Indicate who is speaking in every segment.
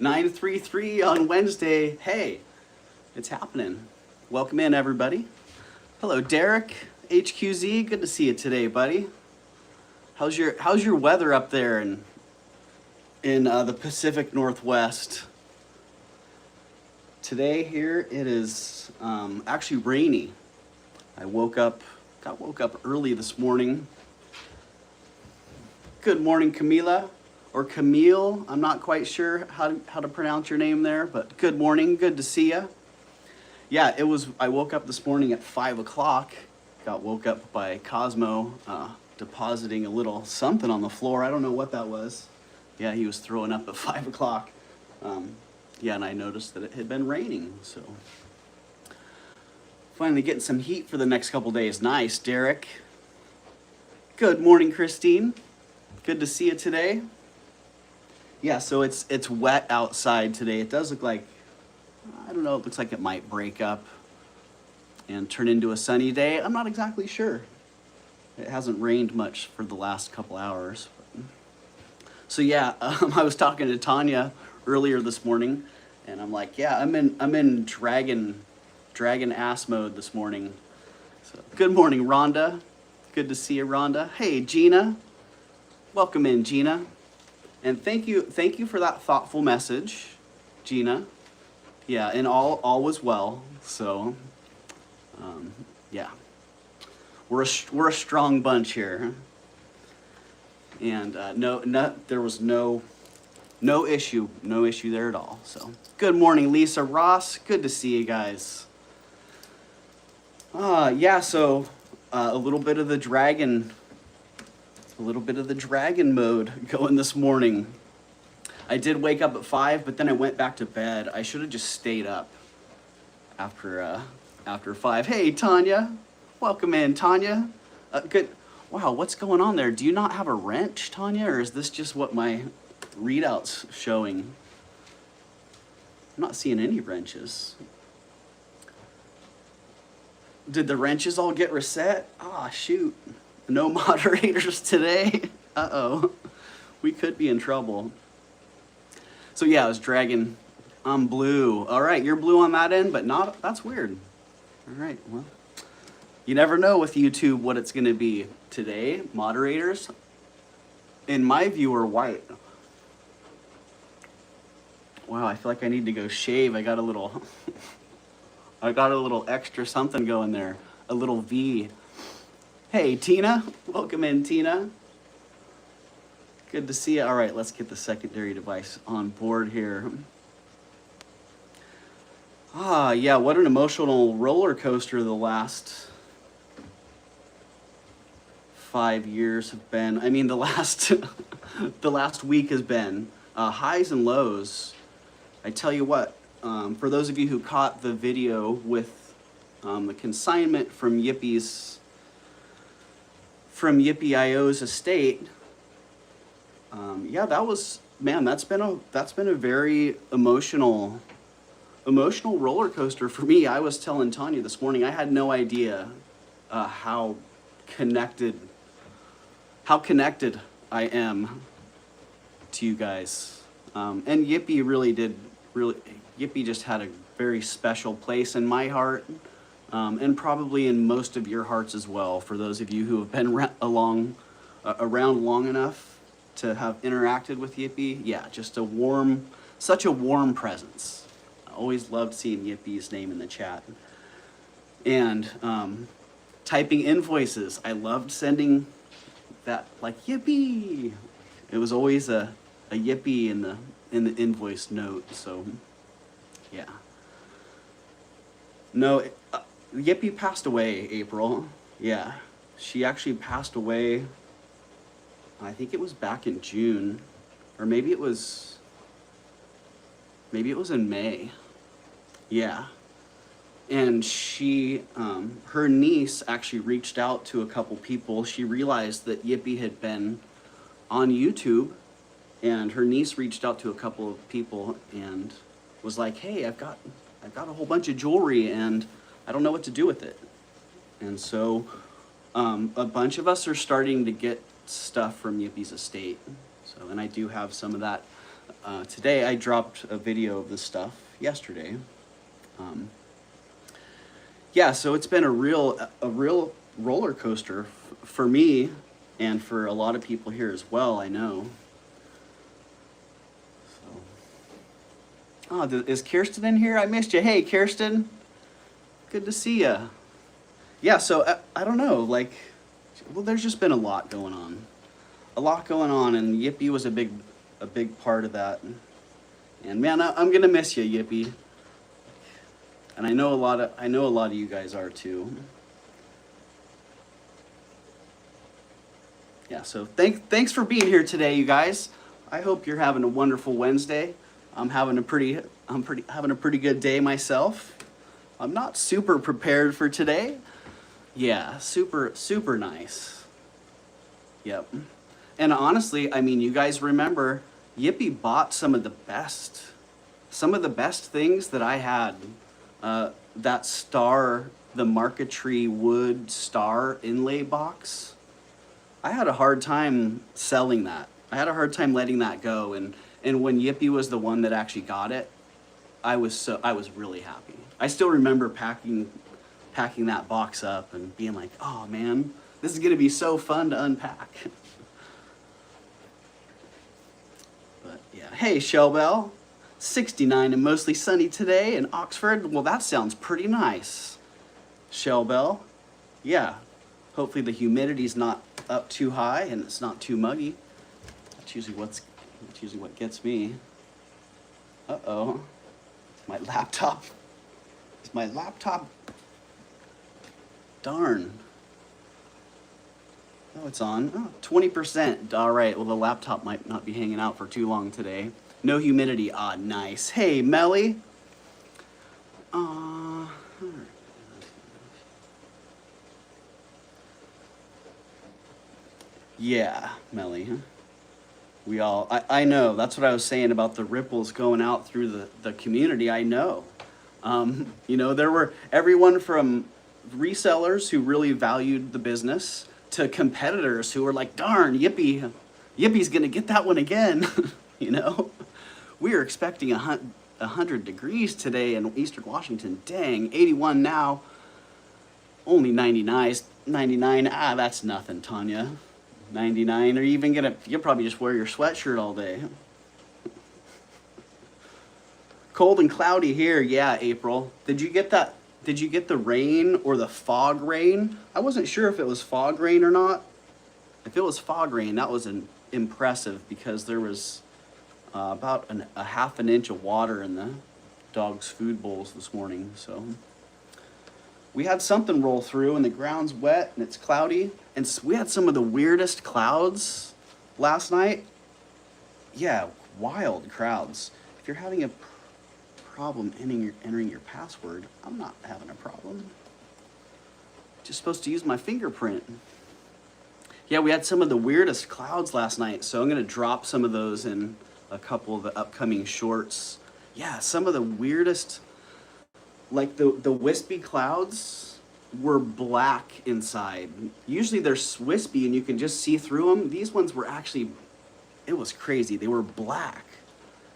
Speaker 1: 933 on Wednesday. Hey, it's happening. Welcome in, everybody. Hello, Derek, HQZ. Good to see you today, buddy. How's your weather up there in the Pacific Northwest? Today here it is actually rainy. I woke up early this morning. Good morning, Camila, or Camille. I'm not quite sure how to pronounce your name there, but good morning. Good to see you. Yeah, I woke up this morning at 5 o'clock. Got woke up by Cosmo depositing a little something on the floor. I don't know what that was. Yeah, he was throwing up at 5 o'clock. Yeah, and I noticed that it had been raining, so finally getting some heat for the next couple days. Nice, Derek. Good morning, Christine. Good to see you today. Yeah, so it's wet outside today. It does look like, I don't know, it looks like it might break up and turn into a sunny day. I'm not exactly sure. It hasn't rained much for the last couple hours. So yeah, I was talking to Tanya earlier this morning, and I'm like, yeah, I'm in dragon ass mode this morning. So good morning, Rhonda. Good to see you, Rhonda. Hey, Gina. Welcome in, Gina. And thank you for that thoughtful message, Gina. Yeah, and all was well. So, yeah, we're a strong bunch here. And there was no issue there at all. So, good morning, Lisa Ross. Good to see you guys. Yeah. So, a little bit of the dragon mode going this morning. I did wake up at 5, but then I went back to bed. I should have just stayed up after 5. Hey, Tanya. Welcome in, Tanya. Good. Wow, what's going on there? Do you not have a wrench, Tanya, or is this just what my readout's showing? I'm not seeing any wrenches. Did the wrenches all get reset? Ah, shoot. No moderators today. Uh-oh. We could be in trouble. So yeah, I was dragging. I'm blue. All right, you're blue on that end, but not. That's weird. All right, well, you never know with YouTube what it's going to be. Today, moderators, in my view, are white. Wow, I feel like I need to go shave. I got a little extra something going there. A little V. Hey, Tina. Welcome in, Tina. Good to see you. All right, let's get the secondary device on board here. Yeah, what an emotional roller coaster the last 5 years have been. I mean, the last week has been highs and lows. I tell you what, for those of you who caught the video with the consignment from Yippee.io's estate, yeah, that's been a very emotional roller coaster for me. I was telling Tanya this morning, I had no idea how connected I am to you guys. And Yippee just had a very special place in my heart, and probably in most of your hearts as well, for those of you who have been around long enough to have interacted with Yippee. Yeah, just such a warm presence. I always loved seeing Yippee's name in the chat. And typing invoices. I loved sending that, like, Yippee. It was always a Yippee in the invoice note. So yeah. No, Yippee passed away, April. Yeah, she actually passed away. I think it was back in June, or maybe it was in May. Yeah. And she, her niece actually reached out to a couple people. She realized that Yippee had been on YouTube, and her niece reached out to a couple of people and was like, hey, I've got a whole bunch of jewelry and I don't know what to do with it. And so a bunch of us are starting to get stuff from Yippie's estate. So, and I do have some of that Today I dropped a video of this stuff yesterday. Yeah, so it's been a real roller coaster for me and for a lot of people here as well, I know. So, oh, is Kirsten in here? I missed you. Hey, Kirsten. Good to see you. Yeah, so I don't know, like, well, there's just been a lot going on. A lot going on, and Yippee was a big part of that. And man, I'm gonna miss you, Yippee. And I know a lot of you guys are too. Yeah, so thanks for being here today, you guys. I hope you're having a wonderful Wednesday. I'm having a pretty good day myself. I'm not super prepared for today. Yeah, super nice. Yep. And honestly, I mean, you guys remember Yippee bought some of the best things that I had. That star, the marquetry wood star inlay box. I had a hard time selling that. I had a hard time letting that go. And when Yippee was the one that actually got it, I was really happy. I still remember packing that box up and being like, oh man, this is gonna be so fun to unpack. But yeah, hey Shellbell, 69 and mostly sunny today in Oxford. Well, that sounds pretty nice. Shellbell, yeah, hopefully the humidity's not up too high and it's not too muggy. That's usually what gets me. Uh-oh, my laptop. Is my laptop? Darn. Oh, it's on. Oh, 20%. All right, well, the laptop might not be hanging out for too long today. No humidity. Ah, nice. Hey, Melly. Yeah, Melly. I know. That's what I was saying about the ripples going out through the community. I know. You know, there were everyone from resellers who really valued the business to competitors who were like, darn, Yippie's gonna get that one again. You know, we were expecting 100 degrees today in Eastern Washington. Dang, 81 now, only 99. Ah, that's nothing, Tanya. 99, or even you'll probably just wear your sweatshirt all day. Cold and cloudy here, yeah, April. Did you get that? Did you get the rain or the fog rain? I wasn't sure if it was fog rain or not. If it was fog rain, that was impressive because there was about a half an inch of water in the dog's food bowls this morning. So we had something roll through and the ground's wet and it's cloudy. And we had some of the weirdest clouds last night. Yeah, wild crowds. If you're having a problem entering your password, I'm not having a problem. Just supposed to use my fingerprint. Yeah, we had some of the weirdest clouds last night, so I'm gonna drop some of those in a couple of the upcoming shorts. Yeah, some of the weirdest, like the wispy clouds were black inside. Usually they're wispy and you can just see through them. These ones were actually, it was crazy. They were black.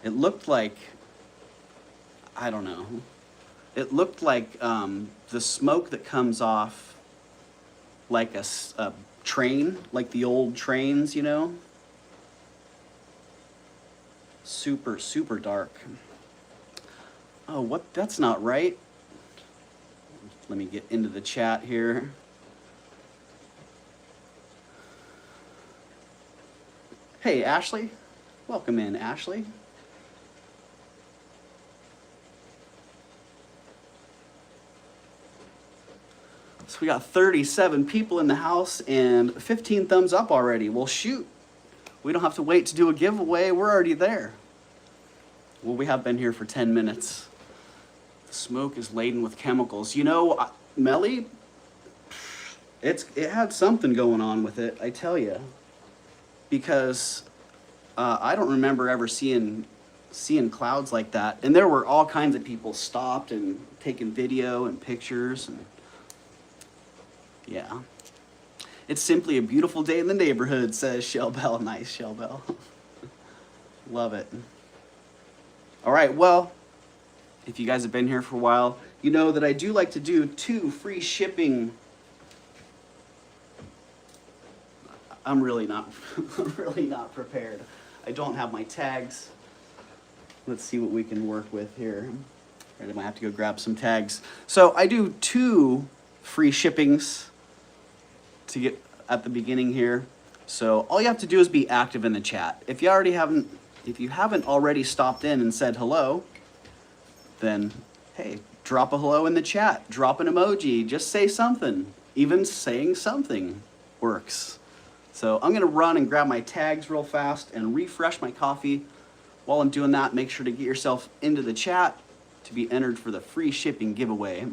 Speaker 1: It looked like, I don't know. It looked like the smoke that comes off like a train, like the old trains, you know? Super dark. Oh, what? That's not right. Let me get into the chat here. Hey, Ashley. Welcome in, Ashley. So we got 37 people in the house and 15 thumbs up already. Well, shoot. We don't have to wait to do a giveaway. We're already there. Well, we have been here for 10 minutes. The smoke is laden with chemicals. You know, Melly, it had something going on with it, I tell you. Because I don't remember ever seeing clouds like that. And there were all kinds of people stopped and taking video and pictures. And yeah. It's simply a beautiful day in the neighborhood, says Shellbell. Nice, Shellbell. Love it. All right, well, if you guys have been here for a while, you know that I do like to do 2 free shipping. I'm really not prepared. I don't have my tags. Let's see what we can work with here. All right, I might have to go grab some tags. So I do 2 free shippings to get at the beginning here. So all you have to do is be active in the chat. If you haven't already stopped in and said hello, then hey, drop a hello in the chat, drop an emoji, just say something. Even saying something works. So I'm gonna run and grab my tags real fast and refresh my coffee. While I'm doing that, make sure to get yourself into the chat to be entered for the free shipping giveaway.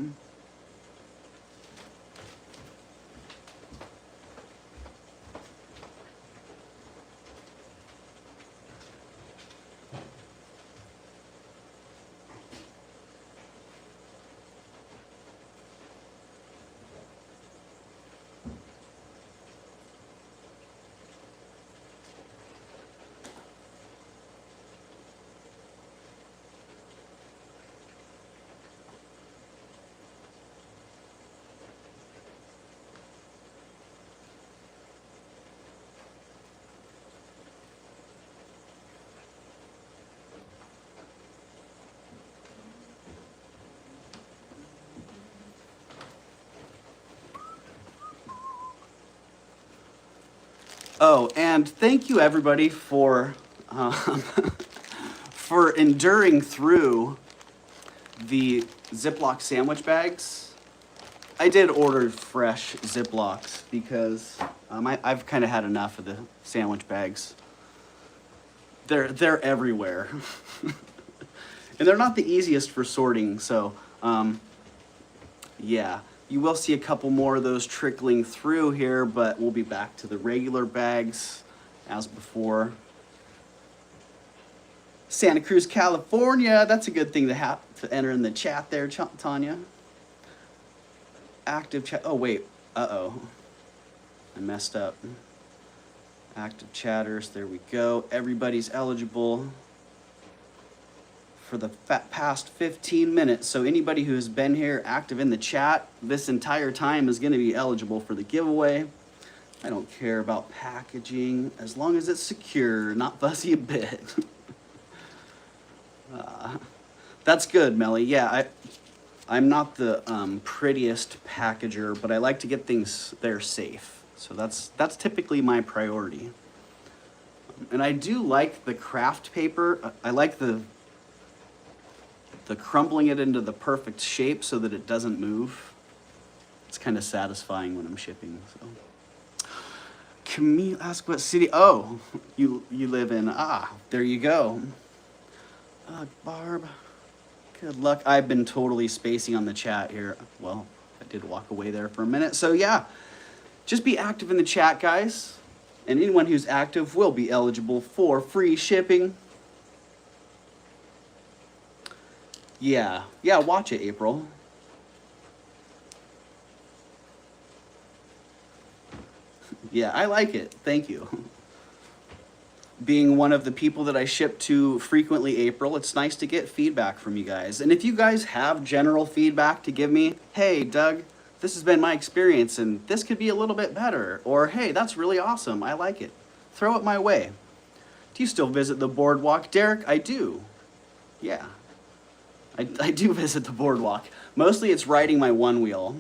Speaker 1: Oh, and thank you everybody for for enduring through the Ziploc sandwich bags. I did order fresh Ziplocs because I've kind of had enough of the sandwich bags. They're everywhere, and they're not the easiest for sorting. So yeah. You will see a couple more of those trickling through here, but we'll be back to the regular bags as before. Santa Cruz, California. That's a good thing to enter in the chat there, Tanya. Active chat. Oh, wait. Uh-oh. I messed up. Active chatters. There we go. Everybody's eligible for the past 15 minutes. So anybody who has been here active in the chat this entire time is going to be eligible for the giveaway. I don't care about packaging as long as it's secure, not fussy a bit. That's good, Melly. Yeah, I'm not the prettiest packager, but I like to get things there safe. So that's typically my priority. And I do like the craft paper. I like the crumbling it into the perfect shape so that it doesn't move. It's kind of satisfying when I'm shipping. So, Camille, ask what city? Oh, you live in, there you go. Barb, good luck. I've been totally spacing on the chat here. Well, I did walk away there for a minute. So yeah, just be active in the chat, guys. And anyone who's active will be eligible for free shipping. Yeah, watch it, April. Yeah, I like it. Thank you. Being one of the people that I ship to frequently, April, it's nice to get feedback from you guys. And if you guys have general feedback to give me, hey, Doug, this has been my experience and this could be a little bit better. Or, hey, that's really awesome. I like it. Throw it my way. Do you still visit the boardwalk, Derek? I do. Yeah. I do visit the boardwalk. Mostly it's riding my one wheel.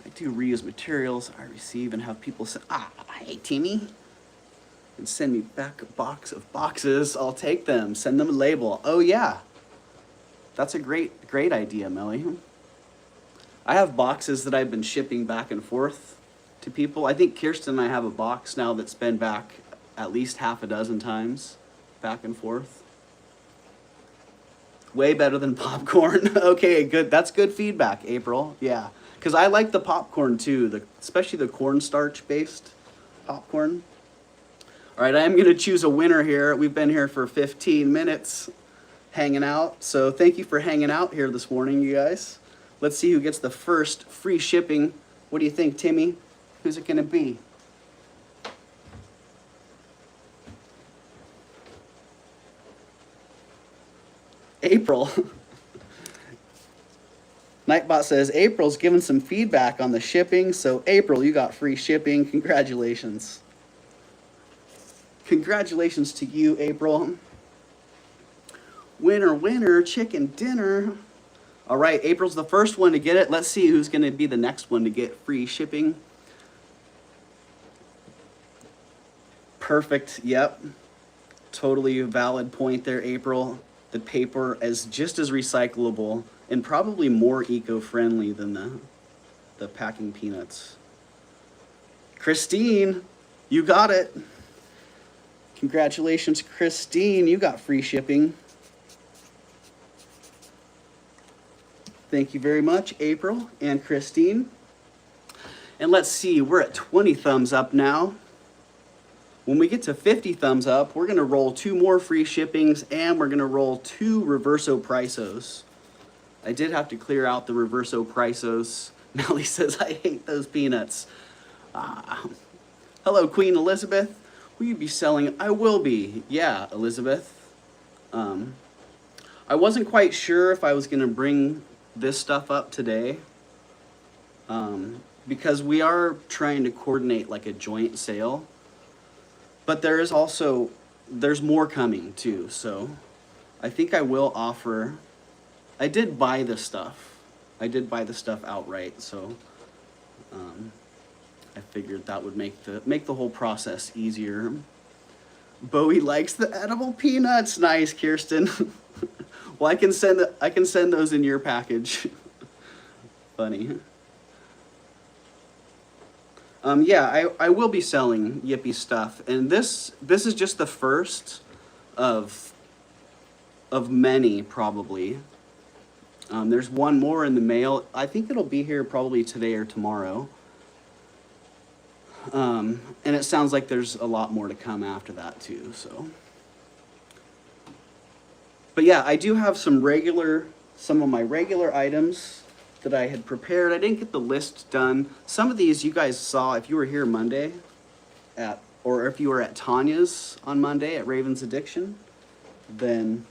Speaker 1: I do reuse materials I receive and have people say, hey, Timmy. And send me back a box of boxes. I'll take them. Send them a label. Oh, yeah. That's a great idea, Melly. I have boxes that I've been shipping back and forth to people. I think Kirsten and I have a box now that's been back at least half a dozen times, back and forth. Way better than popcorn. Okay, good. That's good feedback, April. Yeah, because I like the popcorn too, especially the cornstarch-based popcorn. All right, I am going to choose a winner here. We've been here for 15 minutes hanging out, so thank you for hanging out here this morning, you guys. Let's see who gets the first free shipping. What do you think, Timmy? Who's it going to be? April. Nightbot says April's given some feedback on the shipping, so April, you got free shipping. Congratulations. Congratulations to you, April. Winner, winner, chicken dinner. All right, April's the first one to get it. Let's see who's going to be the next one to get free shipping. Perfect, yep. Totally valid point there, April. The paper is just as recyclable and probably more eco-friendly than the packing peanuts. Christine, you got it. Congratulations, Christine. You got free shipping. Thank you very much, April and Christine. And let's see, we're at 20 thumbs up now. When we get to 50 thumbs up, we're gonna roll 2 more free shippings and we're gonna roll 2 reverso prisos. I did have to clear out the reverso prisos. Melly says, I hate those peanuts. Hello, Queen Elizabeth. Will you be selling? I will be. Yeah, Elizabeth. I wasn't quite sure if I was gonna bring this stuff up today because we are trying to coordinate like a joint sale. But there is also, there's more coming too, so I think I will offer, I did buy the stuff. I did buy the stuff outright, so I figured that would make the whole process easier. Bowie likes the edible peanuts. Nice, Kirsten. Well, I can send those in your package. Funny. Yeah, I will be selling Yippee stuff, and this is just the first of many, probably. There's one more in the mail. I think it'll be here probably today or tomorrow. And it sounds like there's a lot more to come after that too, so. But yeah, I do have some of my regular items that I had prepared. I didn't get the list done. Some of these you guys saw if you were here Monday or if you were at Tanya's on Monday at Raven's Addiction, then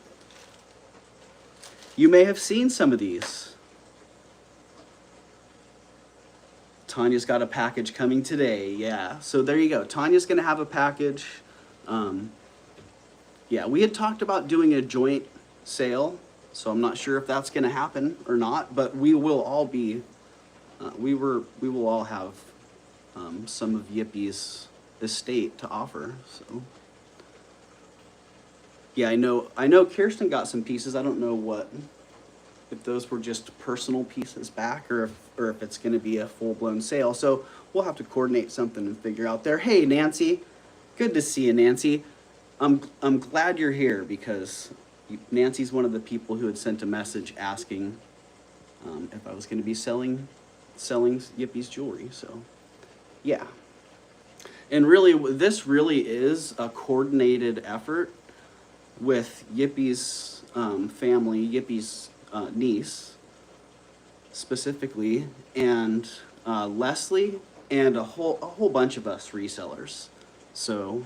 Speaker 1: you may have seen some of these. Tanya's got a package coming today, yeah. So there you go. Tanya's gonna have a package. Yeah, we had talked about doing a joint sale, so I'm not sure if that's gonna happen or not, but we will all be, we will all have some of Yippie's estate to offer, so. Yeah, I know Kirsten got some pieces. I don't know if those were just personal pieces back or if it's going to be a full-blown sale. So we'll have to coordinate something and figure out there. Hey, Nancy. Good to see you, Nancy. I'm glad you're here because Nancy's one of the people who had sent a message asking if I was going to be selling Yippie's jewelry. So, yeah. And really, this really is a coordinated effort with Yippie's family, Yippie's niece specifically, and Leslie, and a whole bunch of us resellers. So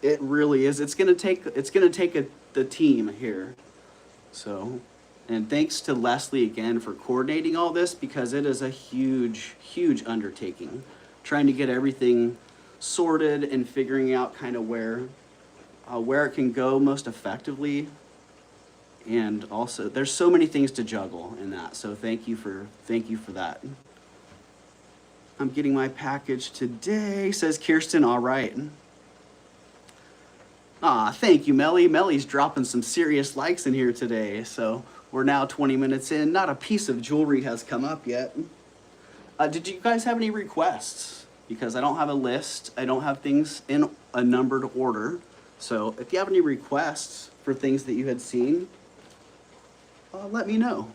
Speaker 1: it really is. It's gonna take the team here. So, and thanks to Leslie again for coordinating all this because it is a huge undertaking, trying to get everything sorted and figuring out kind of where it can go most effectively. And also, there's so many things to juggle in that. So thank you for that. I'm getting my package today, says Kirsten. All right. Thank you, Melly. Melly's dropping some serious likes in here today. So we're now 20 minutes in. Not a piece of jewelry has come up yet. Did you guys have any requests? Because I don't have a list. I don't have things in a numbered order. So if you have any requests for things that you had seen, let me know.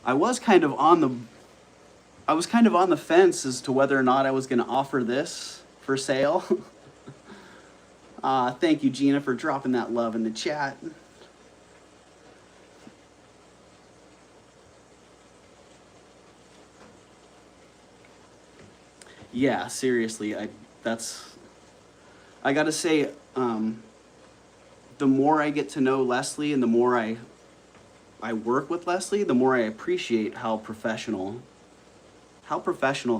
Speaker 1: I was kind of on the fence as to whether or not I was going to offer this for sale. Thank you, Gina, for dropping that love in the chat. Yeah, seriously, I gotta say, the more I get to know Leslie and the more I work with Leslie, the more I appreciate how professional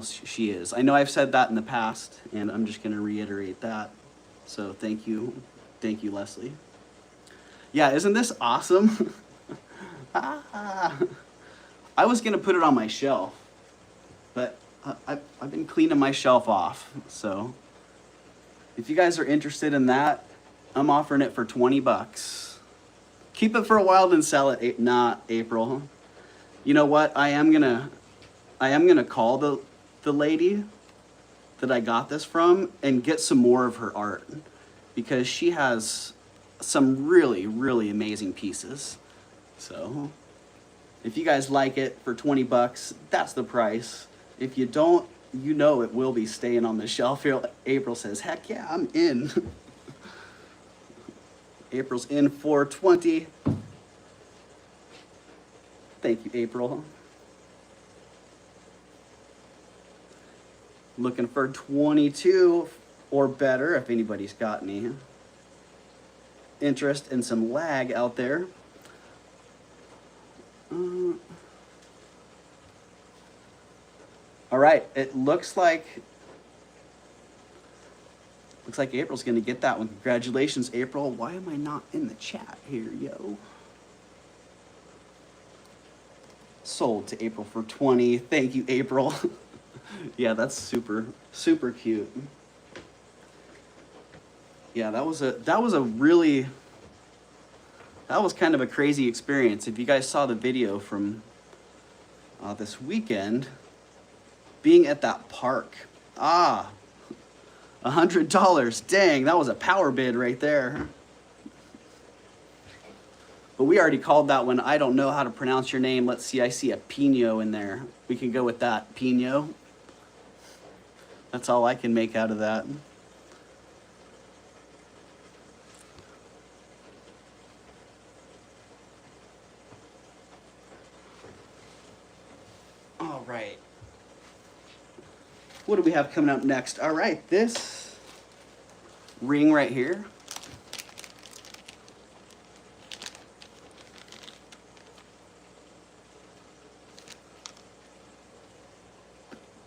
Speaker 1: she is. I know I've said that in the past, and I'm just going to reiterate that. So thank you, Leslie. Yeah, isn't this awesome? I was going to put it on my shelf, but I've been cleaning my shelf off. So if you guys are interested in that, I'm offering it for 20 bucks. Keep it for a while, then sell it. Not April. You know what? I am gonna call the lady that I got this from and get some more of her art, because she has some really, really amazing pieces. So if you guys like it for 20 bucks, that's the price. If you don't, you know it will be staying on the shelf here. April says, heck yeah, I'm in. April's in for 20. Thank you, April. Looking for 22 or better if anybody's got any interest in some lag out there. All right, it looks like April's gonna get that one. Congratulations, April. Why am I not in the chat here, yo? Sold to April for 20. Thank you, April. Yeah, that's super, super cute. Yeah, that was kind of a crazy experience. If you guys saw the video from this weekend, being at that park, $100. Dang, that was a power bid right there. But we already called that one. I don't know how to pronounce your name. Let's see, I see a Pino in there. We can go with that, Pino. That's all I can make out of that. All right. What do we have coming up next? All right, this ring right here.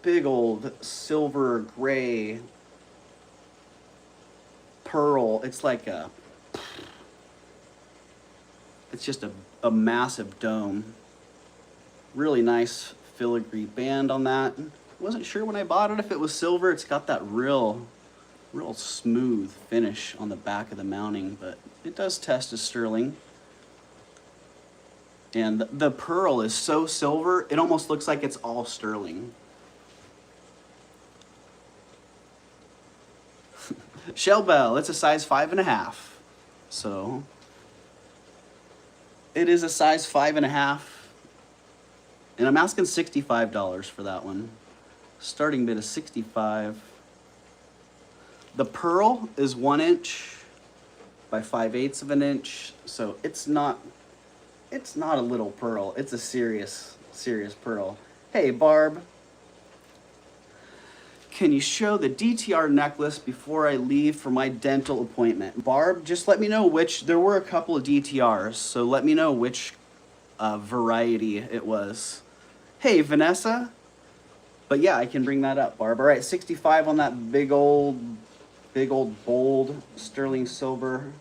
Speaker 1: Big old silver gray pearl. It's like it's just a massive dome. Really nice filigree band on that. Wasn't sure when I bought it if it was silver. It's got that real smooth finish on the back of the mounting, but it does test as sterling. And the pearl is so silver, it almost looks like it's all sterling. Shell Bell, it's a size 5.5. So it is a size 5.5. And I'm asking $65 for that one. Starting bid is $65. The pearl is 1 inch by 5/8 of an inch. So it's not a little pearl. It's a serious pearl. Hey, Barb. Can you show the DTR necklace before I leave for my dental appointment? Barb, just let me know which. There were a couple of DTRs, so let me know which variety it was. Hey, Vanessa. But yeah, I can bring that up, Barb. All right, 65 on that big old bold sterling silver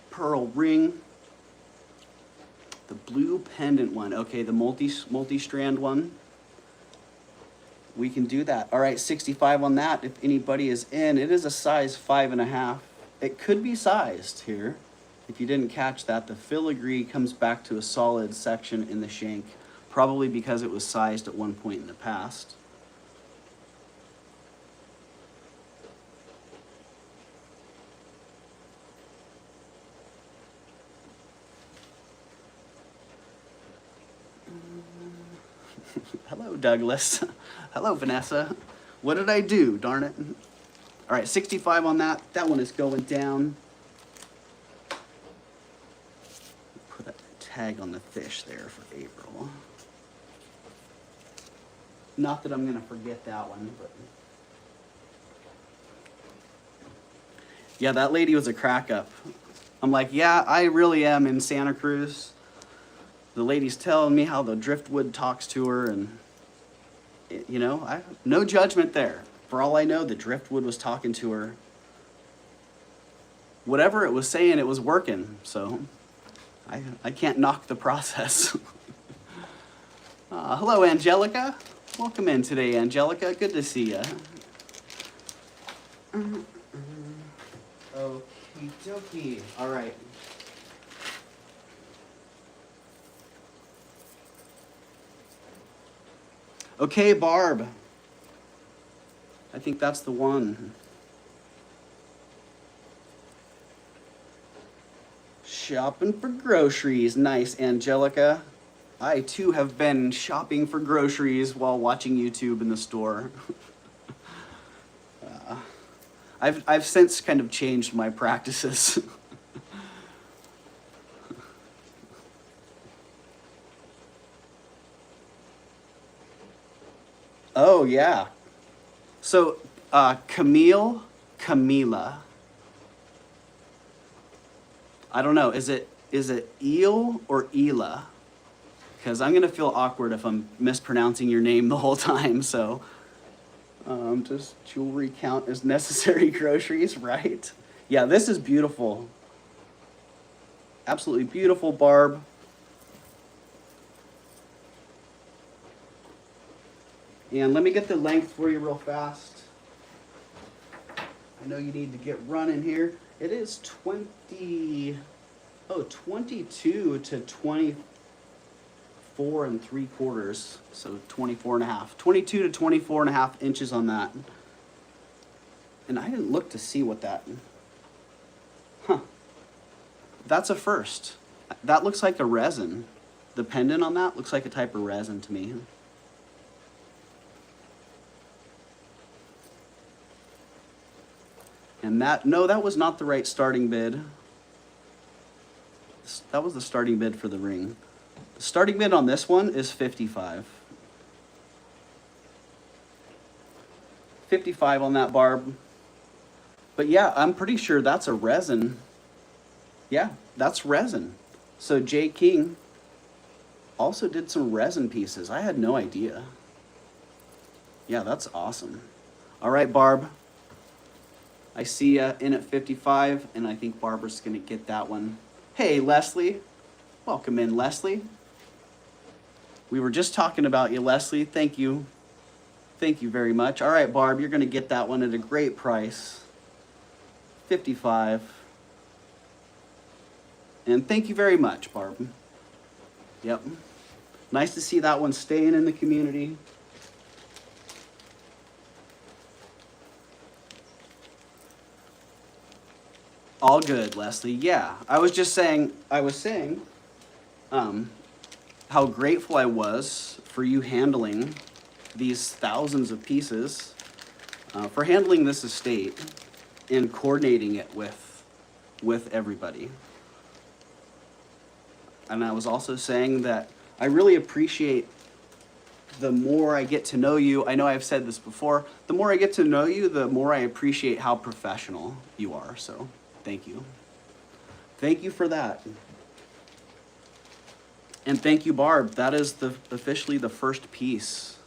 Speaker 1: pearl ring. The blue pendant one. Okay, the multi-strand one. We can do that. All right, 65 on that if anybody is in. It is a size 5.5. It could be sized here. If you didn't catch that, the filigree comes back to a solid section in the shank, probably because it was sized at one point in the past. Hello, Douglas. Hello, Vanessa. What did I do? Darn it. All right, 65 on that. That one is going down. Put a tag on the fish there for April. Not that I'm going to forget that one, but Yeah, that lady was a crack up. I'm like, yeah, I really am in Santa Cruz. The lady's telling me how the driftwood talks to her, and you know, no judgment there. For all I know, the driftwood was talking to her. Whatever it was saying, it was working. So I can't knock the process. Hello, Angelica. Welcome in today, Angelica. Good to see you. Okie dokie. All right. Okay, Barb. I think that's the one. Shopping for groceries. Nice, Angelica. I too have been shopping for groceries while watching YouTube in the store. I've since kind of changed my practices. Oh yeah. So Camila. I don't know. Is it Eel or Ela? Because I'm gonna feel awkward if I'm mispronouncing your name the whole time. So, does jewelry count as necessary groceries? Right? Yeah, this is beautiful. Absolutely beautiful, Barb. And let me get the length for you real fast. I know you need to get running here. It is 22 to 24 3/4. So 24 and a half. 22 to 24 and a half inches on that. And I didn't look to see what that, that's a first. That looks like a resin. The pendant on that looks like a type of resin to me. And that was not the right starting bid. That was the starting bid for the ring. The starting bid on this one is 55. 55 on that, Barb. But yeah, I'm pretty sure that's a resin. Yeah, that's resin. So Jay King also did some resin pieces. I had no idea. Yeah, that's awesome. All right, Barb. I see you in at 55, and I think Barbara's going to get that one. Hey, Leslie. Welcome in, Leslie. We were just talking about you, Leslie. Thank you. Thank you very much. All right, Barb, you're going to get that one at a great price. 55. And thank you very much, Barb. Yep. Nice to see that one staying in the community. All good, Leslie. Yeah, I was saying how grateful I was for you handling these thousands of pieces, for handling this estate and coordinating it with everybody. And I was also saying that I really appreciate the more I get to know you. I know I've said this before. The more I get to know you, the more I appreciate how professional you are. So thank you. Thank you for that. And thank you, Barb. That is officially the first piece.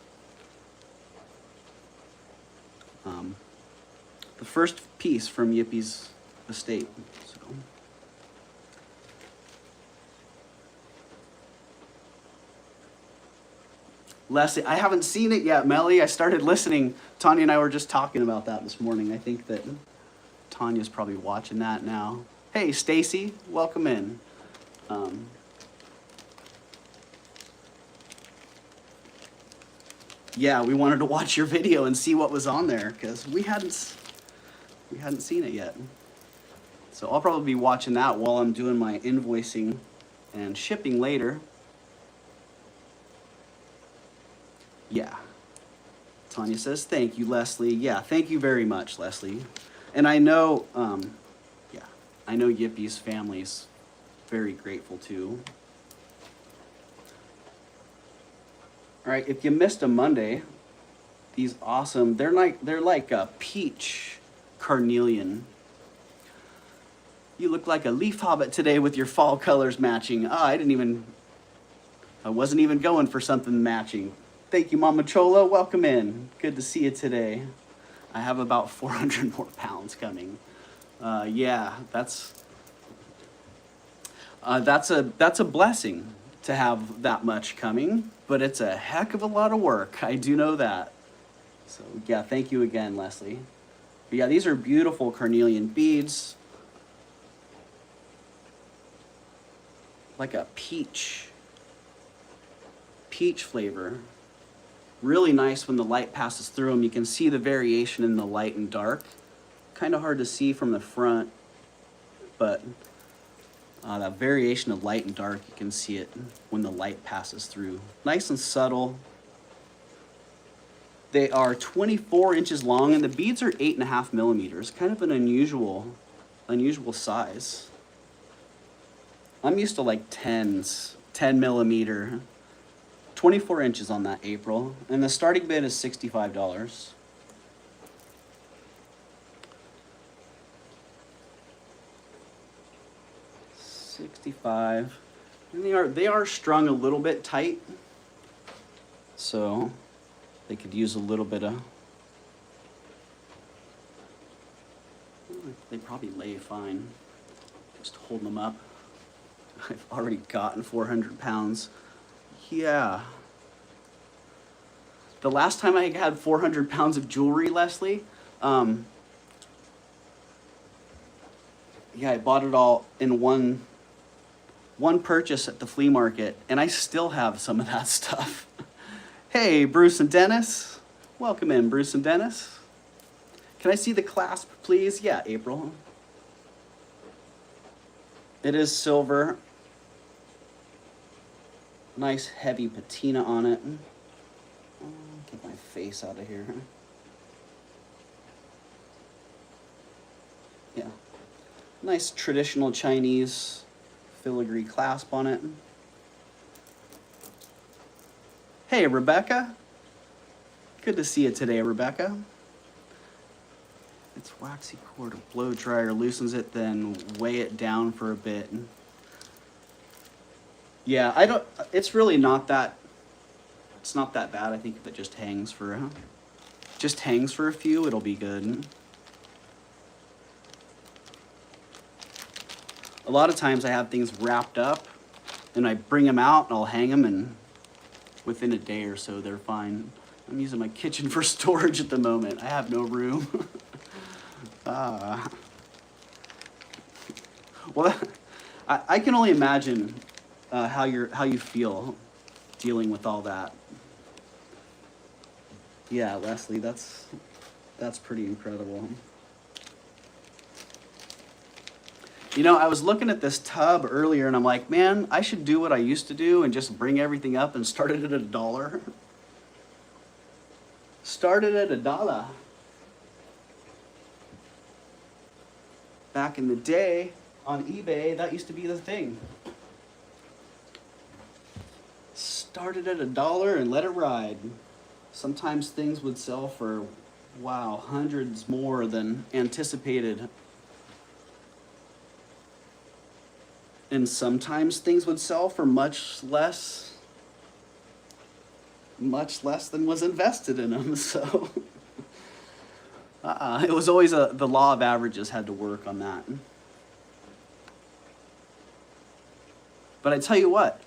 Speaker 1: The first piece from Yippie's estate. So. Leslie, I haven't seen it yet, Melly. I started listening. Tanya and I were just talking about that this morning. I think that Tanya's probably watching that now. Hey, Stacy, welcome in. Yeah, we wanted to watch your video and see what was on there because we hadn't seen it yet. So I'll probably be watching that while I'm doing my invoicing and shipping later. Yeah. Tanya says, thank you, Leslie. Yeah, thank you very much, Leslie. And I know, I know Yippie's family's very grateful too. All right, if you missed a Monday, these awesome, they're like a peach carnelian. You look like a leaf hobbit today with your fall colors matching. I wasn't even going for something matching. Thank you, Mama Chola. Welcome in. Good to see you today. I have about 400 more pounds coming. Yeah, that's a blessing to have that much coming, but it's a heck of a lot of work. I do know that. So yeah, thank you again, Leslie. But yeah, these are beautiful carnelian beads. Like a peach flavor. Really nice when the light passes through them. You can see the variation in the light and dark. Kind of hard to see from the front, but that variation of light and dark, you can see it when the light passes through. Nice and subtle. They are 24 inches long, and the beads are 8.5 millimeters. Kind of an unusual size. I'm used to like 10 millimeter. 24 inches on that, April. And the starting bid is $65. $65. And they are strung a little bit tight. So they could use a little bit of, they probably lay fine. Just holding them up. I've already gotten 400 pounds. Yeah. The last time I had 400 pounds of jewelry, Leslie, yeah, I bought it all in one purchase at the flea market, and I still have some of that stuff. Hey, Bruce and Dennis. Welcome in, Bruce and Dennis. Can I see the clasp, please? Yeah, April. It is silver. Nice heavy patina on it. Get my face out of here. Yeah. Nice traditional Chinese filigree clasp on it. Hey, Rebecca. Good to see you today, Rebecca. It's waxy cord. A blow dryer loosens it, then weigh it down for a bit. Yeah, it's really not that, it's not that bad. I think if it just hangs for a few, it'll be good. A lot of times I have things wrapped up and I bring them out and I'll hang them, and within a day or so they're fine. I'm using my kitchen for storage at the moment. I have no room. Well, I can only imagine how you feel dealing with all that. Yeah, Leslie, that's pretty incredible. You know, I was looking at this tub earlier and I'm like, man, I should do what I used to do and just bring everything up and start it at $1. Started at $1. Back in the day on eBay, that used to be the thing. Started at $1 and let it ride. Sometimes things would sell for, wow, hundreds more than anticipated. And sometimes things would sell for much less than was invested in them. So it was always the law of averages had to work on that. But I tell you what,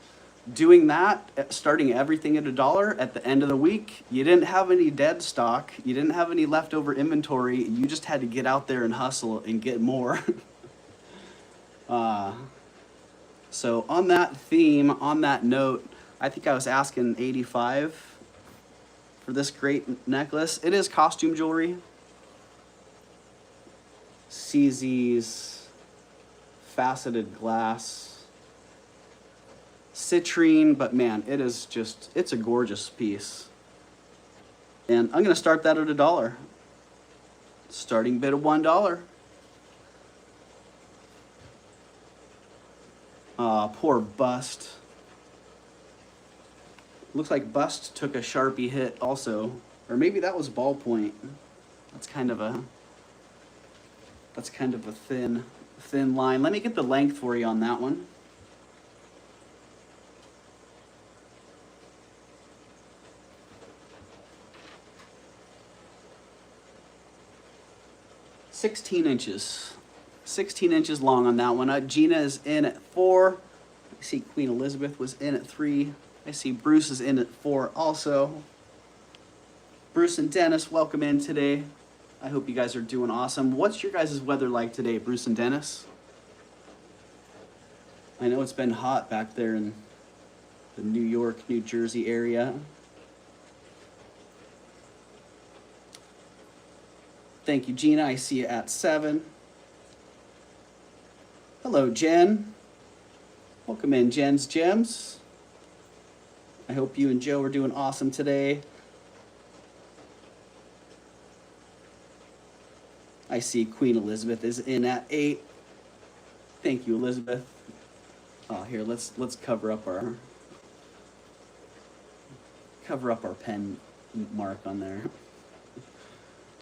Speaker 1: doing that, starting everything at $1 at the end of the week, you didn't have any dead stock, you didn't have any leftover inventory, you just had to get out there and hustle and get more. So on that theme, on that note, I think I was asking $85 for this great necklace. It is costume jewelry. CZ's faceted glass. Citrine, but man, it's a gorgeous piece. And I'm gonna start that at $1. Starting bid of $1. Poor Bust. Looks like Bust took a Sharpie hit also. Or maybe that was ballpoint. That's kind of a thin thin line. Let me get the length for you on that one. $16 inches. 16 inches long on that one. Gina is in at 4. I see Queen Elizabeth was in at 3. I see Bruce is in at 4 also. Bruce and Dennis, welcome in today. I hope you guys are doing awesome. What's your guys' weather like today, Bruce and Dennis? I know it's been hot back there in the New York, New Jersey area. Thank you, Gina. I see you at 7. Hello, Jen. Welcome in, Jen's Gems. I hope you and Joe are doing awesome today. I see Queen Elizabeth is in at 8. Thank you, Elizabeth. Oh, here, let's cover up our pen mark on there.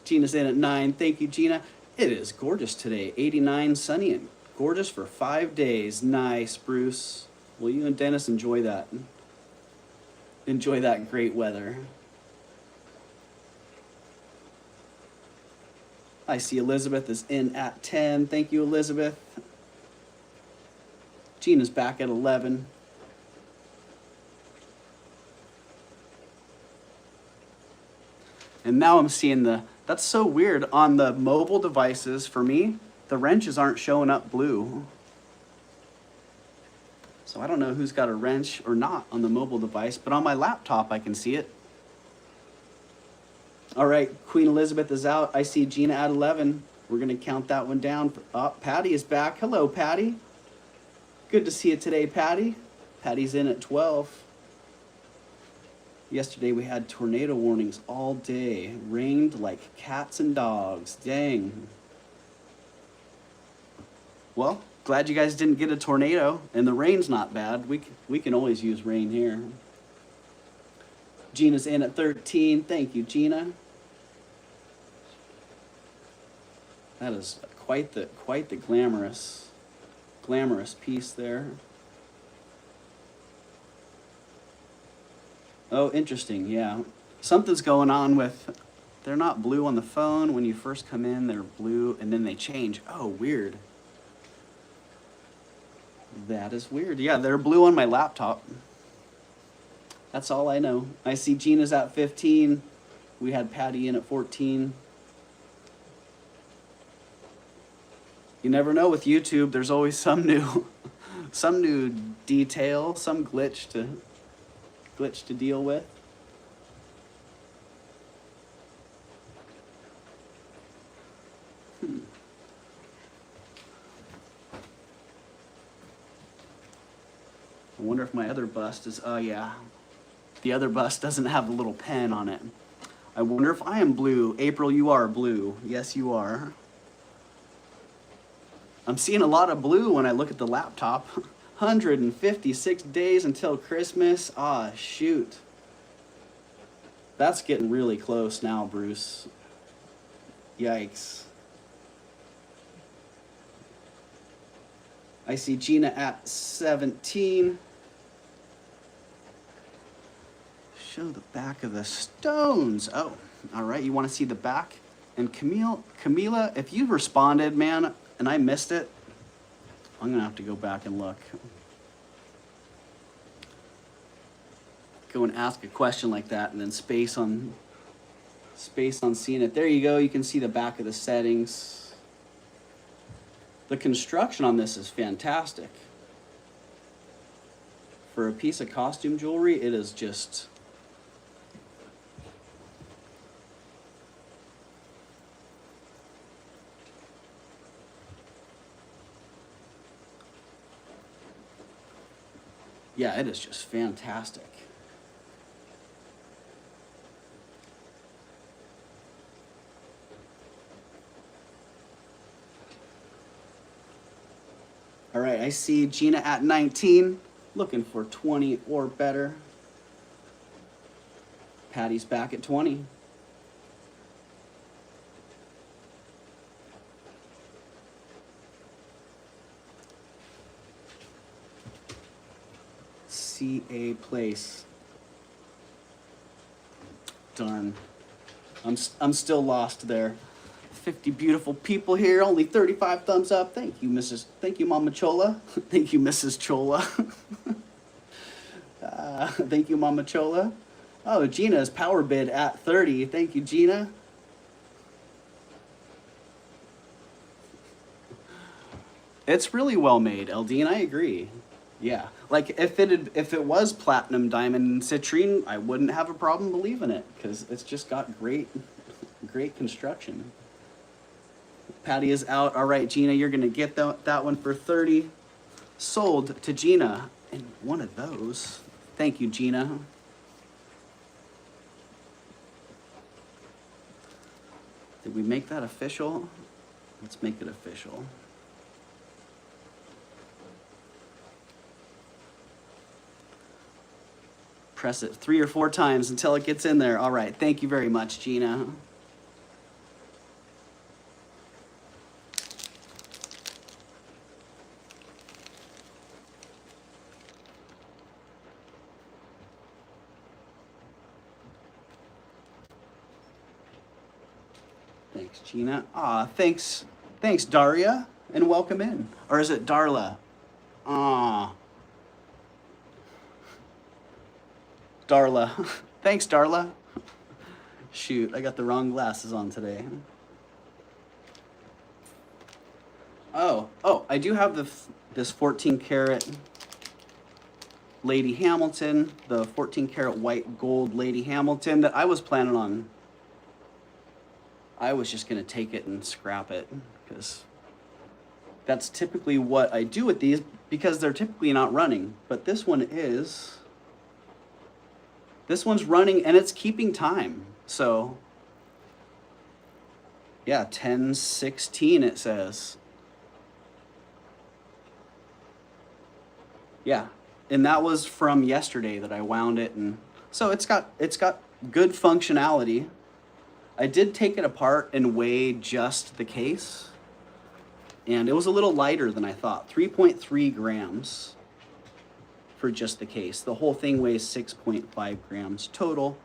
Speaker 1: Gina's in at 9. Thank you, Gina. It is gorgeous today. 89, sunny and gorgeous for 5 days. Nice, Bruce. Well, you and Dennis enjoy that. Enjoy that great weather. I see Elizabeth is in at 10. Thank you, Elizabeth. Gina's back at 11. And now I'm seeing that's so weird. On the mobile devices, for me, the wrenches aren't showing up blue. So I don't know who's got a wrench or not on the mobile device, but on my laptop I can see it. All right, Queen Elizabeth is out. I see Gina at 11. We're going to count that one down. Oh, Patty is back. Hello, Patty. Good to see you today, Patty. Patty's in at 12. Yesterday we had tornado warnings all day. Rained like cats and dogs. Dang. Well, glad you guys didn't get a tornado, and the rain's not bad. We can always use rain here. Gina's in at 13. Thank you, Gina. That is quite the glamorous piece there. Oh, interesting, yeah. Something's going on with, they're not blue on the phone. When you first come in, they're blue, and then they change. Oh, weird. That is weird. Yeah, they're blue on my laptop. That's all I know. I see Gina's at 15. We had Patty in at 14. You never know with YouTube. There's always some new detail, some glitch to deal with. I wonder if my other bust is, oh yeah. The other bust doesn't have the little pen on it. I wonder if I am blue. April, you are blue. Yes, you are. I'm seeing a lot of blue when I look at the laptop. 156 days until Christmas. Ah, shoot. That's getting really close now, Bruce. Yikes. I see Gina at 17. Show the back of the stones. Oh, all right. You want to see the back? And Camila, if you responded, man, and I missed it, I'm going to have to go back and look. Go and ask a question like that and then space on seeing it. There you go. You can see the back of the settings. The construction on this is fantastic. For a piece of costume jewelry, it is just... yeah, it is just fantastic. All right, I see Gina at 19, looking for 20 or better. Patty's back at 20. CA Place. Darn. I'm still lost there. 50 beautiful people here, only 35 thumbs up. Thank you, Thank you, Mama Chola. Thank you, Mrs. Chola. Thank you, Mama Chola. Oh, Gina's power bid at 30. Thank you, Gina. It's really well made, Eldine. I agree. Yeah, like if it was platinum, diamond, and citrine, I wouldn't have a problem believing it because it's just got great construction. Patty is out. All right, Gina, you're gonna get that one for 30. Sold to Gina, and one of those. Thank you, Gina. Did we make that official? Let's make it official. Press it 3 or 4 times until it gets in there. All right, thank you very much, Gina. Thanks, Gina. Thanks, Daria, and welcome in. Or is it Darla? Darla. Thanks, Darla. Shoot, I got the wrong glasses on today. Oh, I do have this 14 karat Lady Hamilton, the 14 karat white gold Lady Hamilton that I was planning on. I was just gonna take it and scrap it because that's typically what I do with these because they're typically not running. But this one is. This one's running and it's keeping time. So, yeah, 10:16 it says. Yeah, and that was from yesterday that I wound it, and so it's got good functionality. I did take it apart and weigh just the case, and it was a little lighter than I thought. 3.3 grams. For just the case. The whole thing weighs 6.5 grams total.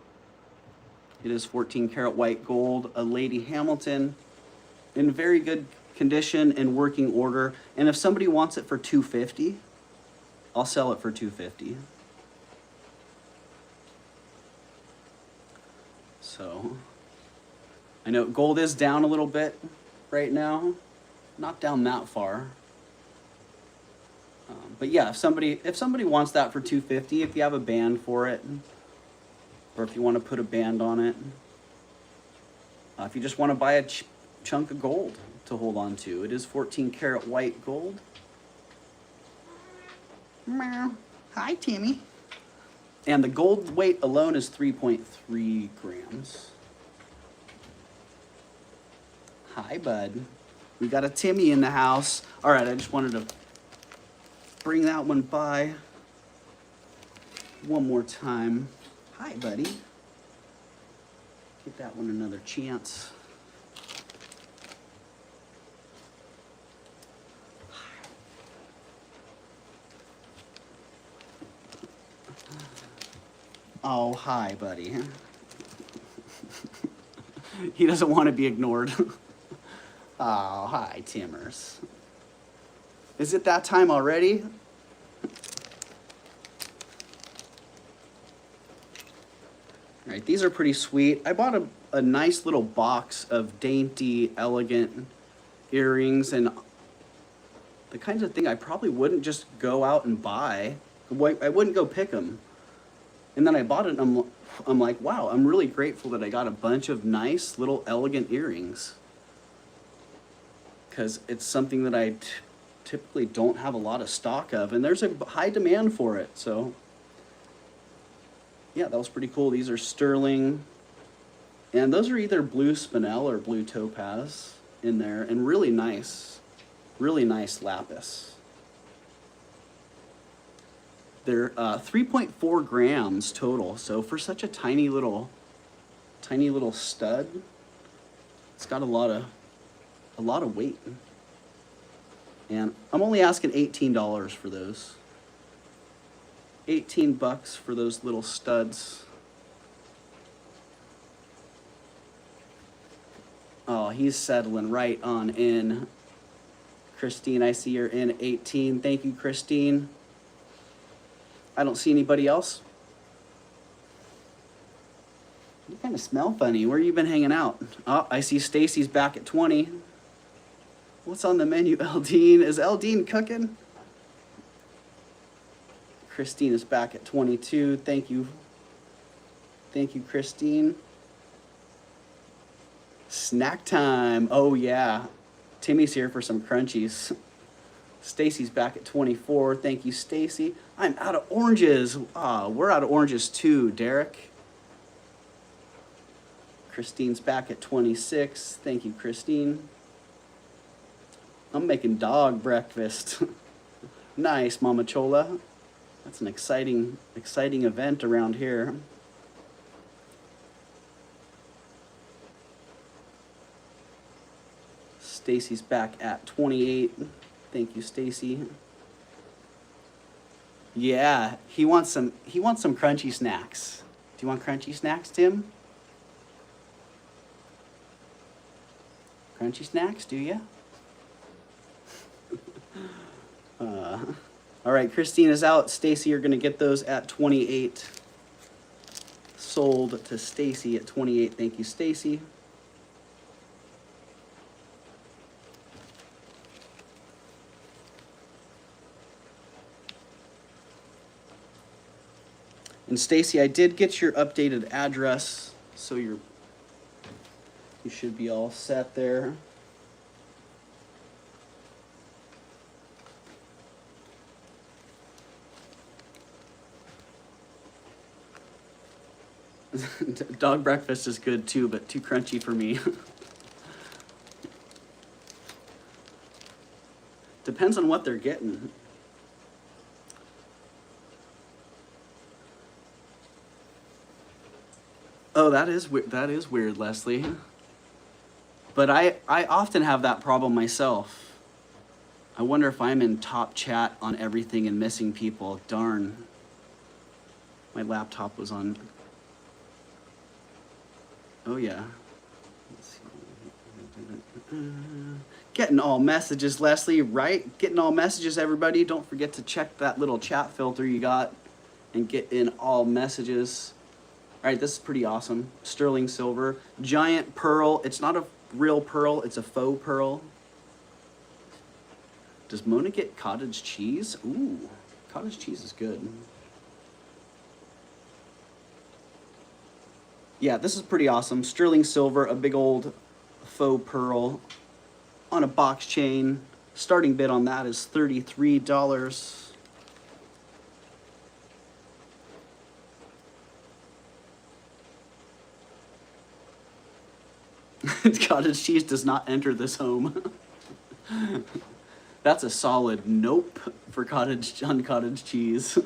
Speaker 1: It is 14 karat white gold, a Lady Hamilton, in very good condition and working order. And if somebody wants it for $250, I'll sell it for $250. So, I know gold is down a little bit right now, not down that far. But yeah, if somebody wants that for $250, if you have a band for it, or if you want to put a band on it, if you just want to buy a chunk of gold to hold on to, it is 14 karat white gold. Meow. Hi, Timmy. And the gold weight alone is 3.3 grams. Hi, bud. We got a Timmy in the house. All right, I just wanted to bring that one by one more time. Hi, buddy. Get that one another chance. Oh, hi, buddy. He doesn't want to be ignored. Oh, hi, Timmers. Is it that time already? All right, these are pretty sweet. I bought a nice little box of dainty, elegant earrings, and the kinds of thing I probably wouldn't just go out and buy. I wouldn't go pick them. And then I bought it, and I'm like, wow, I'm really grateful that I got a bunch of nice little elegant earrings. Because it's something that I typically don't have a lot of stock of, and there's a high demand for it. So yeah, that was pretty cool. These are sterling, and those are either blue spinel or blue topaz in there, and really nice lapis. They're 3.4 grams total, so for such a tiny little stud, it's got a lot of weight. And I'm only asking $18 for those. $18 for those little studs. Oh, he's settling right on in. Christine, I see you're in 18. Thank you, Christine. I don't see anybody else. You kind of smell funny. Where you been hanging out? Oh, I see Stacy's back at 20. What's on the menu, Eldine? Is Eldine cooking? Christine is back at 22. Thank you. Thank you, Christine. Snack time. Oh, yeah. Timmy's here for some crunchies. Stacy's back at 24. Thank you, Stacy. I'm out of oranges. We're out of oranges too, Derek. Christine's back at 26. Thank you, Christine. I'm making dog breakfast. Nice, Mama Chola. That's an exciting event around here. Stacy's back at 28. Thank you, Stacy. Yeah, he wants some crunchy snacks. Do you want crunchy snacks, Tim? Crunchy snacks, do you? All right, Christine is out. Stacy, you're going to get those at 28. Sold to Stacy at 28. Thank you, Stacy. And Stacy, I did get your updated address, so you should be all set there. Dog breakfast is good too, but too crunchy for me. Depends on what they're getting. Oh, that is weird, Leslie. But I often have that problem myself. I wonder if I'm in top chat on everything and missing people. Darn. My laptop was on. Oh, yeah. Let's see. Getting all messages, Leslie, right? Getting all messages, everybody. Don't forget to check that little chat filter you got and get in all messages. All right, this is pretty awesome. Sterling silver. Giant pearl. It's not a real pearl. It's a faux pearl. Does Mona get cottage cheese? Ooh, cottage cheese is good. Yeah, this is pretty awesome. Sterling silver, a big old faux pearl on a box chain. Starting bid on that is $33. Cottage cheese does not enter this home. That's a solid nope for cottage cheese.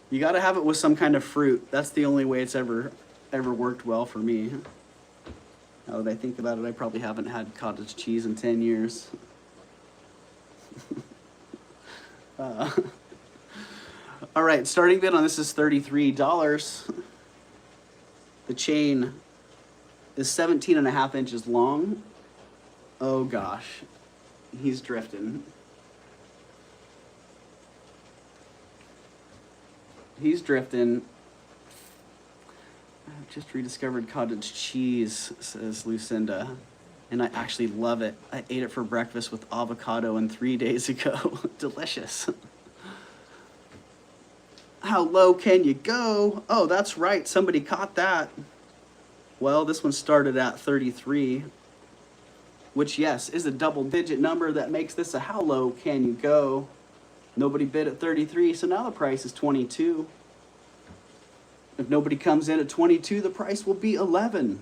Speaker 1: You gotta have it with some kind of fruit. That's the only way it's ever worked well for me. Now that I think about it, I probably haven't had cottage cheese in 10 years. All right, starting bid on this is $33. The chain is 17.5 inches long. Oh gosh, he's drifting. He's drifting. I've just rediscovered cottage cheese, says Lucinda, and I actually love it. I ate it for breakfast with avocado 3 days ago. Delicious. How low can you go? Oh, that's right. Somebody caught that. Well, this one started at 33, which, yes, is a double-digit number that makes this a how low can you go. Nobody bid at 33, so now the price is 22. If nobody comes in at 22, the price will be 11.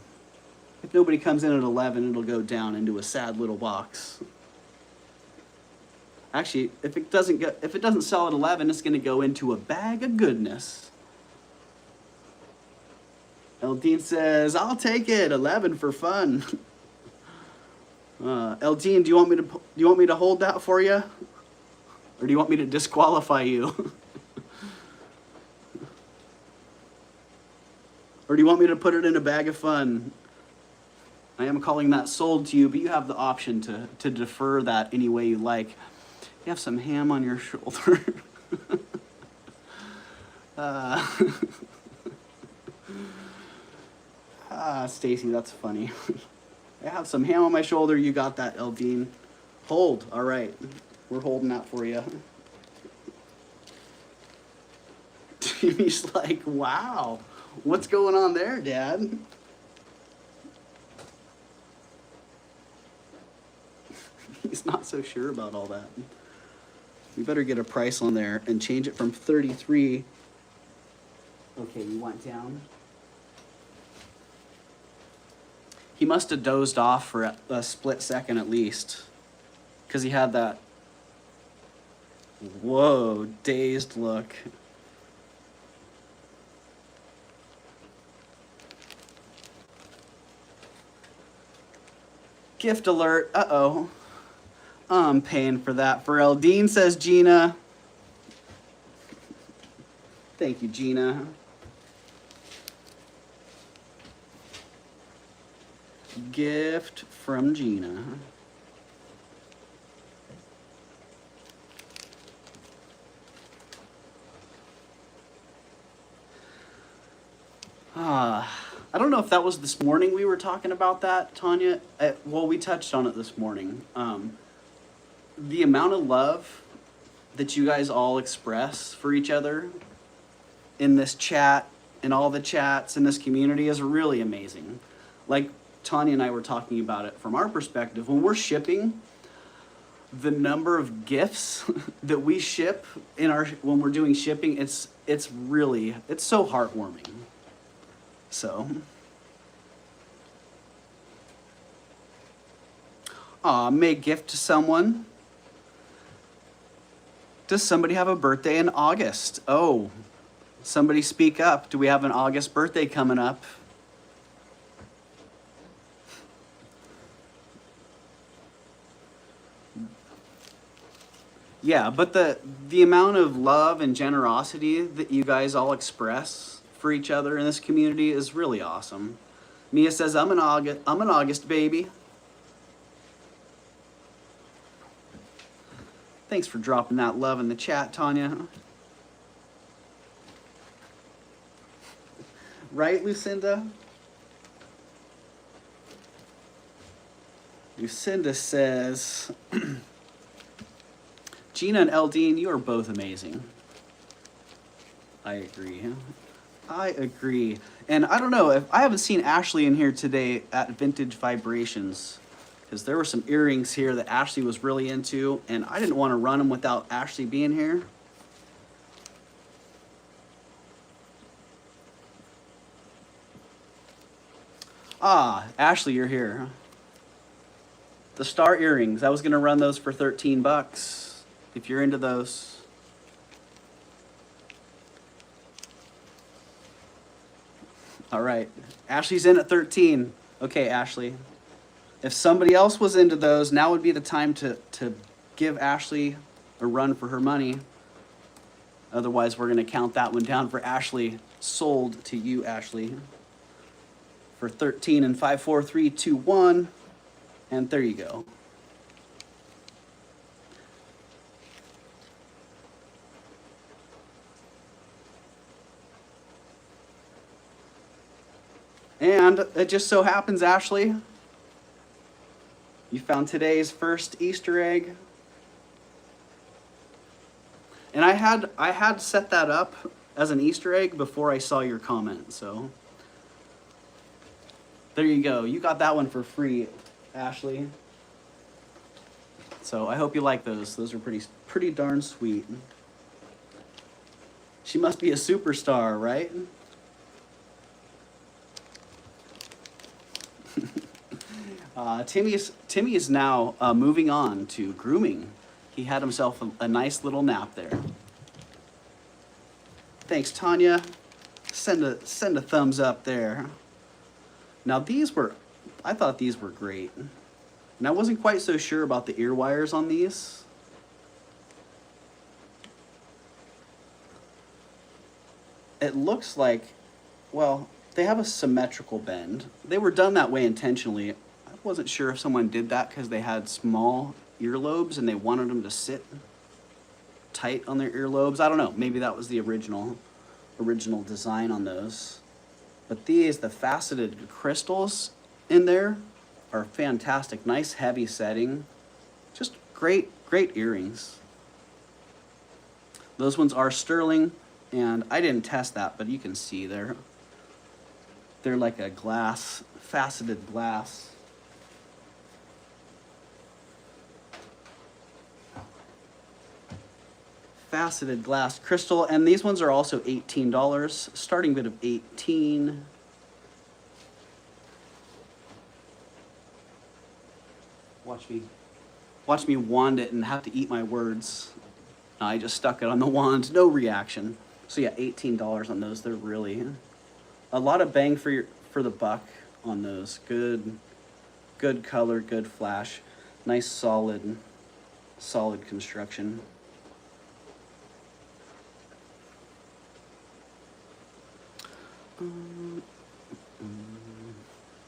Speaker 1: If nobody comes in at 11, it'll go down into a sad little box. Actually, if it doesn't sell at 11, it's going to go into a bag of goodness. Eldine says, "I'll take it. 11 for fun." Eldine, do you want me to hold that for you? Or do you want me to disqualify you? Or do you want me to put it in a bag of fun? I am calling that sold to you, but you have the option to defer that any way you like. You have some ham on your shoulder. Stacy, that's funny. I have some ham on my shoulder. You got that, Eldine. Hold. All right. We're holding that for you. Jimmy's like, wow. What's going on there, Dad? He's not so sure about all that. We better get a price on there and change it from 33. Okay, you want down? He must have dozed off for a split second at least, because he had that, whoa, dazed look. Gift alert. Uh-oh. I'm paying for that for Eldine, says Gina. Thank you, Gina. Gift from Gina. I don't know if that was this morning we were talking about that, Tanya. Well, we touched on it this morning. The amount of love that you guys all express for each other in this chat, in all the chats in this community is really amazing. Like Tanya and I were talking about it from our perspective. When we're shipping, the number of gifts that we ship when we're doing shipping, it's so heartwarming. So, may gift to someone. Does somebody have a birthday in August? Oh, somebody speak up. Do we have an August birthday coming up? Yeah, but the amount of love and generosity that you guys all express for each other in this community is really awesome. Mia says, I'm an August baby. Thanks for dropping that love in the chat, Tanya. Right, Lucinda? Lucinda says, Gina and Eldine, you are both amazing. I agree. I agree. And I don't know, if I haven't seen Ashley in here today at Vintage Vibrations, because there were some earrings here that Ashley was really into, and I didn't want to run them without Ashley being here. Ashley, you're here. The star earrings, I was going to run those for 13 bucks, if you're into those. All right, Ashley's in at 13. Okay, Ashley. If somebody else was into those, now would be the time to give Ashley a run for her money. Otherwise, we're going to count that one down for Ashley. Sold to you, Ashley. For 13 and 5, 4, 3, 2, 1. And there you go. And it just so happens, Ashley, you found today's first Easter egg. And I had set that up as an Easter egg before I saw your comment, so there you go. You got that one for free, Ashley. So I hope you like those. Those are pretty darn sweet. She must be a superstar, right? Timmy is now moving on to grooming. He had himself a nice little nap there. Thanks, Tanya. Send a thumbs up there. Now I thought these were great. And I wasn't quite so sure about the ear wires on these. it looks like, well, they have a symmetrical bend. They were done that way intentionally. I wasn't sure if someone did that because they had small earlobes and they wanted them to sit tight on their earlobes. I don't know. Maybe that was the original design on those. But these, the faceted crystals in there are fantastic. Nice heavy setting. Just great earrings. Those ones are sterling, and I didn't test that, but you can see they're like a glass, faceted glass. Faceted glass crystal, and these ones are also $18. Starting bid of 18. Watch me wand it and have to eat my words. No, I just stuck it on the wand, no reaction. So yeah, $18 on those. They're really a lot of bang for the buck on those. Good color, good flash, nice solid construction.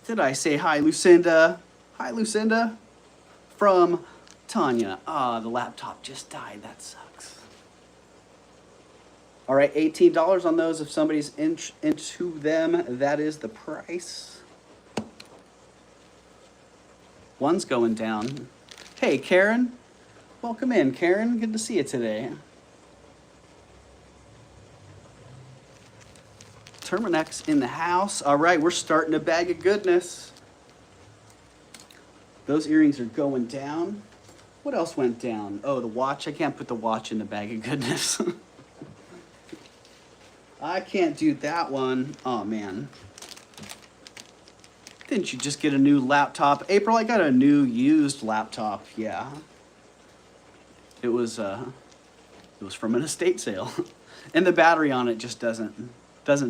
Speaker 1: Did I say hi, Lucinda? Hi, Lucinda. From Tanya. Ah, the laptop just died. That sucks. All right, $18 on those. If somebody's into them, that is the price. One's going down. Hey, Karen. Welcome in, Karen. Good to see you today. Terminex in the house. All right, we're starting a bag of goodness. Those earrings are going down. What else went down? Oh, the watch. I can't put the watch in the bag of goodness. I can't do that one. Oh, man. Didn't you just get a new laptop? April, I got a new used laptop. Yeah. It was from an estate sale. And the battery on it just doesn't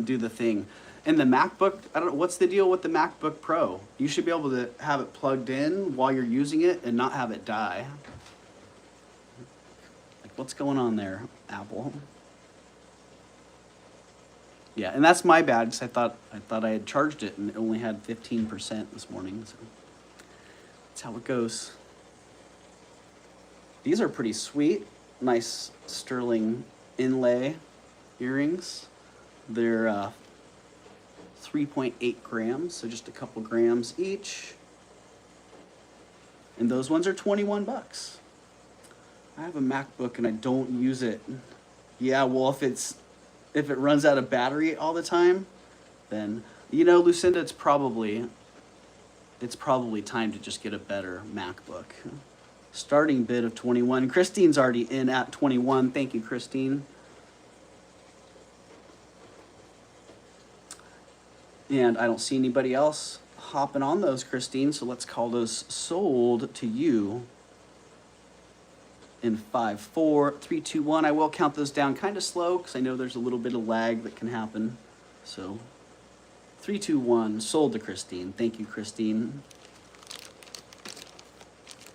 Speaker 1: do the thing. And the MacBook, I don't know, what's the deal with the MacBook Pro? You should be able to have it plugged in while you're using it and not have it die. Like, what's going on there, Apple? Yeah, and that's my bad, because I thought I had charged it and it only had 15% this morning. So that's how it goes. These are pretty sweet. Nice sterling inlay earrings. They're 3.8 grams, so just a couple grams each. And those ones are 21 bucks. I have a MacBook and I don't use it. Yeah, well, if it runs out of battery all the time, then, you know, Lucinda, it's probably time to just get a better MacBook. Starting bid of 21. Christine's already in at 21. Thank you, Christine. And I don't see anybody else hopping on those, Christine, so let's call those sold to you in 5, 4, 3, 2, 1. I will count those down kind of slow because I know there's a little bit of lag that can happen. So 3, 2, 1, sold to Christine. Thank you, Christine.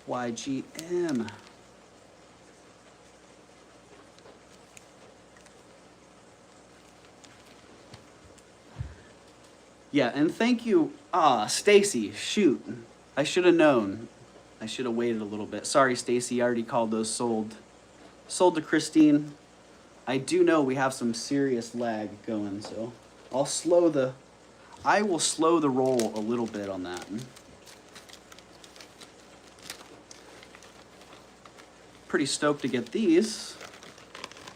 Speaker 1: YGM. Yeah, and thank you, Stacy. Shoot, I should have known. I should have waited a little bit. Sorry, Stacy, I already called those sold. Sold to Christine. I do know we have some serious lag going, so I will slow the roll a little bit on that. Pretty stoked to get these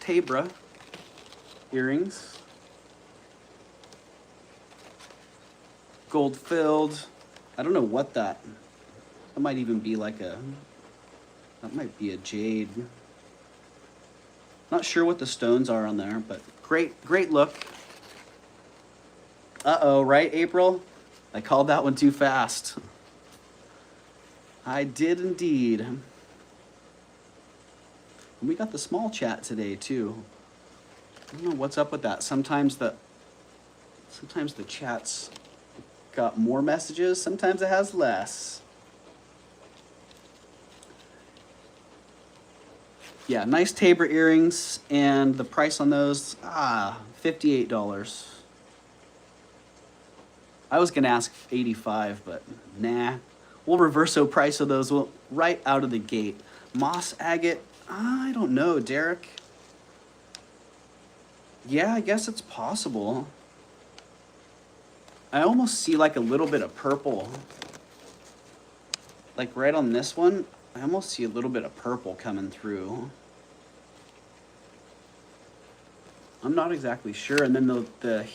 Speaker 1: Tabra earrings. Gold filled. I don't know what that might even be like that might be a jade. Not sure what the stones are on there, but great look. Uh-oh, right, April? I called that one too fast. I did indeed. And we got the small chat today too. I don't know what's up with that. Sometimes the chat's got more messages, sometimes it has less. Yeah, nice Tabra earrings, and the price on those, $58. I was gonna ask 85, but nah. We'll reverso price of those right out of the gate. Moss agate, I don't know, Derek. Yeah, I guess it's possible. I almost see like a little bit of purple. Like right on this one, I almost see a little bit of purple coming through. I'm not exactly sure. And then the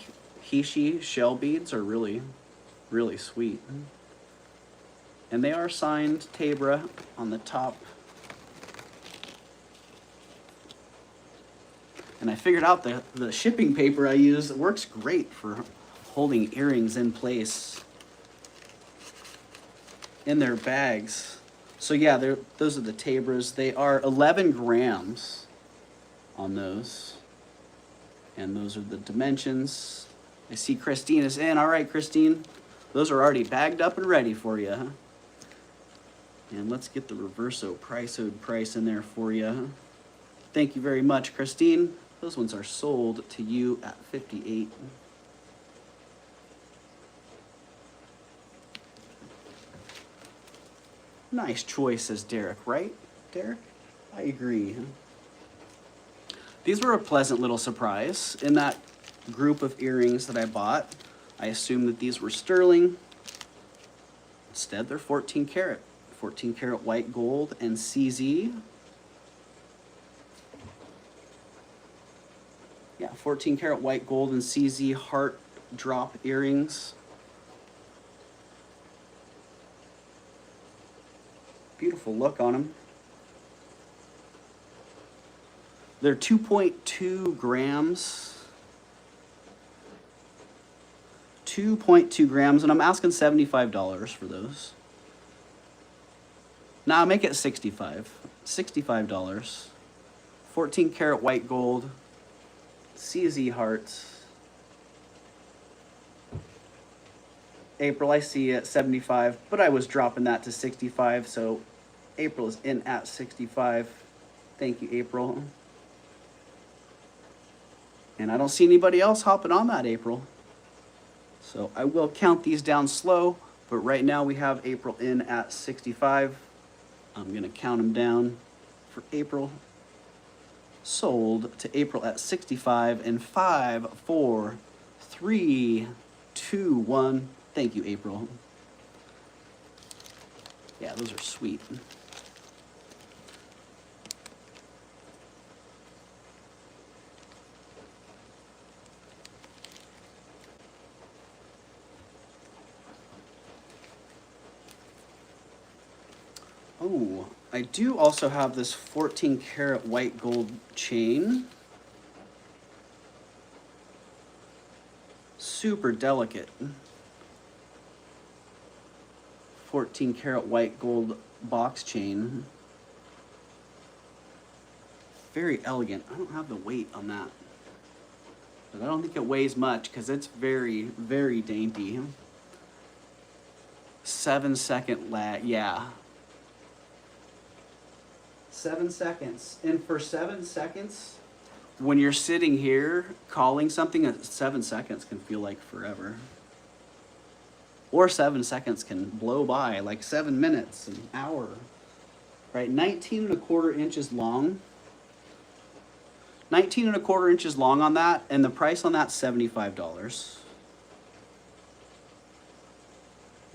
Speaker 1: Hishi shell beads are really, really sweet. And they are signed Tabra on the top. And I figured out the shipping paper I use works great for holding earrings in place in their bags. So yeah, those are the Tabras. They are 11 grams on those. And those are the dimensions. I see Christine is in. All right, Christine. Those are already bagged up and ready for you. And let's get the reverso price in there for you. Thank you very much, Christine. Those ones are sold to you at 58. Nice choice, says Derek, right? Derek? I agree. These were a pleasant little surprise. In that group of earrings that I bought, I assumed that these were sterling. Instead, they're 14 karat. 14 karat white gold and CZ. Yeah, 14 karat white gold and CZ heart drop earrings. Beautiful look on them. They're 2.2 grams. 2.2 grams, and I'm asking $75 for those. Nah, make it 65. $65. 14 karat white gold. CZ hearts. April, I see at 75, but I was dropping that to 65, so April is in at 65. Thank you, April. And I don't see anybody else hopping on that, April. So I will count these down slow, but right now we have April in at 65. I'm going to count them down for April. Sold to April at 65 in 5, 4, 3, 2, 1. Thank you, April. Yeah, those are sweet. Oh, I do also have this 14 karat white gold chain. Super delicate. 14 karat white gold box chain. Very elegant. I don't have the weight on that. But I don't think it weighs much because it's very, very dainty. 7-second lag, yeah. 7 seconds. And for 7 seconds, when you're sitting here calling something, 7 seconds can feel like forever. Or 7 seconds can blow by like 7 minutes, an hour. Right, 19¼ inches long. 19¼ inches long on that, and the price on that, $75.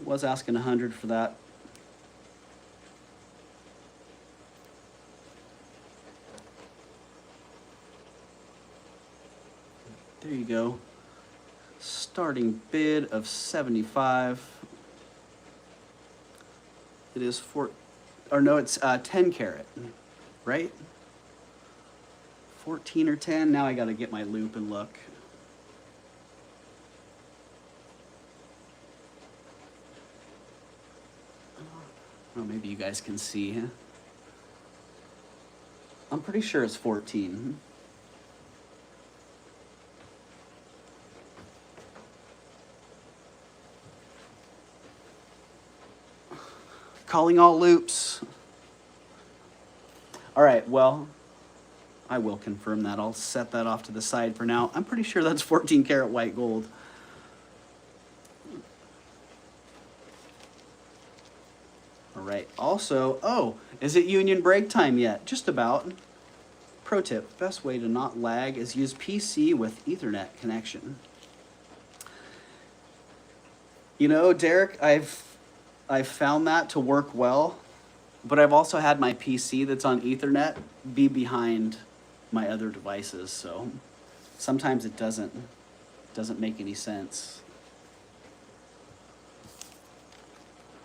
Speaker 1: Was asking 100 for that. There you go. Starting bid of 75. It is it's 10 karat, right? 14 or 10. Now I got to get my loop and look. Oh, maybe you guys can see. I'm pretty sure it's 14. Calling all loops. All right, well, I will confirm that. I'll set that off to the side for now. I'm pretty sure that's 14 karat white gold. All right. Also, oh, is it union break time yet? Just about. Pro tip, best way to not lag is use PC with Ethernet connection. You know, Derek, I've found that to work well, but I've also had my PC that's on Ethernet be behind my other devices, so sometimes it doesn't make any sense.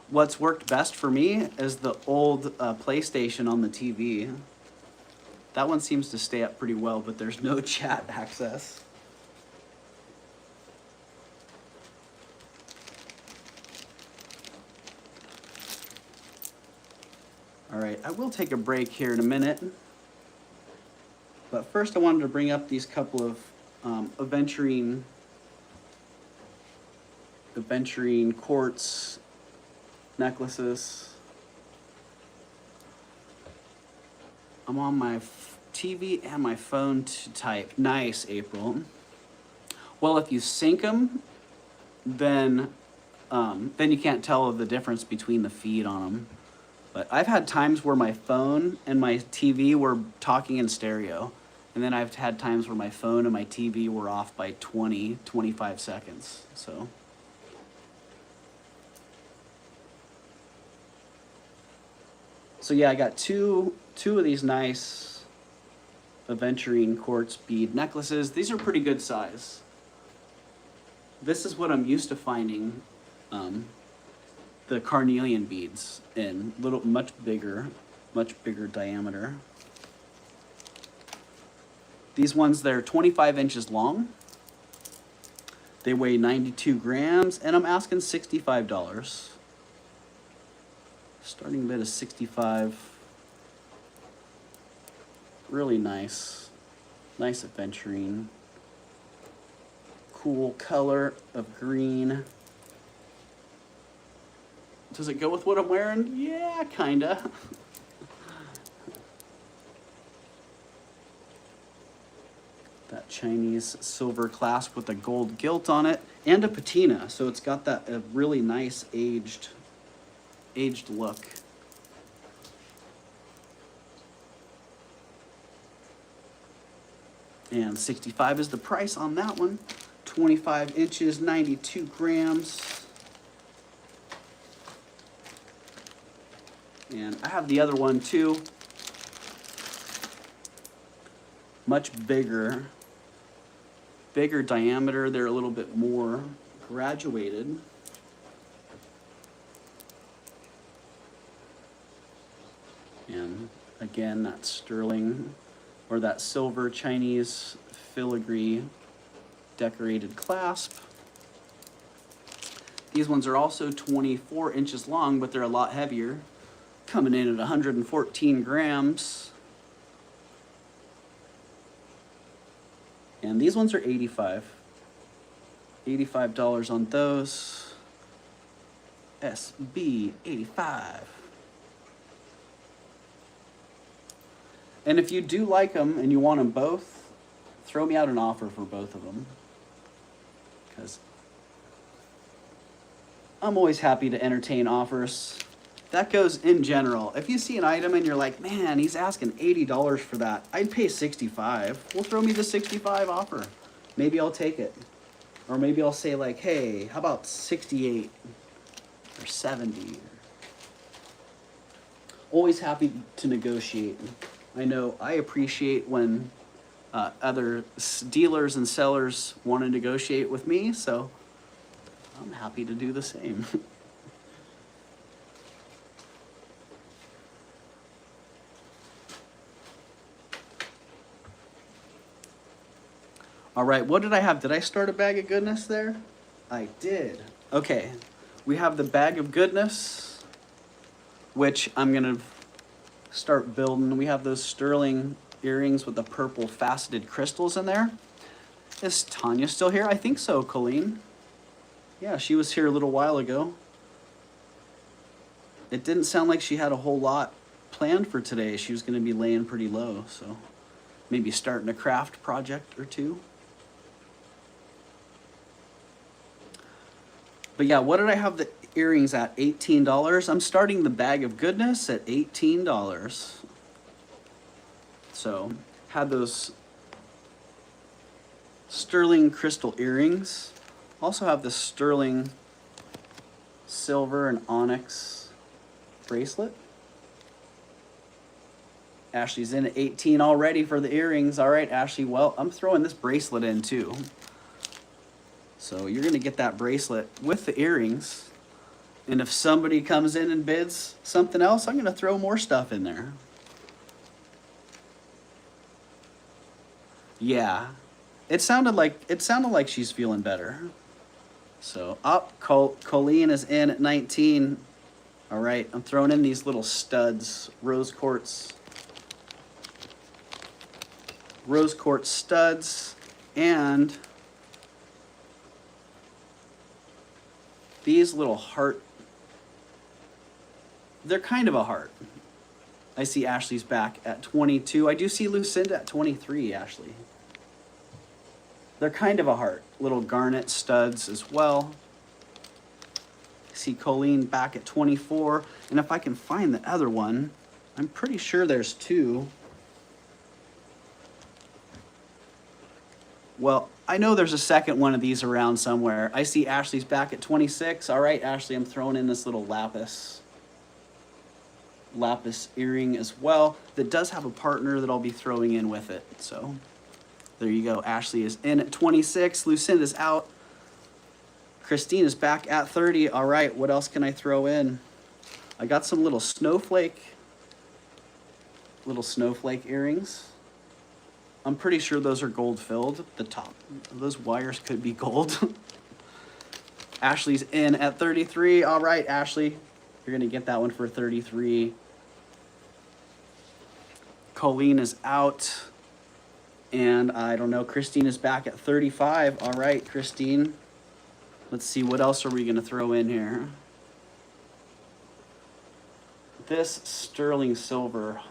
Speaker 1: What's worked best for me is the old PlayStation on the TV. That one seems to stay up pretty well, but there's no chat access. All right, I will take a break here in a minute. But first I wanted to bring up these couple of aventurine quartz necklaces. I'm on my TV and my phone to type. Nice, April. Well, if you sync them, then you can't tell the difference between the feed on them. But I've had times where my phone and my TV were talking in stereo. And then I've had times where my phone and my TV were off by 20, 25 seconds. So yeah, I got two of these nice aventurine quartz bead necklaces. These are pretty good size. This is what I'm used to finding the carnelian beads in much bigger diameter. These ones, they're 25 inches long. They weigh 92 grams, and I'm asking $65. Starting bid is $65. Really nice aventurine. Cool color of green. Does it go with what I'm wearing? Yeah, kinda. That Chinese silver clasp with a gold gilt on it and a patina, so it's got that really nice aged look. And 65 is the price on that one. 25 inches, 92 grams. And I have the other one too. Much bigger diameter. They're a little bit more graduated. And again, that sterling or that silver Chinese filigree decorated clasp. These ones are also 24 inches long, but they're a lot heavier, coming in at 114 grams. And these ones are $85 on those. SB 85. And if you do like them and you want them both, throw me out an offer for both of them. Because I'm always happy to entertain offers. That goes in general. If you see an item and you're like, man, he's asking $80 for that, I'd pay $65. Well, throw me the $65 offer. Maybe I'll take it. Or maybe I'll say like, hey, how about $68 or $70? Always happy to negotiate. I know I appreciate when other dealers and sellers want to negotiate with me, so I'm happy to do the same. All right, what did I have? Did I start a bag of goodness there? I did. Okay, we have the bag of goodness, which I'm gonna start building. We have those sterling earrings with the purple faceted crystals in there. Is Tanya still here? I think so, Colleen. Yeah, she was here a little while ago. It didn't sound like she had a whole lot planned for today. She was gonna be laying pretty low, so maybe starting a craft project or two. But yeah, what did I have the earrings at? $18. I'm starting the bag of goodness at $18. So, had those sterling crystal earrings. Also have the sterling silver and onyx bracelet. Ashley's in at 18 already for the earrings. All right, Ashley, well, I'm throwing this bracelet in too. So you're gonna get that bracelet with the earrings. And if somebody comes in and bids something else, I'm gonna throw more stuff in there. Yeah, it sounded like she's feeling better. So up, Colleen is in at 19. All right, I'm throwing in these little studs, rose quartz studs, and these little heart. They're kind of a heart. I see Ashley's back at 22. I do see Lucinda at 23, Ashley. They're kind of a heart. Little garnet studs as well. I see Colleen back at 24. And if I can find the other one, I'm pretty sure there's two. Well, I know there's a second one of these around somewhere. I see Ashley's back at 26. All right, Ashley, I'm throwing in this little lapis earring as well that does have a partner that I'll be throwing in with it. So there you go. Ashley is in at 26. Lucinda's out. Christine is back at 30. All right, what else can I throw in? I got some little snowflake earrings. I'm pretty sure those are gold filled. The top, those wires could be gold. Ashley's in at 33. All right, Ashley, you're gonna get that one for 33. Colleen is out. And I don't know, Christine is back at 35. All right, Christine. Let's see, what else are we gonna throw in here? This sterling silver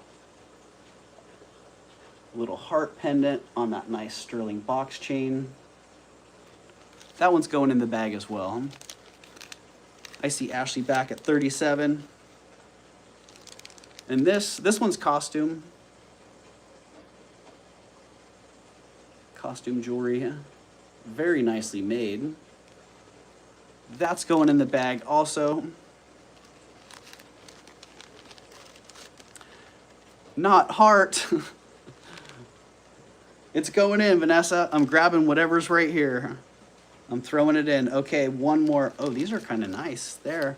Speaker 1: little heart pendant on that nice sterling box chain. That one's going in the bag as well. I see Ashley back at 37. And this one's costume jewelry. Very nicely made. That's going in the bag also. Not heart. It's going in, Vanessa. I'm grabbing whatever's right here. I'm throwing it in. Okay, one more. Oh, these are kind of nice there.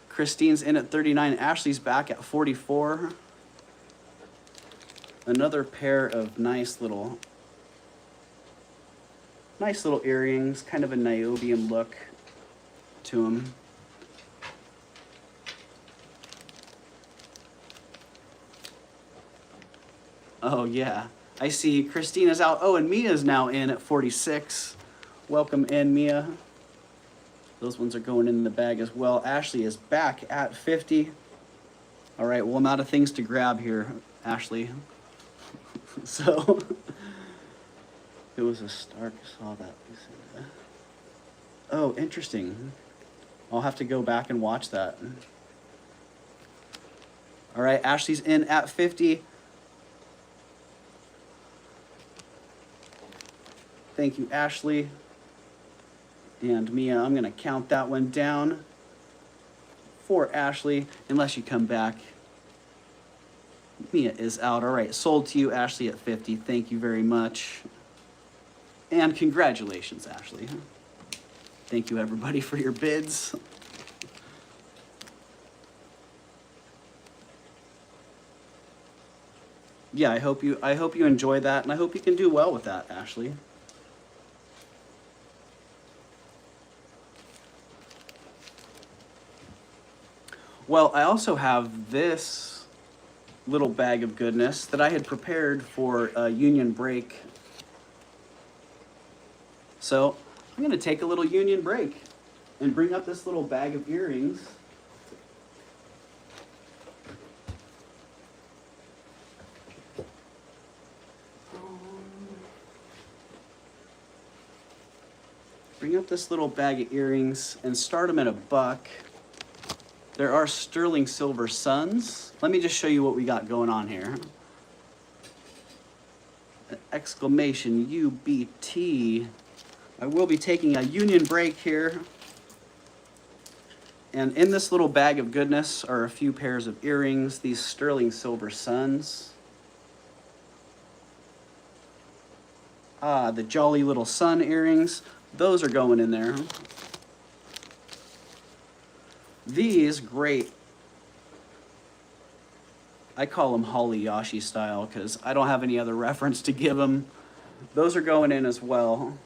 Speaker 1: Christine's in at 39. Ashley's back at 44. Another pair of nice little earrings. Kind of a niobium look to them. Oh, yeah. I see Christina's out. Oh, and Mia's now in at 46. Welcome in, Mia. Those ones are going in the bag as well. Ashley is back at 50. All right, well, I'm out of things to grab here, Ashley. So, it was a Stark. Saw that. Oh, interesting. I'll have to go back and watch that. All right, Ashley's in at 50. Thank you, Ashley. And Mia, I'm going to count that one down for Ashley, unless you come back. Mia is out. All right, sold to you, Ashley, at 50. Thank you very much. And congratulations, Ashley. Thank you, everybody, for your bids. Yeah, I hope you enjoy that, and I hope you can do well with that, Ashley. Well, I also have this little bag of goodness that I had prepared for a union break. So I'm going to take a little union break and bring up this little bag of earrings. Bring up this little bag of earrings and start them at $1. There are sterling silver suns. Let me just show you what we got going on here. Exclamation UBT. I will be taking a union break here. And in this little bag of goodness are a few pairs of earrings, these sterling silver suns. Ah, the jolly little sun earrings. Those are going in there. These, great. I call them Holiyashi style because I don't have any other reference to give them. Those are going in as well.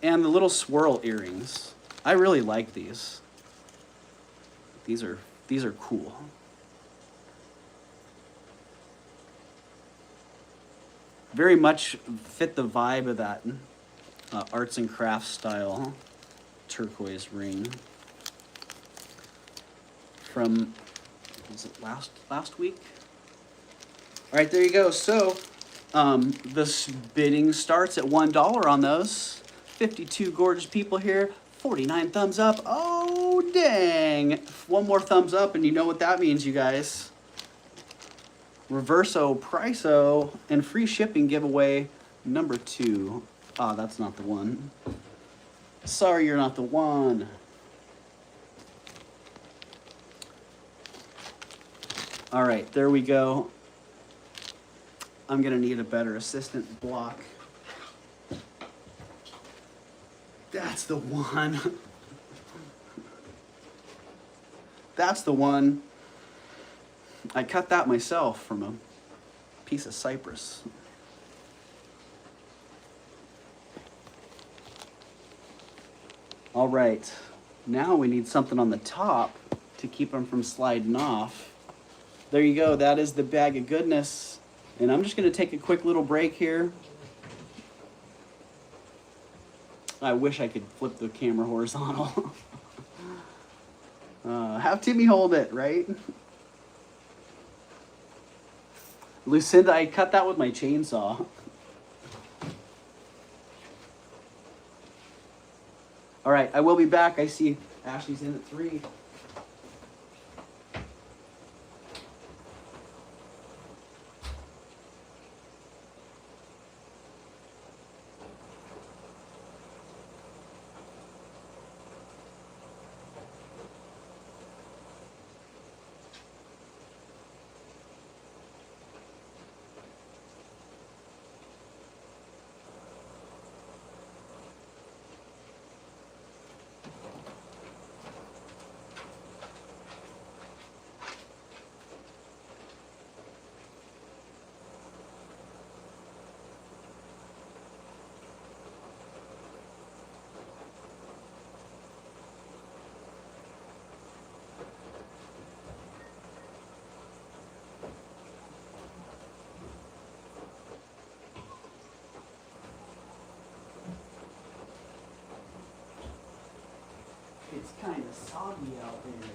Speaker 1: And the little swirl earrings. I really like these. These are cool. Very much fit the vibe of that arts and crafts style turquoise ring from, was it last week? All right, there you go. So this bidding starts at $1 on those. 52 gorgeous people here. 49 thumbs up. Oh, dang. One more thumbs up, and you know what that means, you guys. Reverso, Priso, and free shipping giveaway number 2. Ah, that's not the one. Sorry, you're not the one. All right, there we go. I'm gonna need a better assistant block. That's the one. That's the one. I cut that myself from a piece of cypress. All right, now we need something on the top to keep them from sliding off. There you go, that is the bag of goodness. And I'm just gonna take a quick little break here. I wish I could flip the camera horizontal. Have Timmy hold it, right? Lucinda, I cut that with my chainsaw. All right, I will be back. I see Ashley's in at 3. It's kind of soggy out there.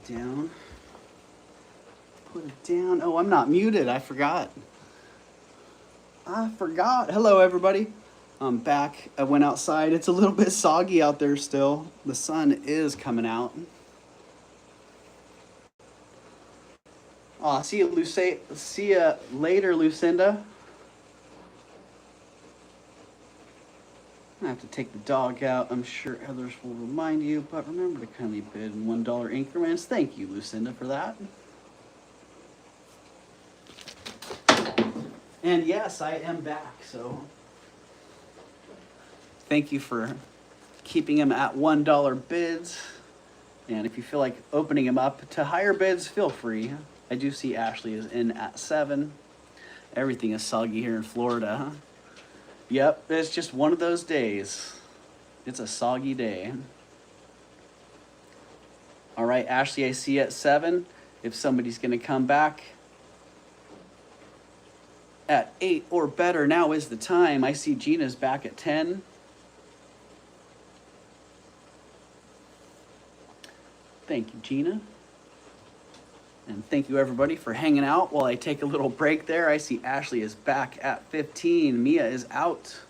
Speaker 1: down. Put it down. Oh, I'm not muted. I forgot. Hello, everybody. I'm back. I went outside. It's a little bit soggy out there still. The sun is coming out. Oh, see you later, Lucinda. I have to take the dog out. I'm sure others will remind you, but remember to kindly bid in $1 increments. Thank you, Lucinda, for that. And yes, I am back, so thank you for keeping them at $1 bids. And if you feel like opening them up to higher bids, feel free. I do see Ashley is in at 7. Everything is soggy here in Florida, huh? Yep, it's just one of those days. It's a soggy day. All right, Ashley, I see you at 7. If somebody's going to come back at 8 or better, now is the time. I see Gina's back at 10. Thank you, Gina. And thank you, everybody, for hanging out while I take a little break there. I see Ashley is back at 15. Mia is out.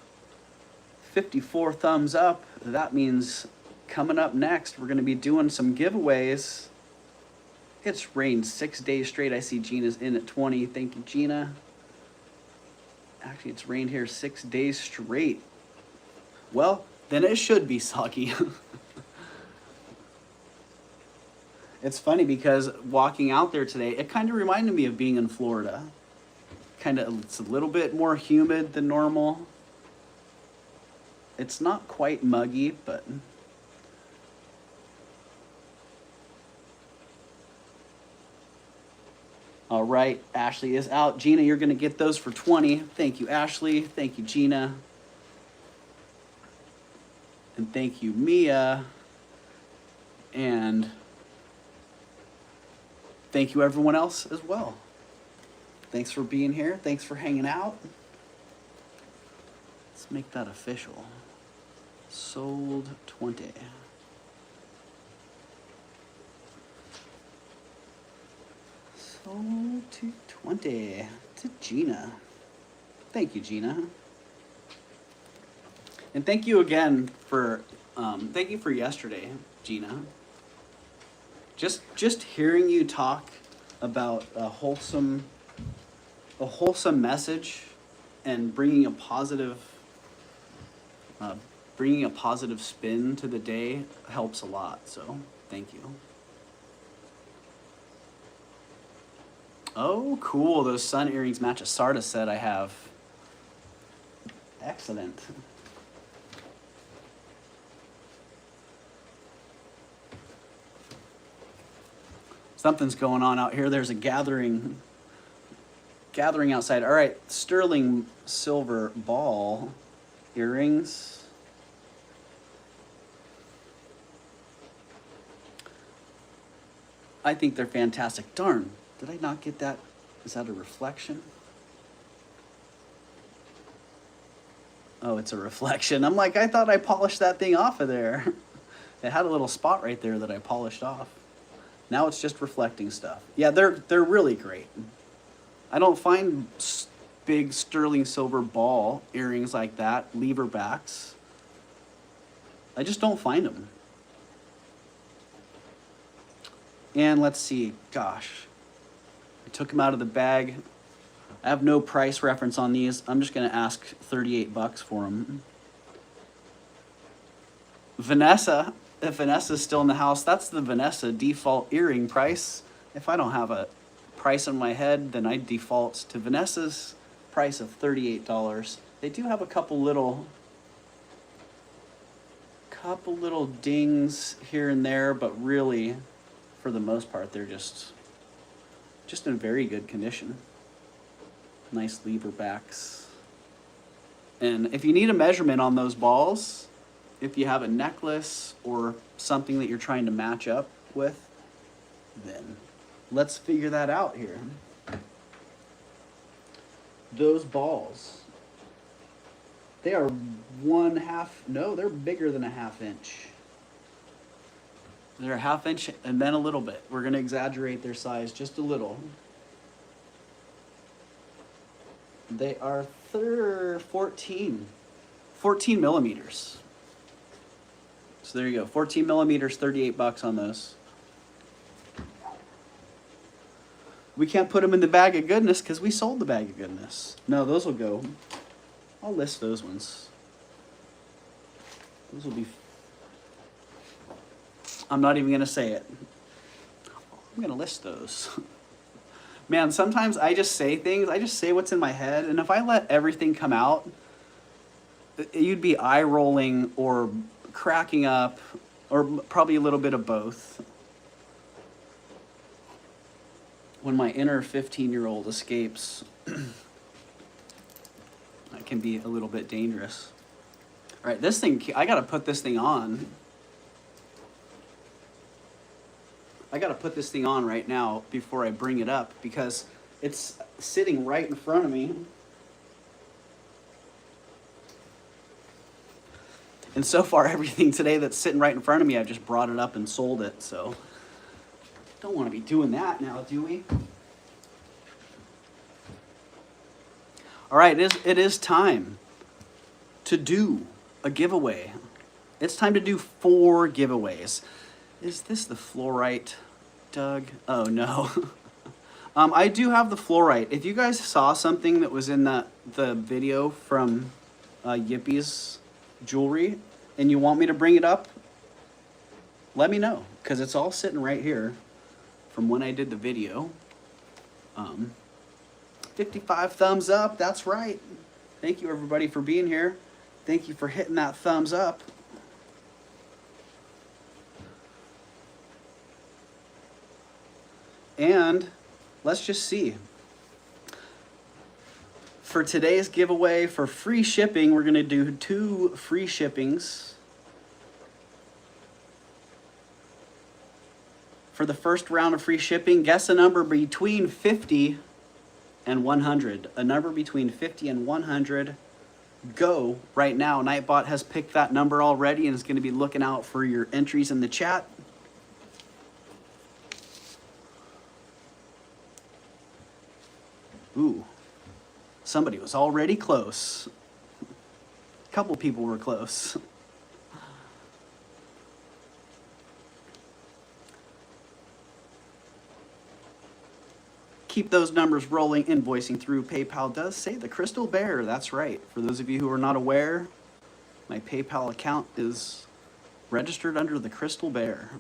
Speaker 1: 54 thumbs up. That means coming up next, we're going to be doing some giveaways. It's rained 6 days straight. I see Gina's in at 20. Thank you, Gina. Actually, it's rained here 6 days straight. Well, then it should be soggy. It's funny because walking out there today, it kind of reminded me of being in Florida. It's a little bit more humid than normal. It's not quite muggy, but all right, Ashley is out. Gina, you're going to get those for 20. Thank you, Ashley. Thank you, Gina. And thank you, Mia. And thank you, everyone else, as well. Thanks for being here. Thanks for hanging out. Let's make that official. Sold 20. Sold to 20 to Gina. Thank you, Gina. And thank you again for, thank you for yesterday, Gina. Just hearing you talk about a wholesome message and bringing a positive spin to the day helps a lot. So thank you. Oh, cool! Those sun earrings match a Sarda set I have. Excellent. Something's going on out here. There's a gathering outside. All right, sterling silver ball earrings. I think they're fantastic. Darn, did I not get that? Is that a reflection? Oh, it's a reflection. I'm like, I thought I polished that thing off of there. It had a little spot right there that I polished off. Now it's just reflecting stuff. Yeah, they're really great. I don't find big sterling silver ball earrings like that, lever backs. I just don't find them. And let's see, gosh. I took them out of the bag. I have no price reference on these. I'm just gonna ask 38 bucks for them. Vanessa. If Vanessa's still in the house, that's the Vanessa default earring price. If I don't have a price in my head, then I default to Vanessa's price of $38. They do have a couple little dings here and there, but really, for the most part, they're just in very good condition. Nice lever backs. And if you need a measurement on those balls, if you have a necklace or something that you're trying to match up with, then let's figure that out here. Those balls, they are they're bigger than a 1/2 inch. They're a ½ inch and then a little bit. We're going to exaggerate their size just a little. They are 14 millimeters. So there you go, 14 millimeters, $38 on those. We can't put them in the bag of goodness because we sold the bag of goodness. No, those will go. I'll list those ones. Those will be. I'm not even going to say it. I'm going to list those. Man, sometimes I just say things. I just say what's in my head. And if I let everything come out, you'd be eye rolling or cracking up or probably a little bit of both. When my inner 15-year-old escapes, that can be a little bit dangerous. All right, this thing, I got to put this thing on. I got to put this thing on right now before I bring it up because it's sitting right in front of me. And so far, everything today that's sitting right in front of me, I've just brought it up and sold it. So don't want to be doing that now, do we? All right, it is time to do a giveaway. It's time to do 4 giveaways. Is this the fluorite, Doug? Oh, no. I do have the fluorite. If you guys saw something that was in the video from Yippie's jewelry and you want me to bring it up, let me know, because it's all sitting right here from when I did the video. 55 thumbs up, that's right. Thank you, everybody, for being here. Thank you for hitting that thumbs up. And let's just see. For today's giveaway, for free shipping, we're going to do 2 free shippings. For the first round of free shipping, guess a number between 50 and 100. A number between 50 and 100. Go right now. Nightbot has picked that number already and is going to be looking out for your entries in the chat. Ooh, somebody was already close. A couple people were close. Keep those numbers rolling. Invoicing through PayPal does say the Crystal Bear. That's right. For those of you who are not aware, my PayPal account is registered under the Crystal Bear.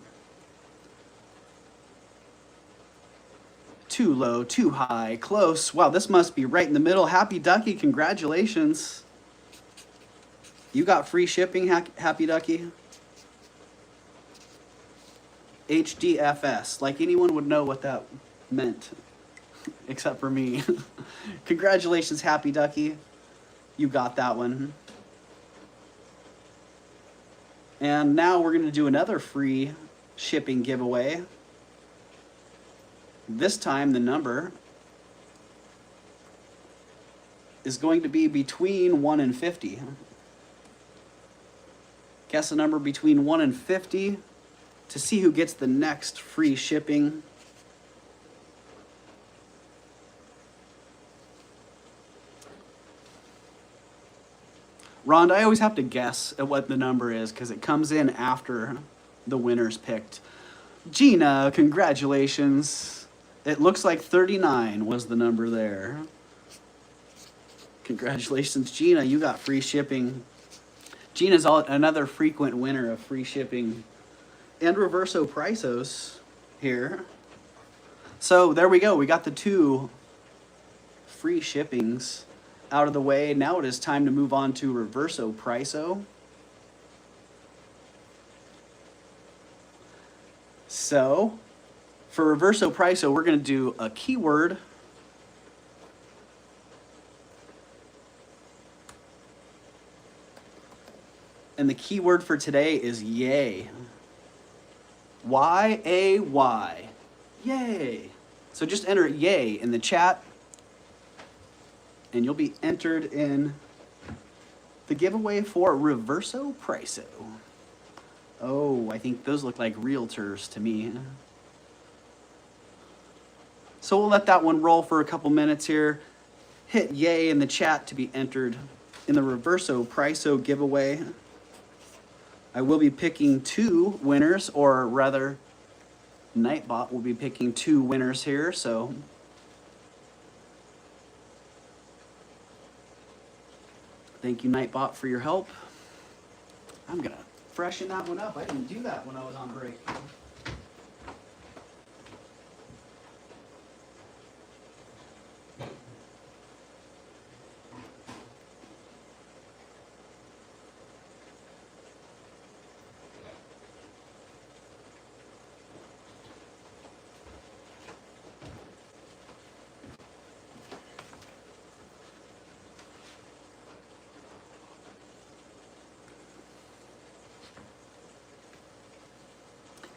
Speaker 1: Too low, too high, close. Wow, this must be right in the middle. Happy Ducky, congratulations. You got free shipping, Happy Ducky? HDFS, like anyone would know what that meant, except for me. Congratulations, Happy Ducky. You got that one. And now we're going to do another free shipping giveaway. This time the number is going to be between 1 and 50. Guess a number between 1 and 50 to see who gets the next free shipping. Rhonda, I always have to guess at what the number is because it comes in after the winner's picked. Gina, congratulations. It looks like 39 was the number there. Congratulations, Gina. You got free shipping. Gina's another frequent winner of free shipping and reverso prisos here. So there we go. We got the 2 free shippings out of the way. Now it is time to move on to reverso priso. So for reverso priso, we're going to do a keyword. And the keyword for today is yay. Y-A-Y. Yay. So just enter yay in the chat and you'll be entered in the giveaway for reverso priso. Oh, I think those look like realtors to me. So we'll let that one roll for a couple minutes here. Hit yay in the chat to be entered in the Reverso Priso giveaway. I will be picking 2 winners, or rather, Nightbot will be picking 2 winners here, so thank you, Nightbot, for your help. I'm gonna freshen that one up. I didn't do that when I was on break.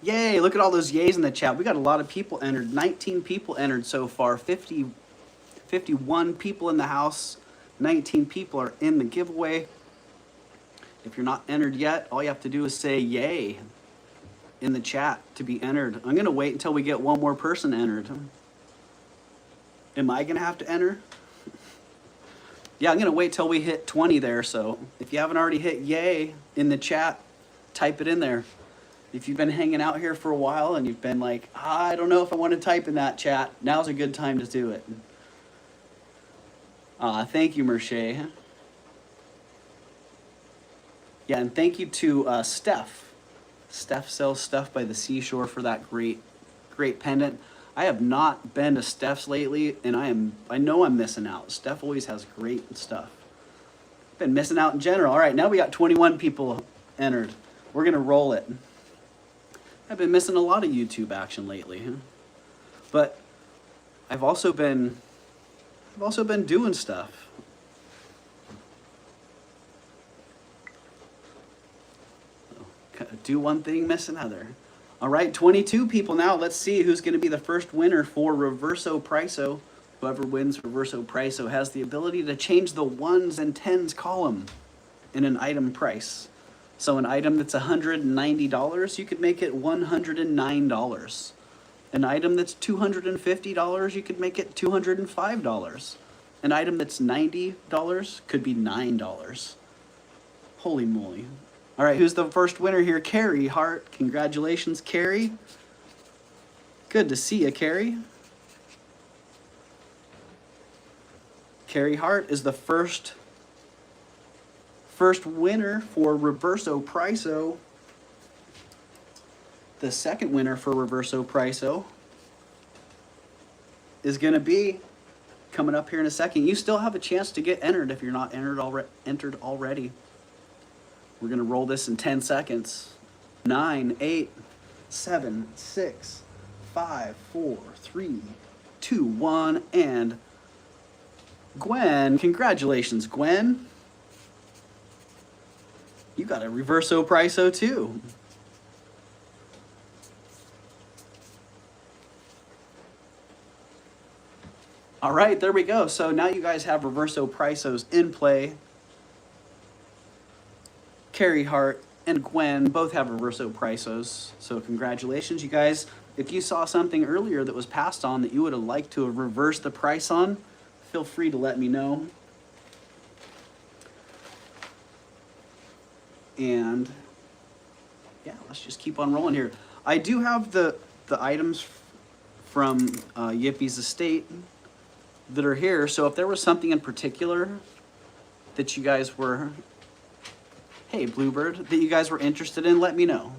Speaker 1: Yay, look at all those yays in the chat. We got a lot of people entered. 19 people entered so far. 51 people in the house. 19 people are in the giveaway. If you're not entered yet, all you have to do is say yay in the chat to be entered. I'm going to wait until we get one more person entered. Am I going to have to enter? Yeah, I'm going to wait till we hit 20 there. So if you haven't already hit yay in the chat, type it in there. If you've been hanging out here for a while and you've been like, I don't know if I want to type in that chat, now's a good time to do it. Thank you, Merche. Yeah, and thank you to Steph. Steph sells stuff by the seashore for that great pendant. I have not been to Steph's lately, and I know I'm missing out. Steph always has great stuff. Been missing out in general. All right, now we got 21 people entered. We're gonna roll it. I've been missing a lot of YouTube action lately, but I've also been doing stuff. Do one thing, miss another. All right, 22 people now. Let's see who's going to be the first winner for Reverso Priso. Whoever wins Reverso Priso has the ability to change the 1s and 10s column in an item price. So an item that's $190, you could make it $109. An item that's $250, you could make it $205. An item that's $90 could be $9. Holy moly. All right, who's the first winner here? Carrie Hart. Congratulations, Carrie. Good to see you, Carrie. Carrie Hart is the first winner for Reverso Priso. The second winner for Reverso Priso is going to be coming up here in a second. You still have a chance to get entered if you're not entered already. We're going to roll this in 10 seconds. 9, 8, 7, 6, 5, 4, 3, 2, 1, and Gwen. Congratulations, Gwen. You got a Reverso Priso too. All right, there we go. So now you guys have Reverso Prisos in play. Carrie Hart and Gwen both have Reverso Prisos. So congratulations, you guys. If you saw something earlier that was passed on that you would have liked to have reversed the price on, feel free to let me know. And yeah, let's just keep on rolling here. I do have the items from Yippie's estate that are here. So if there was something in particular that you guys were, hey Bluebird, that you guys were interested in, let me know.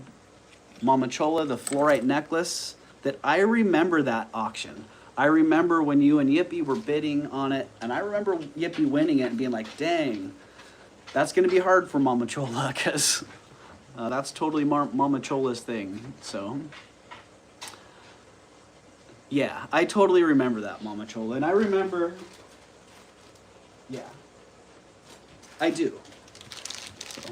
Speaker 1: Mama Chola, the fluorite necklace, that I remember that auction. I remember when you and Yippie were bidding on it, and I remember Yippie winning it and being like, dang, that's going to be hard for Mama Chola, because that's totally Mama Chola's thing. So, yeah, I totally remember that, Mama Chola. And I remember, yeah, I do. So.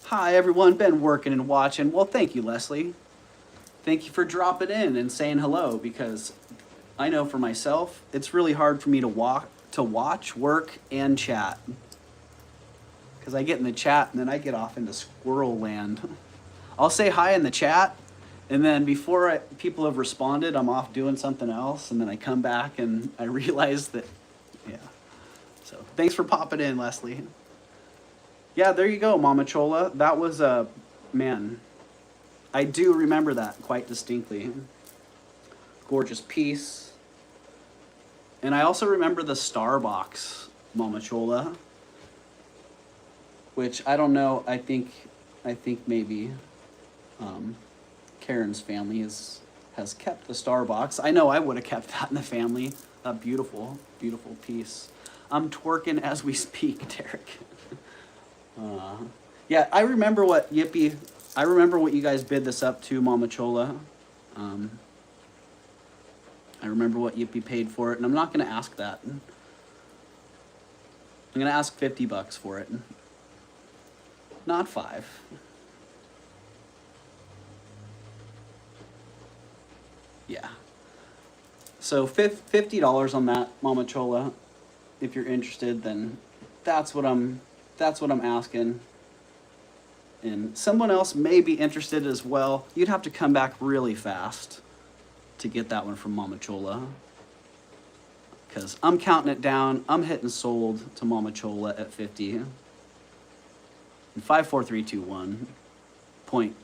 Speaker 1: Hi, everyone. Been working and watching. Well, thank you, Leslie. Thank you for dropping in and saying hello, because I know for myself, it's really hard for me to to watch, work, and chat. Because I get in the chat and then I get off into squirrel land. I'll say hi in the chat, and then before people have responded, I'm off doing something else, and then I come back and I realize that, yeah. So thanks for popping in, Leslie. Yeah, there you go, Mama Chola. That was a, man, I do remember that quite distinctly. Gorgeous piece. And I also remember the star box, Mama Chola, which I don't know, I think maybe Karen's family has kept the star box. I know I would have kept that in the family. A beautiful, beautiful piece. I'm twerking as we speak, Derek. Yeah, I remember what Yippee, I remember what you guys bid this up to, Mama Chola. I remember what Yippee paid for it, and I'm not gonna ask that. I'm gonna ask $50 for it. Not 5. Yeah. So $50 on that, Mama Chola. If you're interested, then that's what I'm asking. And someone else may be interested as well. You'd have to come back really fast to get that one from Mama Chola. Because I'm counting it down. I'm hitting sold to Mama Chola at 50. And 5, 4, 3, 2, 1. Point.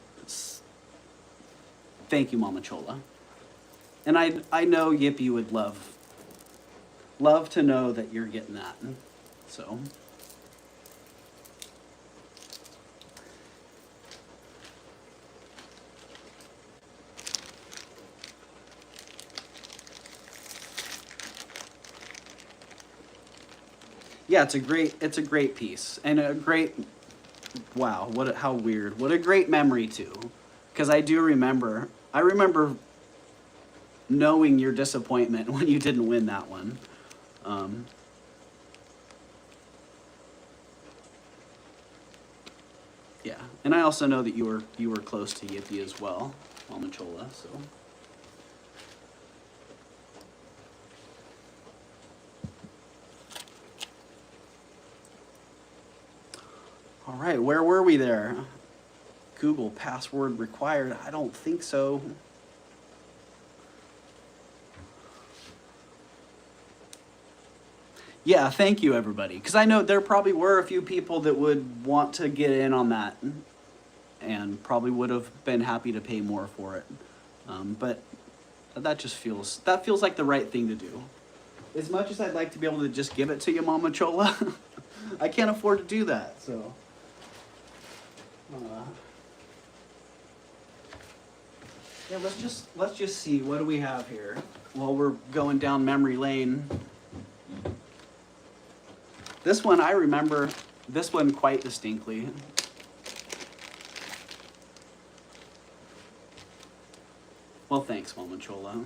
Speaker 1: Thank you, Mama Chola. And I know Yippee would love to know that you're getting that. So. Yeah, it's a great piece and a great, wow, how weird. What a great memory too. Because I remember knowing your disappointment when you didn't win that one. Yeah, and I also know that you were close to Yippee as well, Mama Chola, so. All right, where were we there? Google password required. I don't think so. Yeah, thank you, everybody. Because I know there probably were a few people that would want to get in on that and probably would have been happy to pay more for it. But that feels like the right thing to do. As much as I'd like to be able to just give it to you, Mama Chola, I can't afford to do that, so. Yeah, let's just see, what do we have here while we're going down memory lane. This one, I remember this one quite distinctly. Well, thanks, Mama Chola.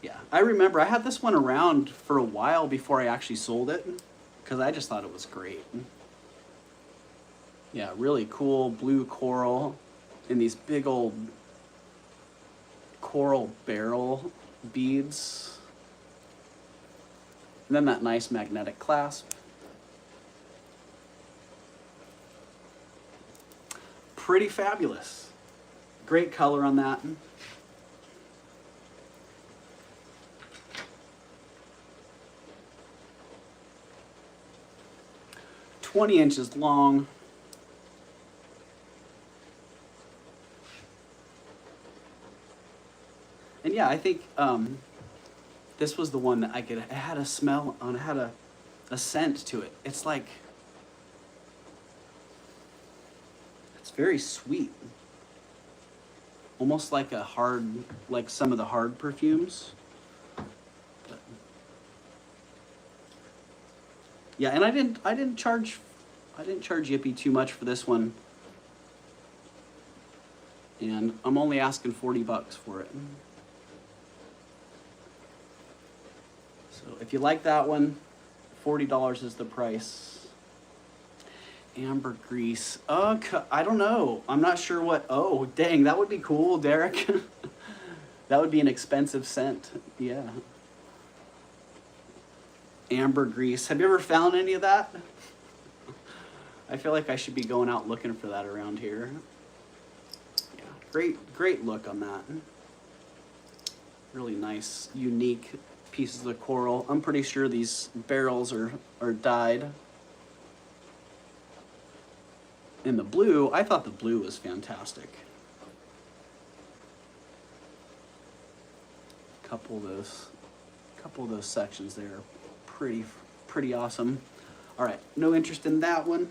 Speaker 1: Yeah, I remember I had this one around for a while before I actually sold it because I just thought it was great. Yeah, really cool blue coral in these big old coral barrel beads. And then that nice magnetic clasp. Pretty fabulous. Great color on that. 20 inches long. And yeah, I think this was the one that it had a smell on, it had a scent to it. It's like, it's very sweet. Almost like like some of the hard perfumes. But, yeah, and I didn't charge Yippee too much for this one. And I'm only asking $40 for it. So if you like that one, $40 is the price. Ambergris. I don't know. I'm not sure what. Oh, dang, that would be cool, Derek. That would be an expensive scent. Yeah. ambergris. Have you ever found any of that? I feel like I should be going out looking for that around here. Yeah, great look on that. Really nice, unique pieces of coral. I'm pretty sure these barrels are dyed. And the blue, I thought the blue was fantastic. Couple of those sections there are pretty awesome. All right, no interest in that one.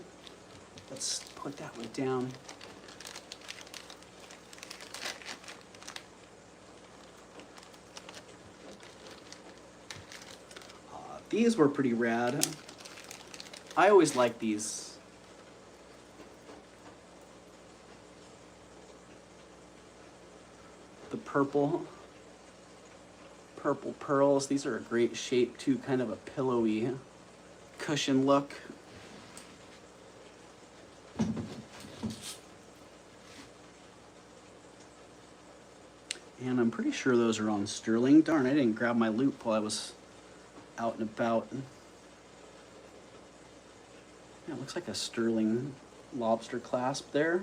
Speaker 1: Let's put that one down. These were pretty rad. I always like these. The purple pearls. These are a great shape too, kind of a pillowy cushion look. And I'm pretty sure those are on sterling. Darn, I didn't grab my loop while I was out and about. Yeah, it looks like a sterling lobster clasp there.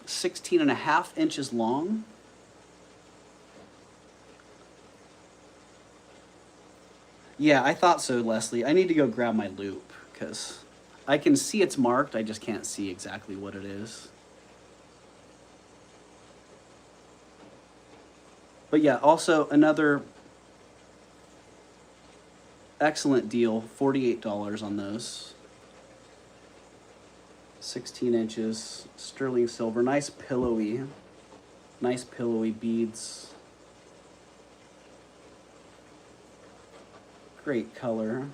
Speaker 1: "16.5 inches long. Yeah, I thought so, Leslie. I need to go grab my loop because I can see it's marked. I just can't see exactly what it is. But yeah, also another excellent deal, $48 on those. 16 inches, sterling silver, nice pillowy beads. Great color.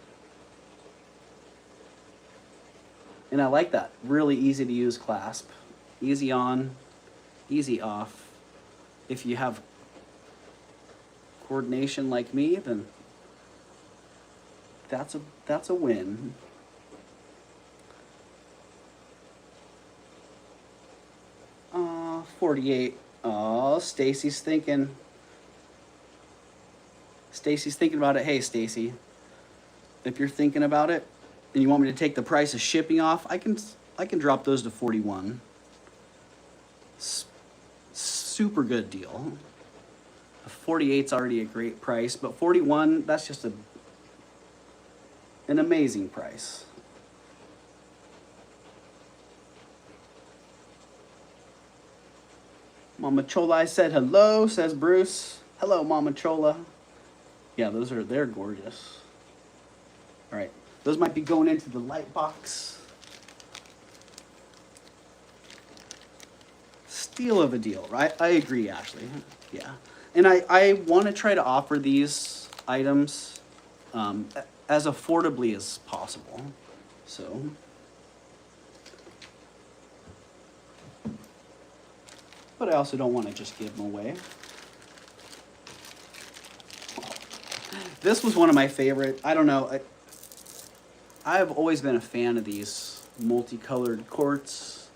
Speaker 1: And I like that, really easy to use clasp. Easy on, easy off. If you have coordination like me, then that's a win. $48. Oh, Stacy's thinking about it. Hey, Stacy, if you're thinking about it and you want me to take the price of shipping off, I can drop those to $41. Super good deal. 48's already a great price, but 41, that's just an amazing price. Mama Chola said hello, says Bruce. Hello, Mama Chola. Yeah, they're gorgeous. All right, those might be going into the light box. Steal of a deal, right? I agree, Ashley. Yeah. And I want to try to offer these items as affordably as possible. So, but I also don't want to just give them away. This was one of my favorite. I don't know. I've always been a fan of these multicolored quartz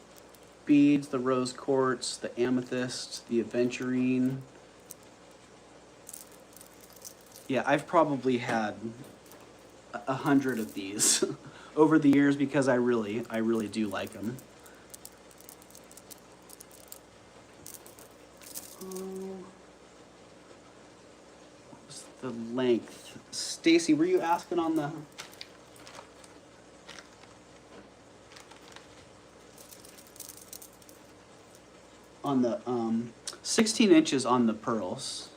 Speaker 1: beads, the rose quartz, the amethyst, the aventurine. Yeah, I've probably had 100 of these over the years because I really do like them. What's the length? Stacy, were you asking on the... on the 16 inches on the pearls.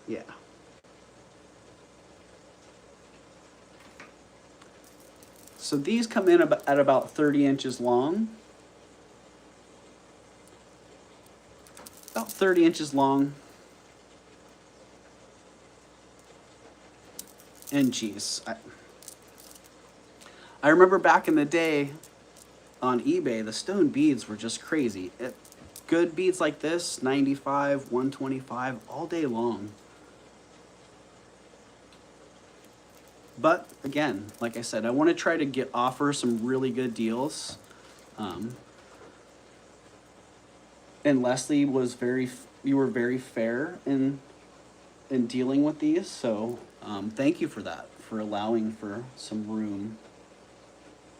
Speaker 1: Yeah. So these come in at about 30 inches long. About 30 inches long. And geez, I remember back in the day on eBay, the stone beads were just crazy. Good beads like this, 95, 125, all day long. But again, like I said, I want to try to offer some really good deals. And Leslie was you were very fair in dealing with these. So thank you for that, for allowing for some room.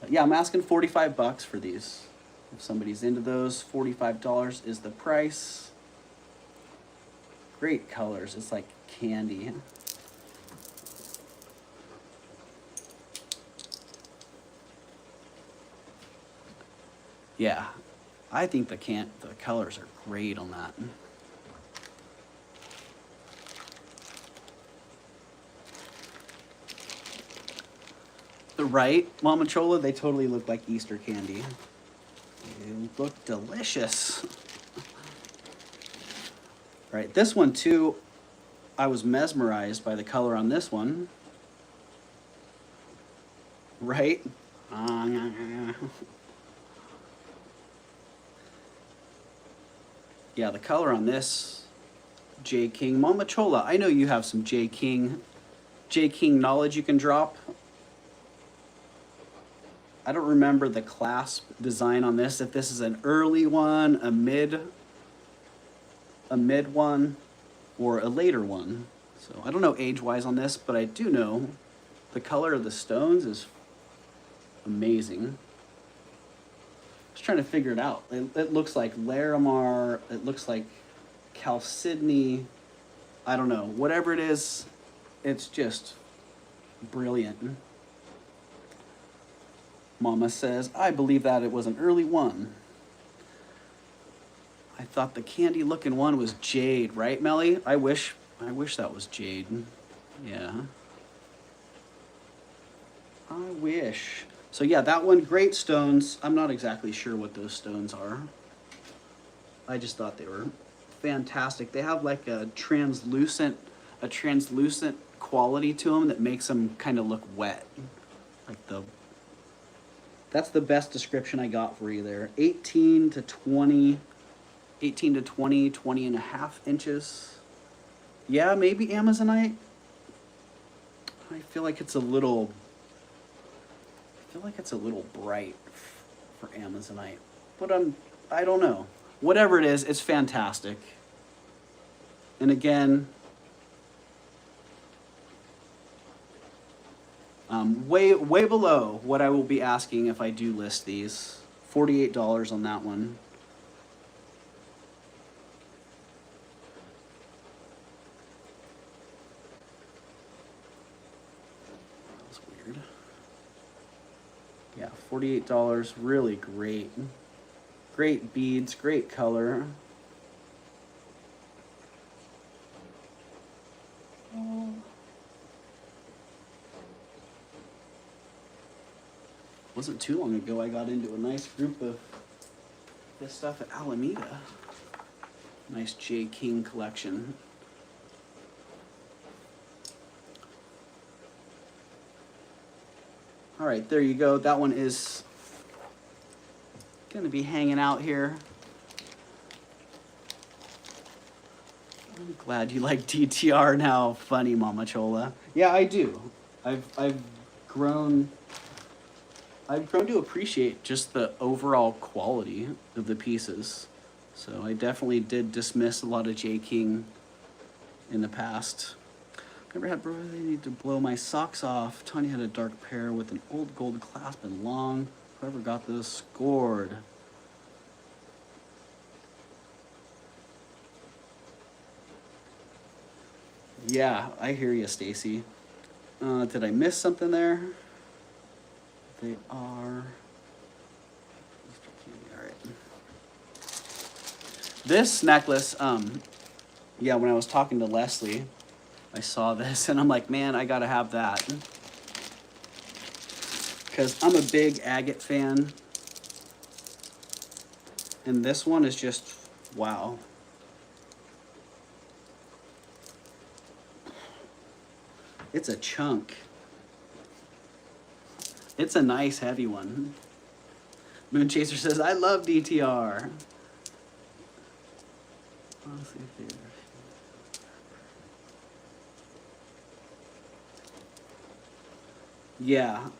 Speaker 1: Yeah, I'm asking 45 bucks for these. If somebody's into those, $45 is the price. Great colors. It's like candy. Yeah, I think the colors are great on that. The right, Mama Chola, they totally look like Easter candy. They look delicious. Right, this one too, I was mesmerized by the color on this one. Right? Yeah, the color on this, J. King. Mama Chola, I know you have some J. King knowledge you can drop. I don't remember the clasp design on this, if this is an early one, a mid one, or a later one. So I don't know age-wise on this, but I do know the color of the stones is amazing. Just trying to figure it out. It looks like Larimar, it looks like Chalcedony, I don't know. Whatever it is, it's just brilliant. Mama says, I believe that it was an early one. I thought the candy looking one was jade, right, Melly? I wish that was jade. Yeah. I wish. So yeah, that one, great stones. I'm not exactly sure what those stones are. I just thought they were fantastic. They have like a translucent quality to them that makes them kind of look wet. Like that's the best description I got for you there. 18 to 20, 20 and a half inches. Yeah, maybe Amazonite. I feel like it's a little bright for Amazonite, but I don't know. Whatever it is, it's fantastic. And again, way below what I will be asking if I do list these. $48 on that one. Yeah, $48, really great. Great beads, great color. Wasn't too long ago I got into a nice group of this stuff at Alameda. Nice J. King collection. All right, there you go. That one is gonna be hanging out here. I'm glad you like DTR now. Funny, Mama Chola. Yeah, I do. I've grown to appreciate just the overall quality of the pieces. So I definitely did dismiss a lot of J. King in the past. Never had bro, they need to blow my socks off. Tanya had a dark pair with an old gold clasp and long. Whoever got those scored. Yeah, I hear you, Stacy. Did I miss something there? They are. All right. This necklace, yeah, when I was talking to Leslie, I saw this and I'm like, man, I gotta have that. Because I'm a big agate fan. And this one is just, wow. It's a chunk. It's a nice heavy one. Moon Chaser says, I love DTR. Honestly, yeah,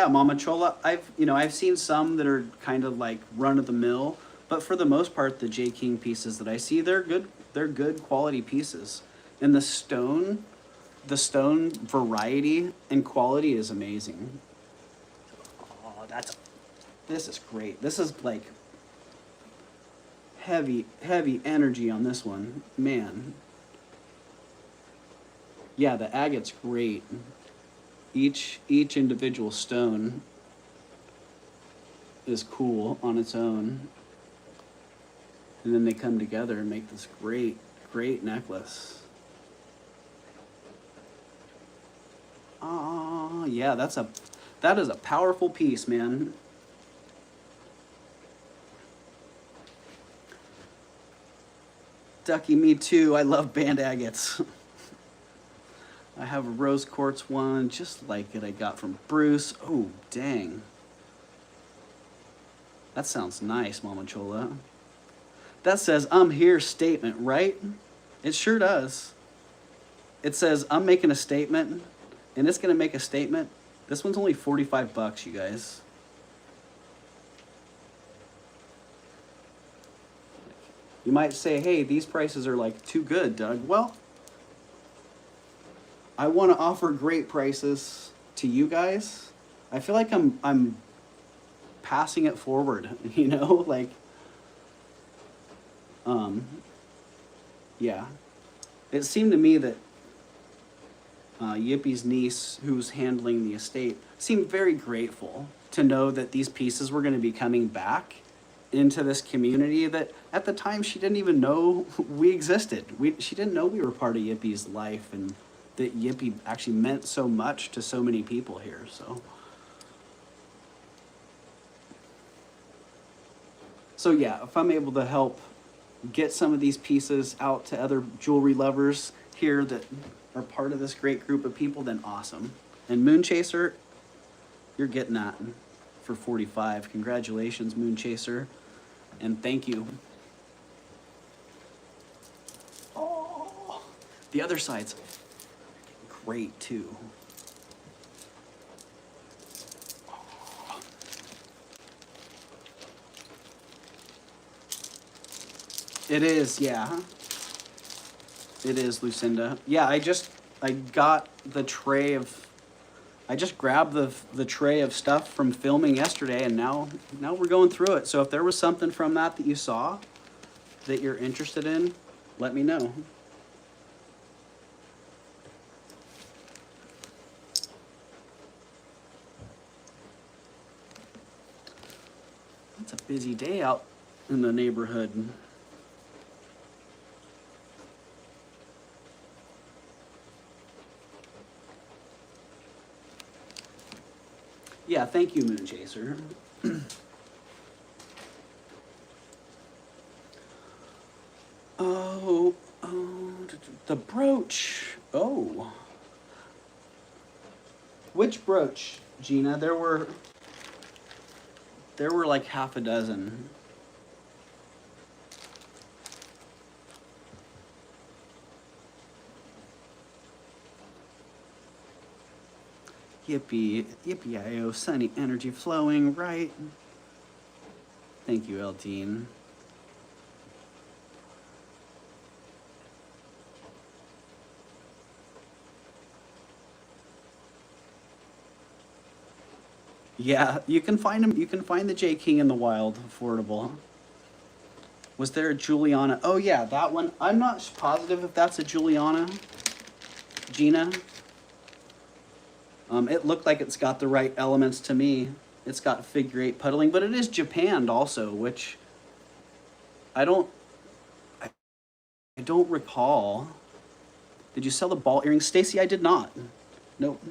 Speaker 1: Mama Chola. I've seen some that are kind of like run of the mill, But for the most part, the J King pieces that I see, they're good. They're good quality pieces. And the stone variety and quality is amazing. Oh, this is great. This is like heavy energy on this one, man. Yeah, the agate's great. Each individual stone is cool on its own. And then they come together and make this great necklace. Oh, yeah, that is a powerful piece, man. Ducky, me too. I love band agates. I have a rose quartz one, just like it I got from Bruce. Oh, dang. That sounds nice, Mama Chola. That says, I'm here statement, right? It sure does. It says, I'm making a statement, and it's going to make a statement. This one's only 45 bucks, you guys. You might say, hey, these prices are like too good, Doug. Well, I want to offer great prices to you guys. I feel like I'm passing it forward, you know, like, yeah. It seemed to me that Yippie's niece, who's handling the estate, seemed very grateful to know that these pieces were going to be coming back into this community that at the time she didn't even know we existed. She didn't know we were part of Yippie's life and that Yippie actually meant so much to so many people here. So yeah, if I'm able to help get some of these pieces out to other jewelry lovers here that are part of this great group of people, then awesome. And Moon Chaser, you're getting that for 45. Congratulations, Moon Chaser, and thank you. Oh, the other side's great too. It is, yeah. It is, Lucinda. Yeah, I got the tray of, I just grabbed the tray of stuff from filming yesterday, and now we're going through it. So if there was something from that you saw that you're interested in, let me know. It's a busy day out in the neighborhood. Yeah, thank you, Moon Chaser. Oh, the brooch. Oh. Which brooch, Gina? There were like half a dozen. Yippee-i-oh, sunny energy flowing, right? Thank you, Eldine. Yeah, you can find them. You can find the J King in the wild, affordable. Was there a Juliana? Oh yeah, that one. I'm not positive if that's a Juliana, Gina. It looked like it's got the right elements to me. It's got figure 8 puddling, but it is japanned also, which I don't recall. Did you sell the ball earrings? Stacy, I did not. Nope.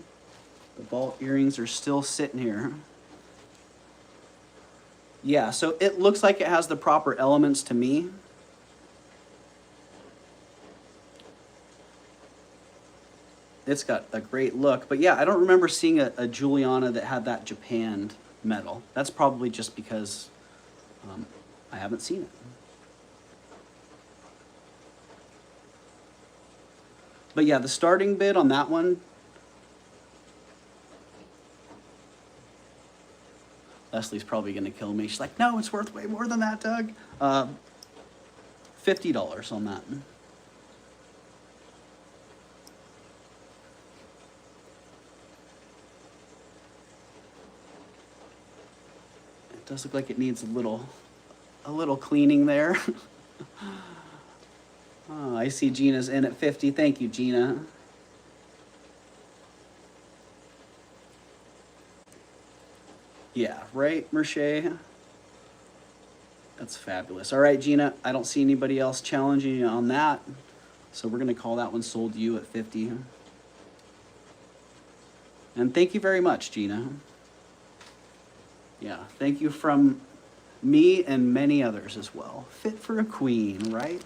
Speaker 1: The ball earrings are still sitting here. Yeah, so it looks like it has the proper elements to me. It's got a great look, but yeah, I don't remember seeing a Juliana that had that japanned metal. That's probably just because I haven't seen it. But yeah, the starting bid on that one, Leslie's probably gonna kill me. She's like, no, it's worth way more than that, Doug. $50 on that. It does look like it needs a little cleaning there. Oh, I see Gina's in at 50. Thank you, Gina. Yeah, right, Merche? That's fabulous. All right, Gina, I don't see anybody else challenging you on that. So we're going to call that one sold to you at 50. And thank you very much, Gina. Yeah, thank you from me and many others as well. Fit for a queen, right?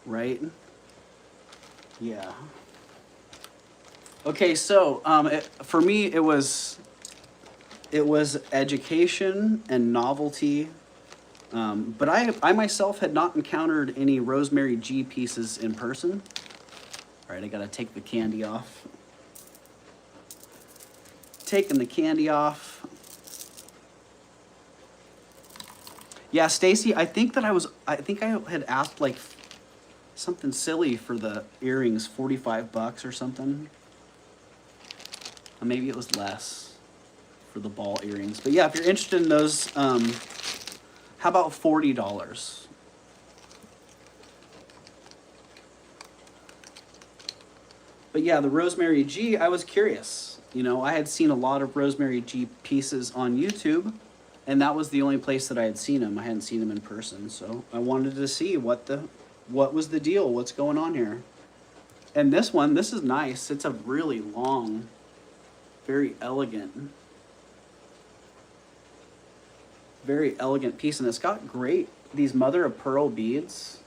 Speaker 1: Right? Yeah. Okay, so for me, it was education and novelty, but I myself had not encountered any Rosemary G pieces in person. All right, I gotta take the candy off. Taking the candy off. Yeah, Stacy, I think I had asked like something silly for the earrings, 45 bucks or something. Or maybe it was less for the ball earrings. But yeah, if you're interested in those, how about $40? But yeah, the Rosemary G, I was curious. You know, I had seen a lot of Rosemary G pieces on YouTube, and that was the only place that I had seen them. I hadn't seen them in person, so I wanted to see what was the deal, what's going on here. And this one, this is nice. It's a really long, very elegant piece, and it's got great, these mother of pearl beads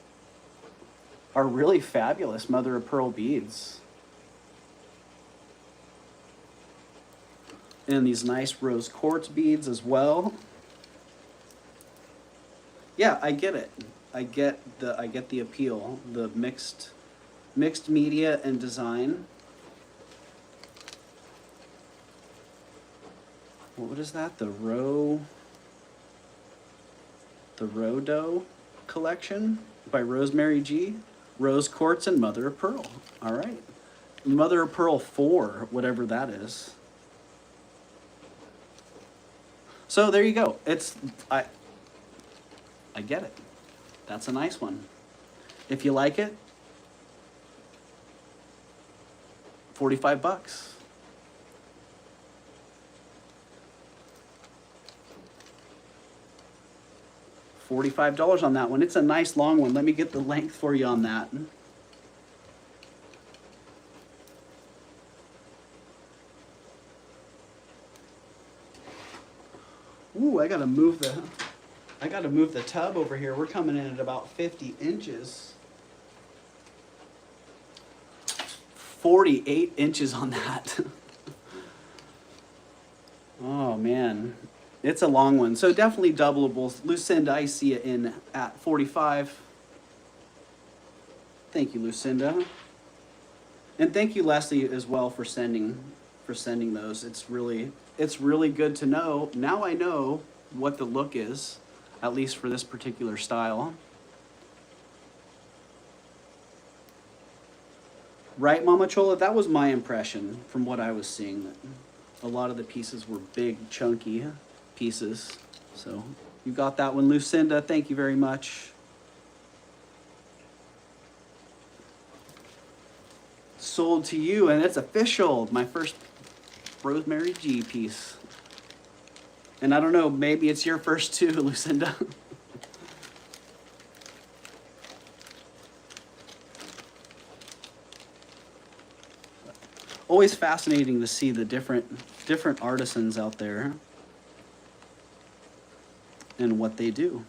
Speaker 1: are really fabulous mother of pearl beads. And these nice rose quartz beads as well. Yeah, I get it. I get the appeal, the mixed media and design. What is that? The Rodo collection by Rosemary G. Rose quartz and mother of pearl. All right. Mother of pearl 4, whatever that is. So there you go. I get it. That's a nice one. If you like it, 45 bucks. $45 on that one. It's a nice long one. Let me get the length for you on that. Ooh, I gotta move the tub over here. We're coming in at about 50 inches. 48 inches on that. Oh man, it's a long one. So definitely doubleable. Lucinda, I see it in at 45. Thank you, Lucinda. And thank you, Leslie, as well for sending those. It's really good to know. Now I know what the look is, at least for this particular style. Right, Mama Chola? That was my impression from what I was seeing. That a lot of the pieces were big, chunky pieces. So you got that one, Lucinda. Thank you very much. Sold to you, and it's official. My first Rosemary G piece. And I don't know, maybe it's your first too, Lucinda. Always fascinating to see the different artisans out there and what they do.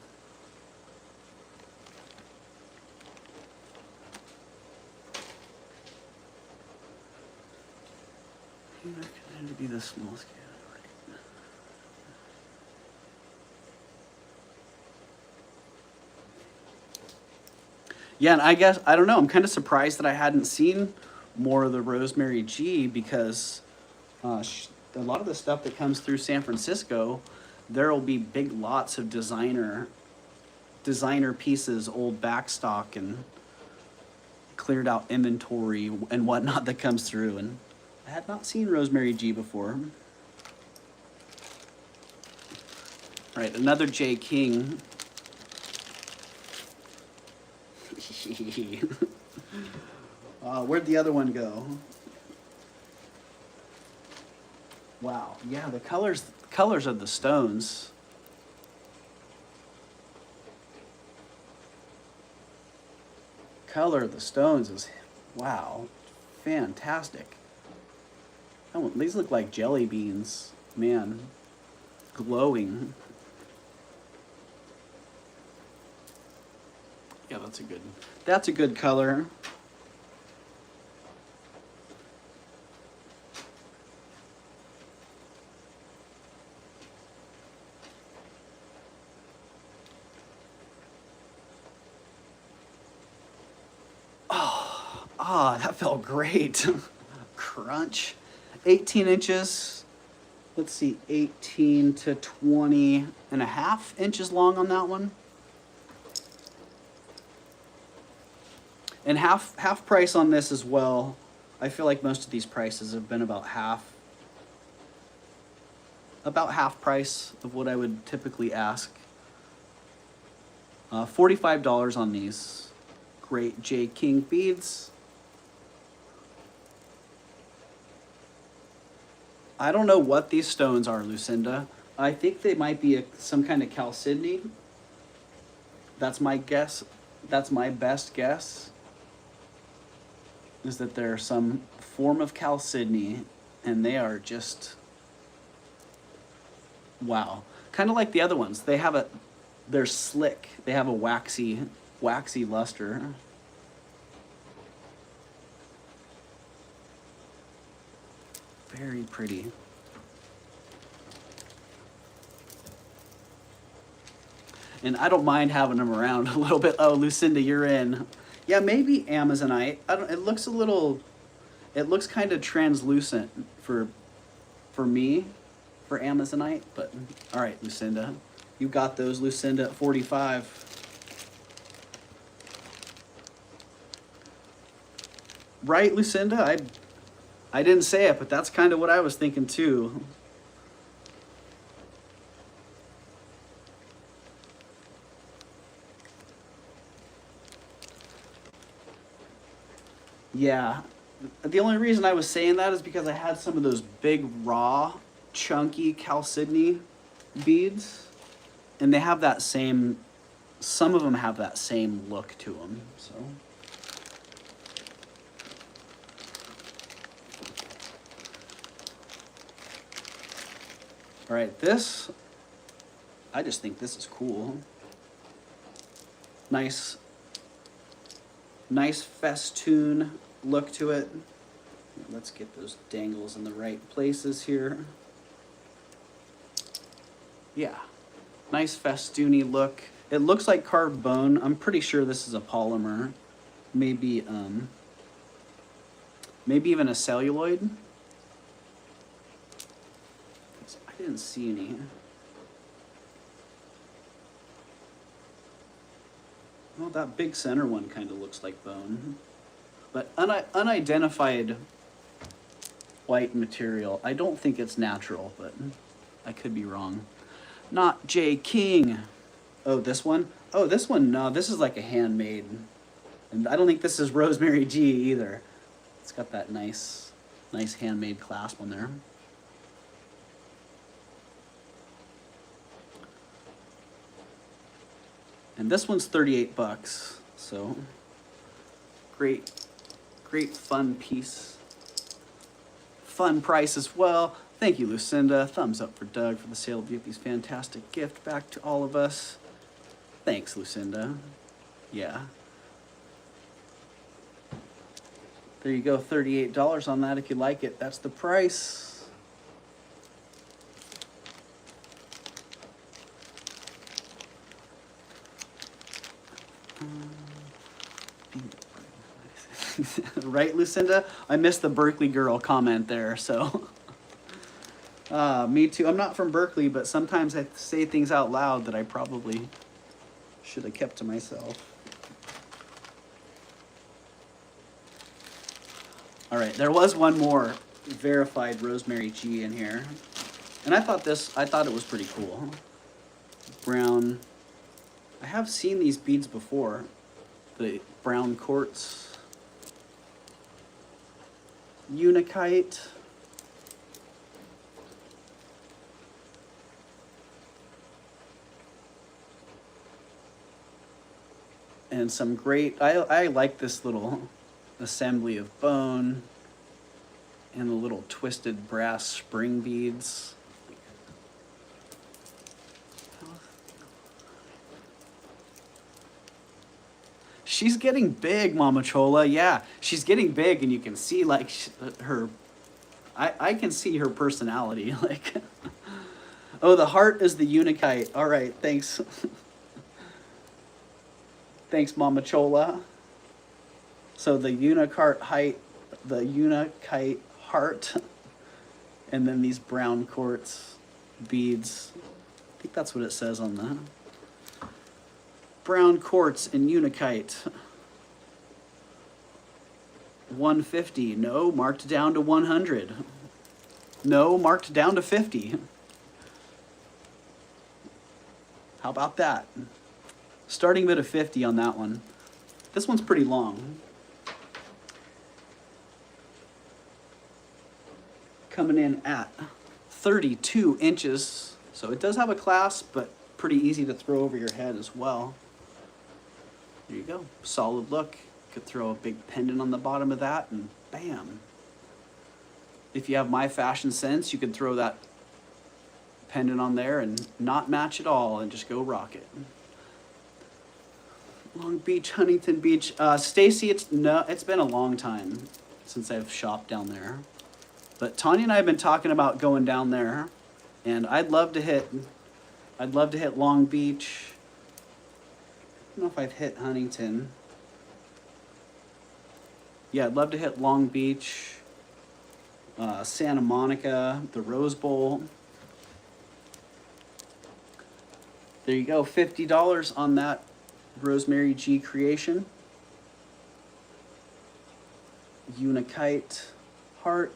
Speaker 1: Recommended to be the small scale. Yeah, and I guess, I don't know, I'm kind of surprised that I hadn't seen more of the Rosemary G because a lot of the stuff that comes through San Francisco, there will be big lots of designer pieces, old backstock and cleared out inventory and whatnot that comes through. And I had not seen Rosemary G before. All right, another J. King. Where'd the other one go? Wow, yeah, the colors of the stones. Color of the stones is, wow, fantastic. Oh, these look like jelly beans, man, glowing. Yeah, that's a good color. Ah, that felt great. Crunch. 18 inches. Let's see, 18 to 20 and a half inches long on that one. And half price on this as well. I feel like most of these prices have been about half price of what I would typically ask. $45 on these. Great J. King beads. I don't know what these stones are, Lucinda. I think they might be some kind of chalcedony. That's my guess. That's my best guess. Is that they're some form of chalcedony, and they are just, wow. Kind of like the other ones. They're slick. They have a waxy luster. Very pretty. And I don't mind having them around a little bit. Oh, Lucinda, you're in. Yeah, maybe Amazonite. It looks kind of translucent for me, for Amazonite, but all right, Lucinda. You got those, Lucinda, at 45. Right, Lucinda? I didn't say it, but that's kind of what I was thinking too. Yeah. The only reason I was saying that is because I had some of those big, raw, chunky chalcedony beads, and they have that same, some of them have that same look to them, so. All right, I just think this is cool. Nice festoon look to it. Let's get those dangles in the right places here. Yeah, nice festoony look. It looks like carved bone. I'm pretty sure this is a polymer. Maybe even a celluloid. I didn't see any. Well, that big center one kind of looks like bone. But unidentified white material. I don't think it's natural, but I could be wrong. Not J. King. Oh, this one? Oh, this one, no, this is like a handmade. And I don't think this is Rosemary G either. It's got that nice handmade clasp on there. And this one's 38 bucks, so great fun piece. Fun price as well. Thank you, Lucinda. Thumbs up for Doug for the sale of Yuki's fantastic gift back to all of us. Thanks, Lucinda. Yeah. There you go, $38 on that if you like it. That's the price. Right, Lucinda? I missed the Berkeley girl comment there, so. Me too. I'm not from Berkeley, but sometimes I say things out loud that I probably should have kept to myself. All right, there was one more verified Rosemary G in here. And I thought it was pretty cool. Brown. I have seen these beads before. The brown quartz. Unakite. And some great, I like this little assembly of bone and the little twisted brass spring beads. She's getting big, Mama Chola. Yeah, she's getting big, and you can see like her. I can see her personality. Like, oh, the heart is the Unakite. All right, thanks. Thanks, Mama Chola. So the Unakite heart, and then these brown quartz beads. I think that's what it says on the brown quartz and Unakite. 150. No, marked down to 100. No, marked down to 50. How about that? Starting bid of 50 on that one. This one's pretty long. Coming in at 32 inches. So it does have a clasp, but pretty easy to throw over your head as well. There you go. Solid look. Could throw a big pendant on the bottom of that and bam. If you have my fashion sense, you could throw that pendant on there and not match at all and just go rock it. Long Beach, Huntington Beach. Stacy, it's been a long time since I've shopped down there. But Tanya and I have been talking about going down there, and I'd love to hit Long Beach. I don't know if I've hit Huntington. Yeah, I'd love to hit Long Beach, Santa Monica, the Rose Bowl. There you go, $50 on that Rosemary G creation. Unakite heart.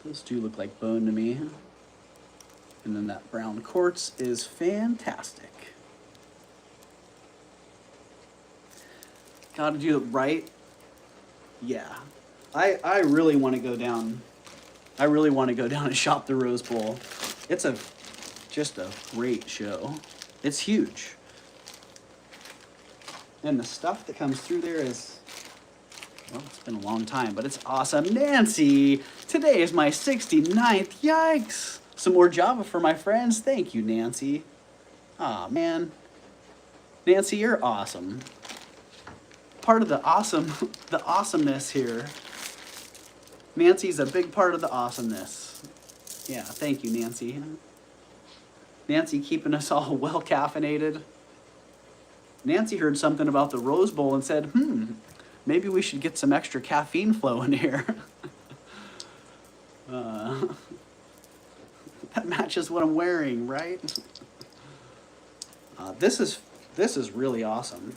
Speaker 1: Those do look like bone to me. And then that brown quartz is fantastic. Gotta do it right. Yeah. I really want to go down. I really want to go down and shop the Rose Bowl. It's just a great show. It's huge. And the stuff that comes through there is, well, it's been a long time, but it's awesome. Nancy, today is my 69th. Yikes. Some more Java for my friends. Thank you, Nancy. Aw, man. Nancy, you're awesome. Part of the awesomeness here. Nancy's a big part of the awesomeness. Yeah, thank you, Nancy. Nancy keeping us all well caffeinated. Nancy heard something about the Rose Bowl and said, maybe we should get some extra caffeine flow in here. That matches what I'm wearing, right? This is really awesome.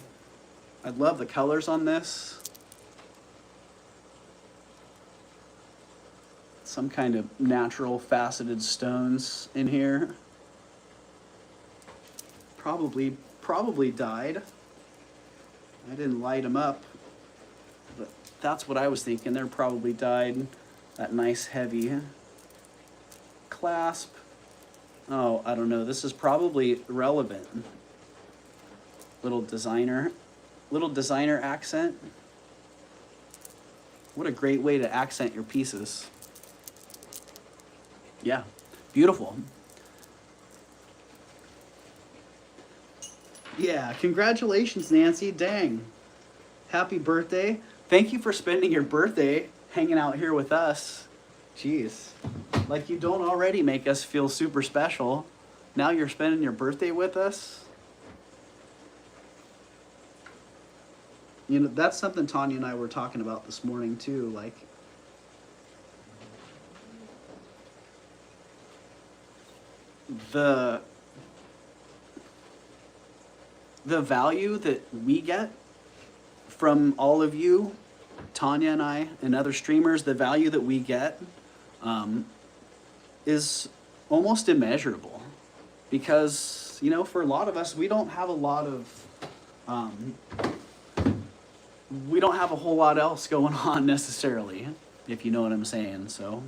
Speaker 1: I love the colors on this. Some kind of natural faceted stones in here. Probably dyed. I didn't light them up, but that's what I was thinking. They're probably dyed. That nice heavy clasp. Oh, I don't know. This is probably relevant. Little designer accent. What a great way to accent your pieces. Yeah, beautiful. Yeah, congratulations, Nancy. Dang. Happy birthday. Thank you for spending your birthday hanging out here with us. Jeez. Like you don't already make us feel super special. Now you're spending your birthday with us. You know, that's something Tanya and I were talking about this morning too. Like, the value that we get from all of you, Tanya and I and other streamers, the value that we get is almost immeasurable, because, you know, for a lot of us, we don't have a lot of we don't have a whole lot else going on necessarily, if you know what I'm saying. So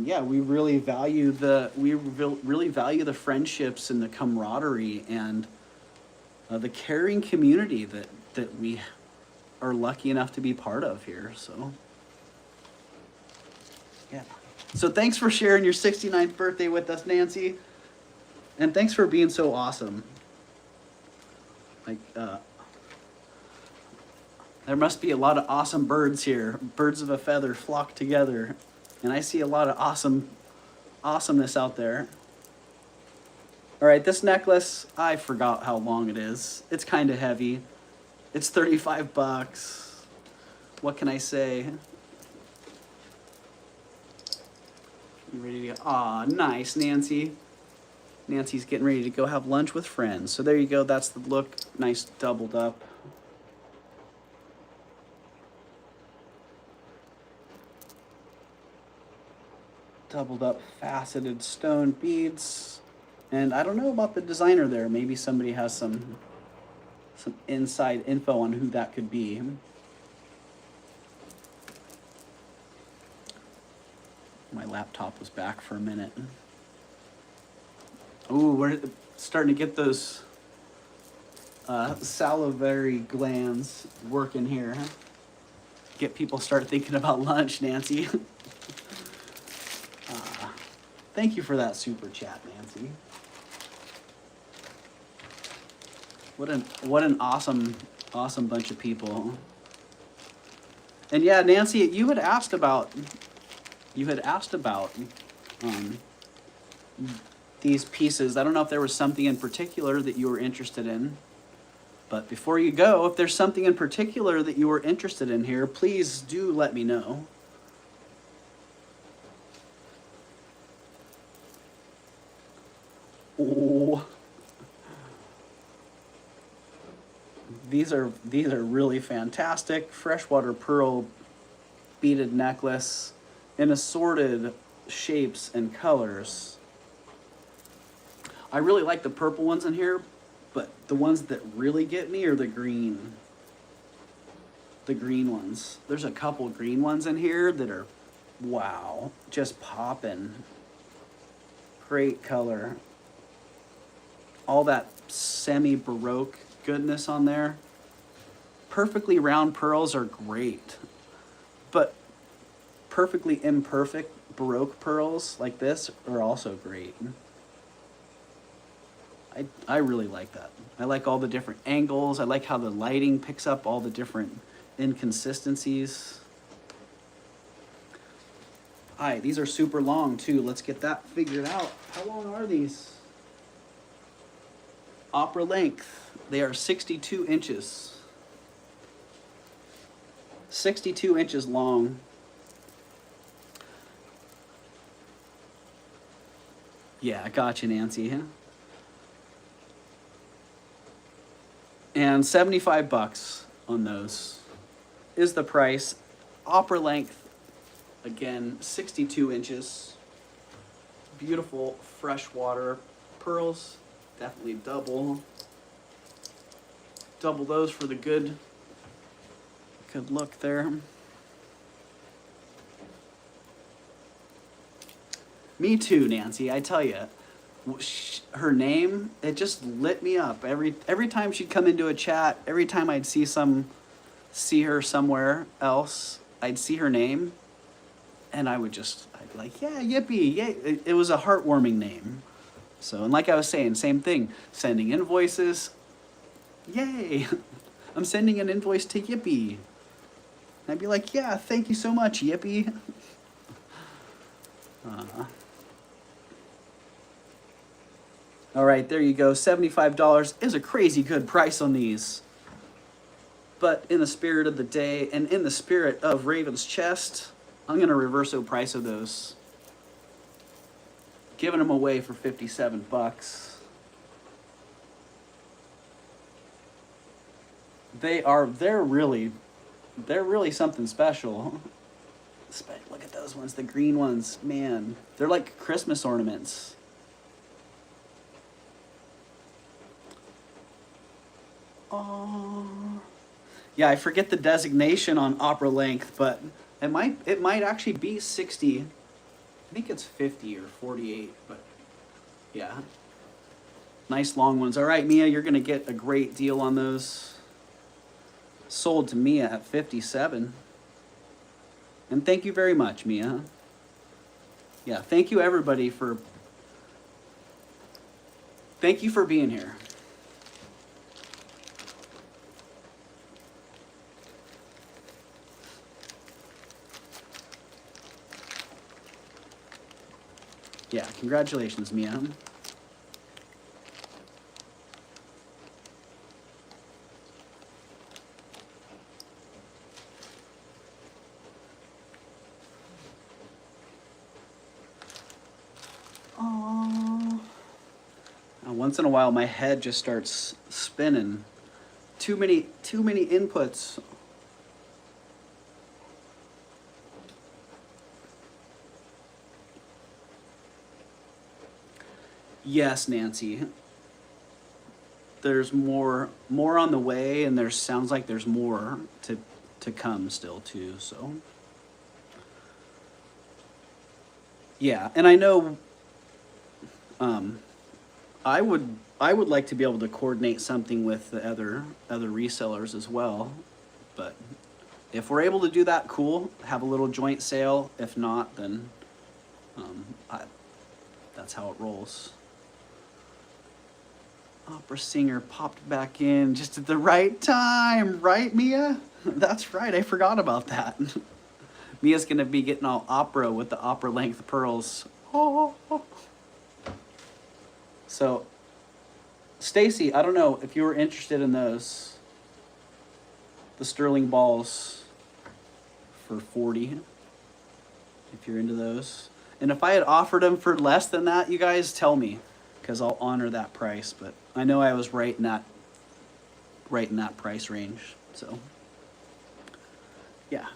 Speaker 1: yeah, we really value the friendships and the camaraderie and the caring community that we are lucky enough to be part of here. So yeah. So thanks for sharing your 69th birthday with us, Nancy. And thanks for being so awesome. Like, there must be a lot of awesome birds here. Birds of a feather flock together. And I see a lot of awesomeness out there. All right, this necklace, I forgot how long it is. It's kind of heavy. It's 35 bucks. What can I say? You ready to go? Aw, nice, Nancy. Nancy's getting ready to go have lunch with friends. So there you go, that's the look. Nice doubled up. Doubled up faceted stone beads. And I don't know about the designer there. Maybe somebody has some inside info on who that could be. My laptop was back for a minute. Ooh, we're starting to get those salivary glands working here. Get people start thinking about lunch, Nancy. Thank you for that super chat, Nancy. What an awesome bunch of people. And yeah, Nancy, you had asked about these pieces. I don't know if there was something in particular that you were interested in. But before you go, if there's something in particular that you were interested in here, please do let me know. Oh. These are really fantastic. Freshwater pearl beaded necklace in assorted shapes and colors. I really like the purple ones in here, but the ones that really get me are the green. The green ones. There's a couple green ones in here that are, wow, just popping. Great color. All that semi-Baroque goodness on there. Perfectly round pearls are great, but perfectly imperfect Baroque pearls like this are also great. I really like that. I like all the different angles. I like how the lighting picks up all the different inconsistencies. Hi, these are super long too. Let's get that figured out. How long are these? Opera length. They are 62 inches. 62 inches long. Yeah, I got you, Nancy. Huh? And 75 bucks on those is the price. Opera length, again, 62 inches. Beautiful freshwater pearls. Definitely double those for the good look there. Me too, Nancy. I tell you, her name, it just lit me up every time she'd come into a chat. Every time I'd see her somewhere else, I'd see her name, and I'd be like, yeah, yippee, yay! It was a heartwarming name. So, and like I was saying, same thing. Sending invoices, yay! I'm sending an invoice to Yippee. I'd be like, yeah, thank you so much, yippee. All right, there you go. $75 is a crazy good price on these. But in the spirit of the day and in the spirit of Raven's Chest, I'm going to reverso price of those. Giving them away for 57 bucks. They're really something special. Look at those ones, the green ones, man. They're like Christmas ornaments. Oh. Yeah, I forget the designation on opera length, but it might actually be 60. I think it's 50 or 48, but yeah. Nice long ones. All right, Mia, you're going to get a great deal on those. Sold to Mia at 57. And thank you very much, Mia. Yeah, thank you everybody for being here. Yeah, congratulations, Mia. Once in a while, my head just starts spinning. Too many inputs. Yes, Nancy. There's more on the way, and sounds like there's more to come still too. So yeah, and I know. I would like to be able to coordinate something with the other resellers as well, but if we're able to do that, cool. Have a little joint sale. If not, then that's how it rolls. Opera singer popped back in just at the right time, right, Mia? That's right. I forgot about that. Mia's gonna be getting all opera with the opera length pearls. Oh. So, Stacy, I don't know if you were interested in those. The sterling balls for 40. If you're into those. And if I had offered them for less than that, you guys tell me, because I'll honor that price. But I know I was right in that price range. So, yeah.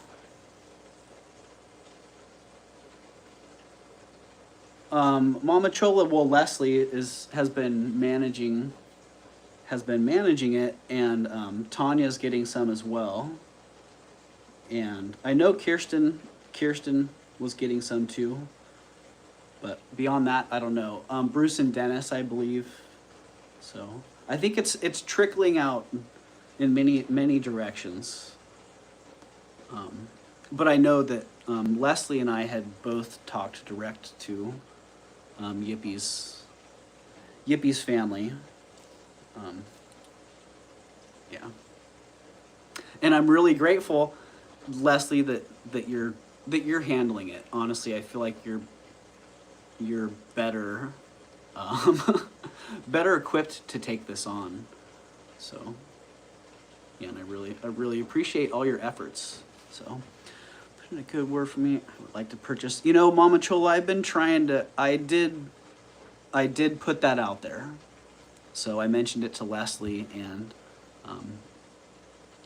Speaker 1: Mama Chola, well, Leslie has been managing it, and Tanya's getting some as well. And I know Kirsten was getting some too, but beyond that, I don't know. Bruce and Dennis, I believe. So I think it's trickling out in many directions. But I know that Leslie and I had both talked direct to Yippie's family. Yeah. And I'm really grateful, Leslie, that you're handling it. Honestly, I feel like you're better better equipped to take this on. So yeah, and I really appreciate all your efforts. So put in a good word for me. I would like to purchase. You know, Mama Chola, I've been trying to. I did put that out there. So I mentioned it to Leslie, and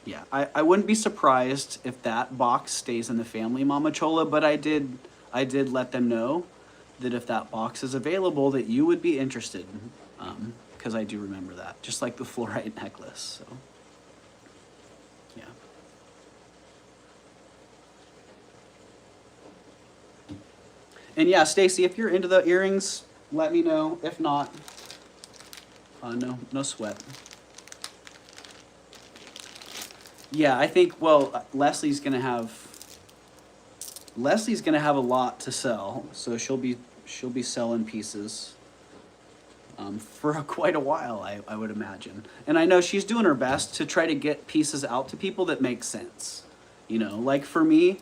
Speaker 1: yeah, I wouldn't be surprised if that box stays in the family, Mama Chola. But I did let them know that if that box is available, that you would be interested, because I do remember that, just like the fluorite necklace. So yeah. And yeah, Stacy, if you're into the earrings, let me know. If not, no sweat. Yeah, I think, well, Leslie's gonna have a lot to sell, so she'll be selling pieces for quite a while, I would imagine. And I know she's doing her best to try to get pieces out to people that make sense. You know, like for me,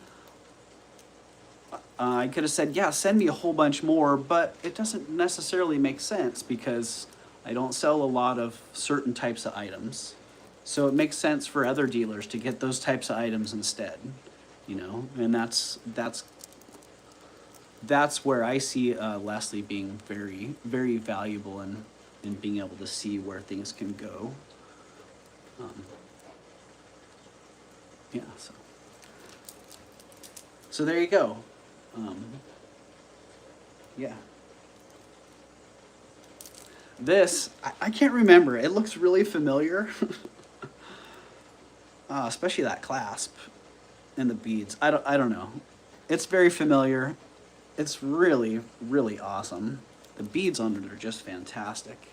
Speaker 1: I could have said, yeah, send me a whole bunch more, but it doesn't necessarily make sense because I don't sell a lot of certain types of items. So it makes sense for other dealers to get those types of items instead, you know, and that's where I see Leslie being very, very valuable in being able to see where things can go. Yeah, so there you go. Yeah. This, I can't remember. It looks really familiar. Especially that clasp and the beads. I don't know. It's very familiar. It's really, really awesome. The beads on it are just fantastic.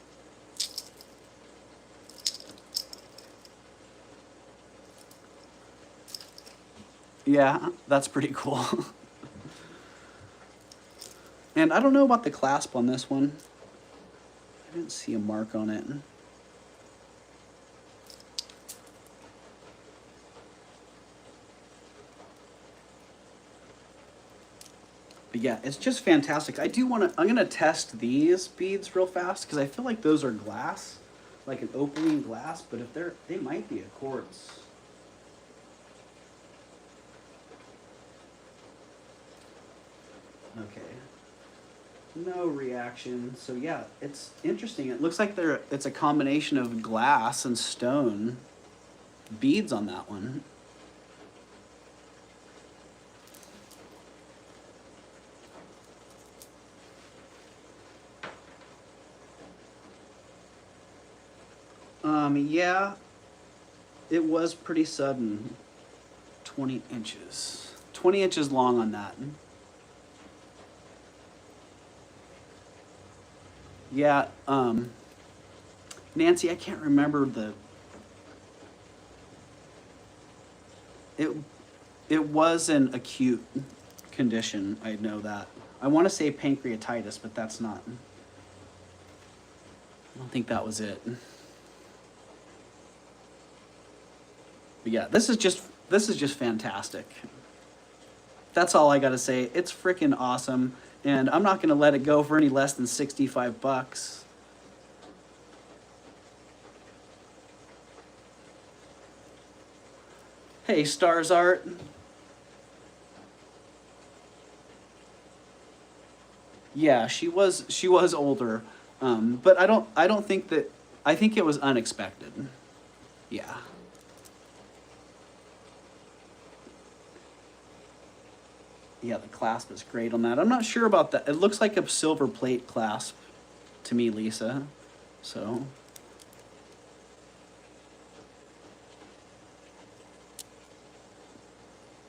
Speaker 1: Yeah, that's pretty cool. And I don't know about the clasp on this one. I didn't see a mark on it. But yeah, it's just fantastic. I'm gonna test these beads real fast because I feel like those are glass, like an opaline glass, but if they might be a quartz. Okay. No reaction. So yeah, it's interesting. It looks like it's a combination of glass and stone beads on that one. Yeah, it was pretty sudden. 20 inches. 20 inches long on that. Yeah, Nancy, I can't remember it it was an acute condition, I know that. I want to say pancreatitis, but that's not. I don't think that was it. But yeah, this is just fantastic. That's all I got to say. It's freaking awesome, and I'm not going to let it go for any less than 65 bucks. Hey, Stars Art. Yeah, she was older, but I don't think that. I think it was unexpected. Yeah. Yeah, the clasp is great on that. I'm not sure about that. It looks like a silver plate clasp to me, Lisa. So.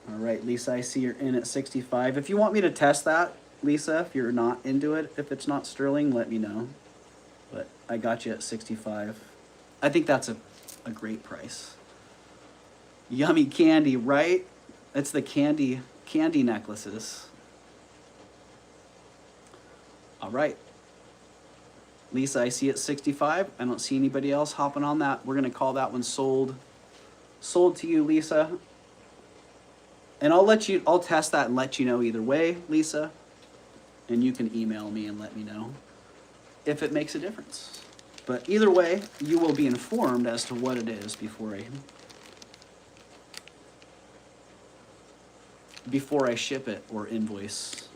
Speaker 1: All right, Lisa, I see you're in at 65. If you want me to test that, Lisa, if you're not into it, if it's not sterling, let me know. But I got you at 65. I think that's a great price. Yummy candy, right? It's the candy necklaces. All right. Lisa, I see it 65. I don't see anybody else hopping on that. We're gonna call that one sold. Sold to you, Lisa. And I'll test that and let you know either way, Lisa. And you can email me and let me know if it makes a difference. But either way, you will be informed as to what it is before I ship it or invoice.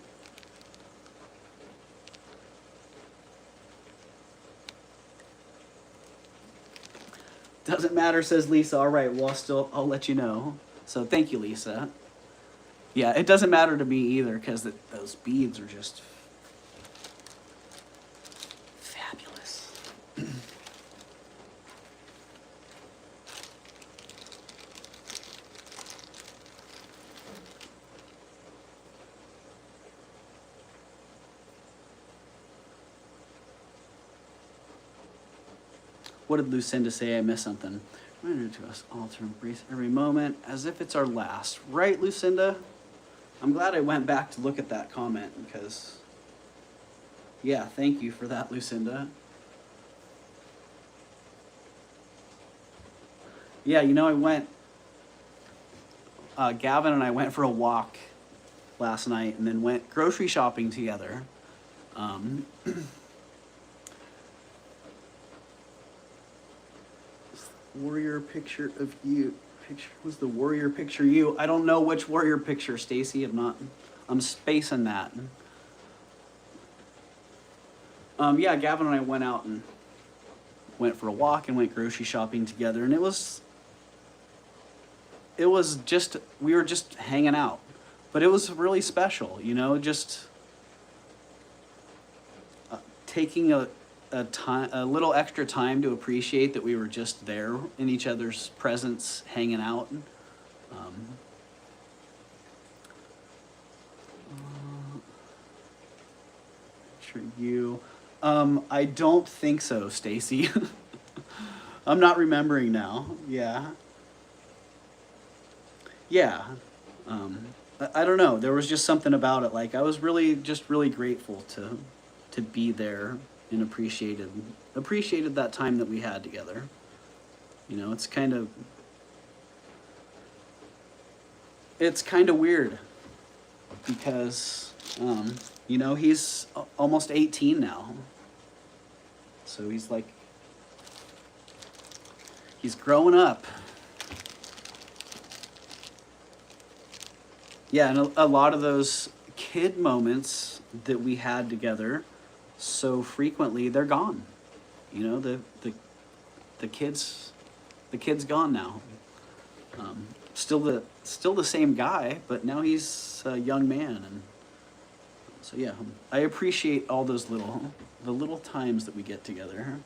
Speaker 1: Doesn't matter, says Lisa. All right, well, I'll let you know. So thank you, Lisa. Yeah, it doesn't matter to me either because those beads are just fabulous. What did Lucinda say? I missed something. Reminder to us all to embrace every moment as if it's our last. Right, Lucinda? I'm glad I went back to look at that comment because, yeah, thank you for that, Lucinda. Yeah, you know, I went, Gavin and I went for a walk last night and then went grocery shopping together. Warrior picture of you. Picture was the warrior picture you. I don't know which warrior picture, Stacy. I'm spacing that. Yeah, Gavin and I went out and went for a walk and went grocery shopping together, and it was just, we were just hanging out, but it was really special, you know, just taking a little extra time to appreciate that we were just there in each other's presence, hanging out. Picture you. I don't think so, Stacy. I'm not remembering now. Yeah. Yeah. I don't know. There was just something about it. Like, I was really grateful to be there and appreciated that time that we had together. You know, it's kind of weird because you know, he's almost 18 now. So he's growing up. Yeah, and a lot of those kid moments that we had together so frequently, they're gone. You know, the kid's gone now. Still the same guy, but now he's a young man, and so yeah, I appreciate all those the little times that we get together.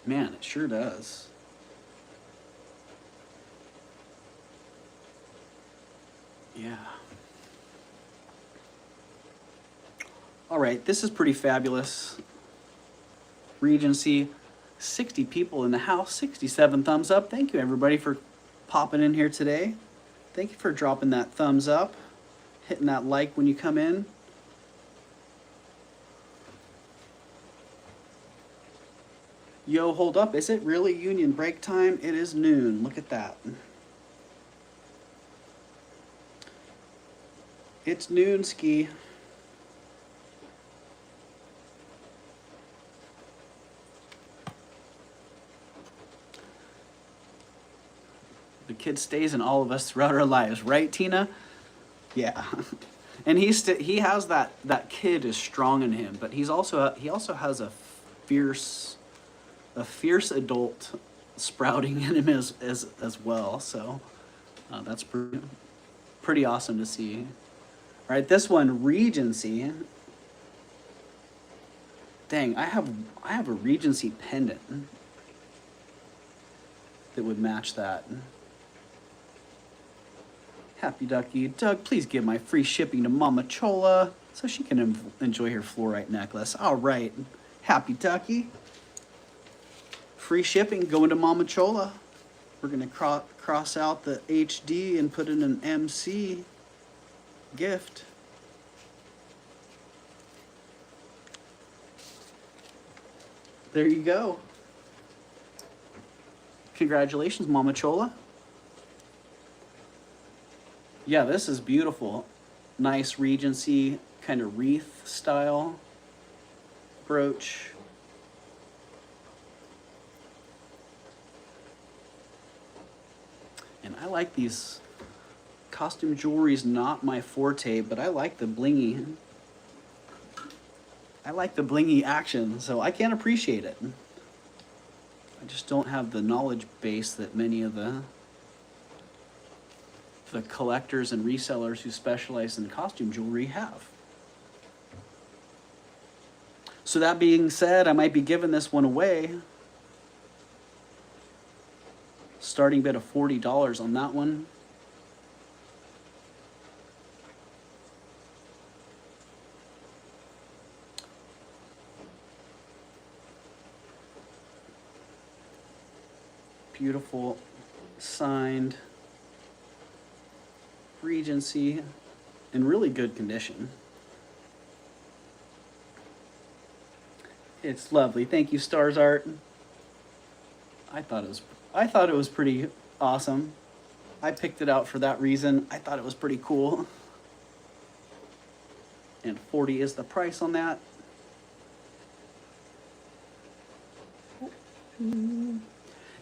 Speaker 1: Man, it sure does. Yeah. All right, this is pretty fabulous. Regency, 60 people in the house, 67 thumbs up. Thank you, everybody, for popping in here today. Thank you for dropping that thumbs up, hitting that like when you come in. Yo, hold up. Is it really union break time? It is noon. Look at that. It's noon, Ski. The kid stays in all of us throughout our lives, right, Tina? Yeah. And he has that kid is strong in him, but he also has a fierce adult sprouting in him as well. So that's pretty awesome to see. All right, this one, Regency. Dang, I have a Regency pendant that would match that. Happy Ducky. Doug, please give my free shipping to Mama Chola so she can enjoy her fluorite necklace. All right, Happy Ducky. Free shipping going to Mama Chola. We're going to cross out the HD and put in an MC gift. There you go. Congratulations, Mama Chola. Yeah, this is beautiful. Nice Regency kind of wreath style brooch. And I like these. Costume jewelry is not my forte, but I like the blingy. I like the blingy action, so I can appreciate it. I just don't have the knowledge base that many of the collectors and resellers who specialize in costume jewelry have. So that being said, I might be giving this one away. Starting bid of $40 on that one. Beautiful signed Regency in really good condition. It's lovely. Thank you, Stars Art. I thought I thought it was pretty awesome. I picked it out for that reason. I thought it was pretty cool. And 40 is the price on that.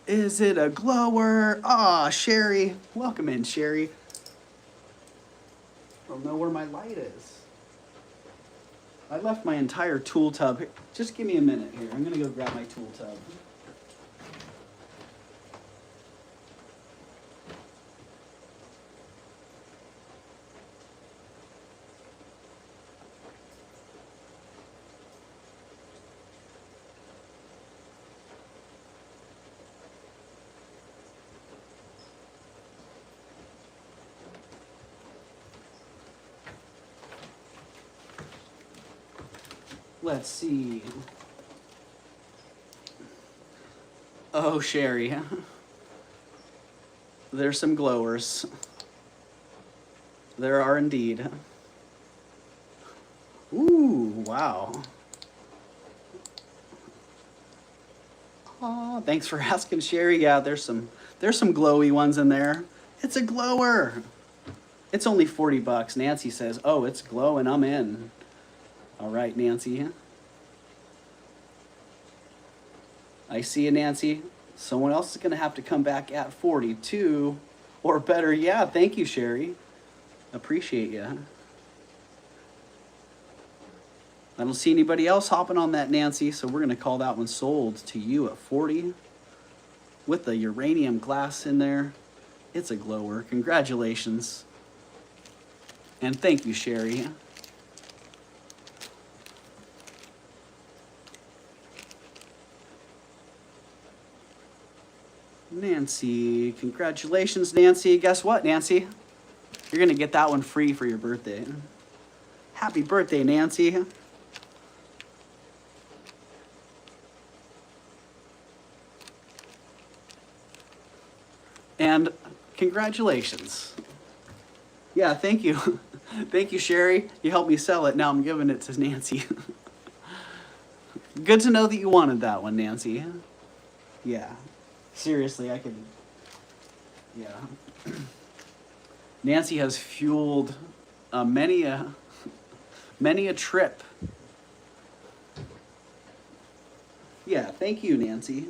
Speaker 1: Is it a glower? Ah, Sherry. Welcome in, Sherry. I don't know where my light is. I left my entire tool tub. Just give me a minute here. I'm going to go grab my tool tub. Let's see. Oh, Sherry. There's some glowers. There are indeed. Ooh, wow. Aw, thanks for asking, Sherry. Yeah, there's some glowy ones in there. It's a glower. It's only 40 bucks. Nancy says, "Oh, it's glowing. I'm in." All right, Nancy. I see you, Nancy. Someone else is going to have to come back at 42 or better. Yeah, thank you, Sherry. Appreciate you. I don't see anybody else hopping on that, Nancy, so we're going to call that one sold to you at 40 with the uranium glass in there. It's a glower. Congratulations. And thank you, Sherry. Nancy, congratulations, Nancy. Guess what, Nancy? You're going to get that one free for your birthday. Happy birthday, Nancy. And congratulations. Yeah, thank you. Thank you, Sherry. You helped me sell it. Now I'm giving it to Nancy. Good to know that you wanted that one, Nancy. Yeah. Seriously, I could. Yeah. Nancy has fueled many a trip. Yeah, thank you, Nancy.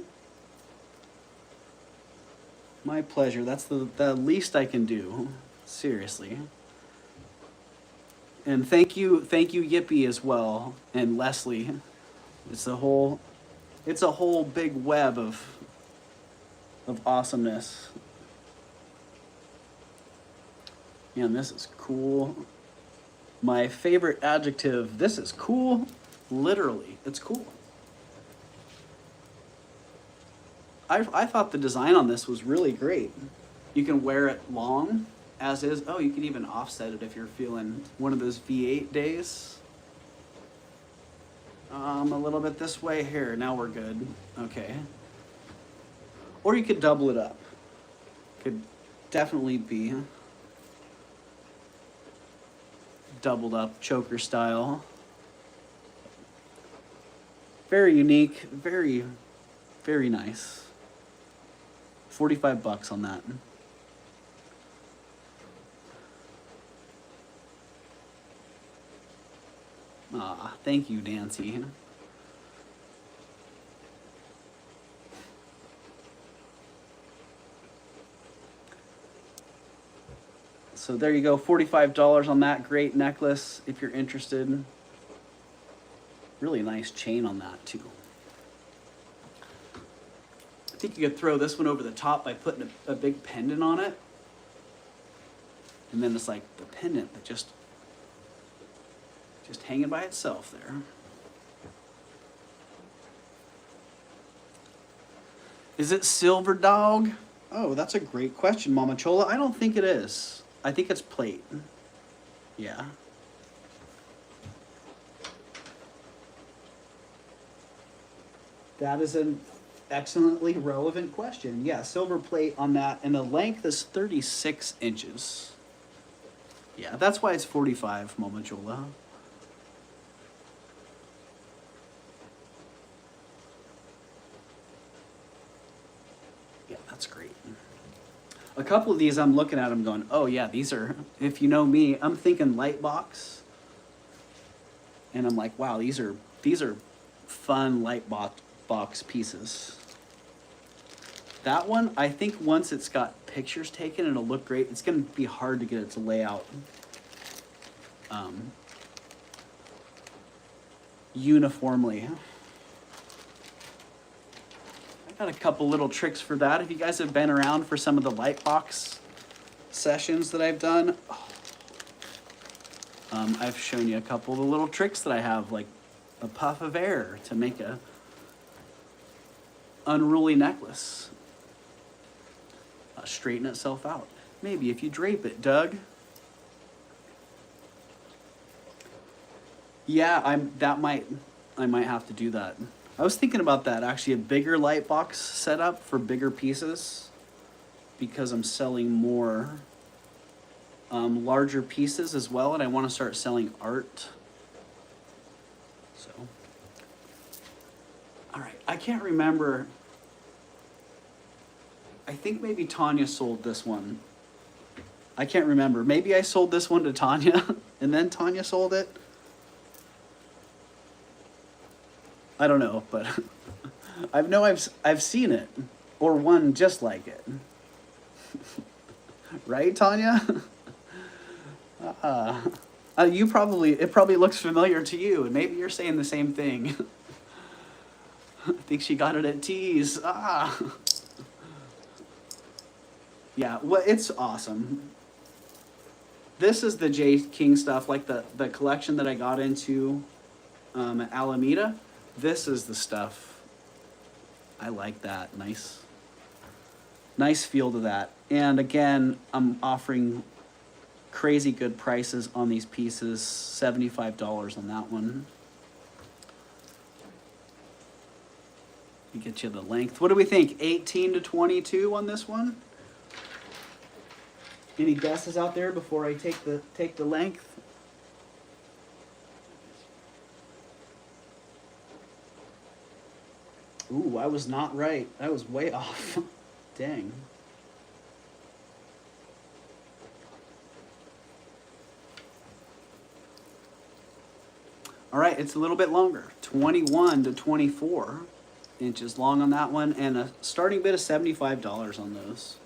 Speaker 1: My pleasure. That's the least I can do. Seriously. And thank you, Yippee, as well, and Leslie. It's a whole big web of awesomeness. Man, this is cool. My favorite adjective, this is cool. Literally, it's cool. I thought the design on this was really great. You can wear it long, as is. Oh, you can even offset it if you're feeling one of those V8 days. A little bit this way here. Now we're good. Okay. Or you could double it up. Could definitely be doubled up choker style. Very unique, very, very nice. 45 bucks on that. Ah, thank you, Nancy. So there you go, $45 on that great necklace if you're interested. Really nice chain on that too. I think you could throw this one over the top by putting a big pendant on it. And then it's like the pendant that just hanging by itself there. Is it silver, dog? Oh, that's a great question, Mama Chola. I don't think it is. I think it's plate. Yeah. That is an excellently relevant question. Yeah, silver plate on that, and the length is 36 inches. Yeah, that's why it's 45, Mama Chola. A couple of these I'm looking at them going, oh yeah, these are, if you know me, I'm thinking light box. And I'm like, wow, these are fun light box pieces. That one, I think once it's got pictures taken, it'll look great. It's gonna be hard to get it to lay out uniformly. I got a couple little tricks for that. If you guys have been around for some of the light box sessions that I've done, I've shown you a couple of the little tricks that I have, like a puff of air to make a unruly necklace straighten itself out. Maybe if you drape it, Doug. Yeah, I might have to do that. I was thinking about that actually, a bigger light box setup for bigger pieces, because I'm selling more larger pieces as well, and I want to start selling art. So, all right, I can't remember. I think maybe Tanya sold this one. I can't remember. Maybe I sold this one to Tanya and then Tanya sold it. I don't know, but I've seen it, or one just like it. Right, Tanya? It probably looks familiar to you, and maybe you're saying the same thing. I think she got it at Tees. Yeah, well, it's awesome. This is the J. King stuff, like the collection that I got into at Alameda. This is the stuff. I like that. Nice feel to that. And again, I'm offering crazy good prices on these pieces. $75 on that one. We get you the length. What do we think? 18 to 22 on this one? Any guesses out there before I take the length? Ooh, I was not right. I was way off. Dang. All right, it's a little bit longer. 21 to 24 inches long on that one, and a starting bid of $75 on those.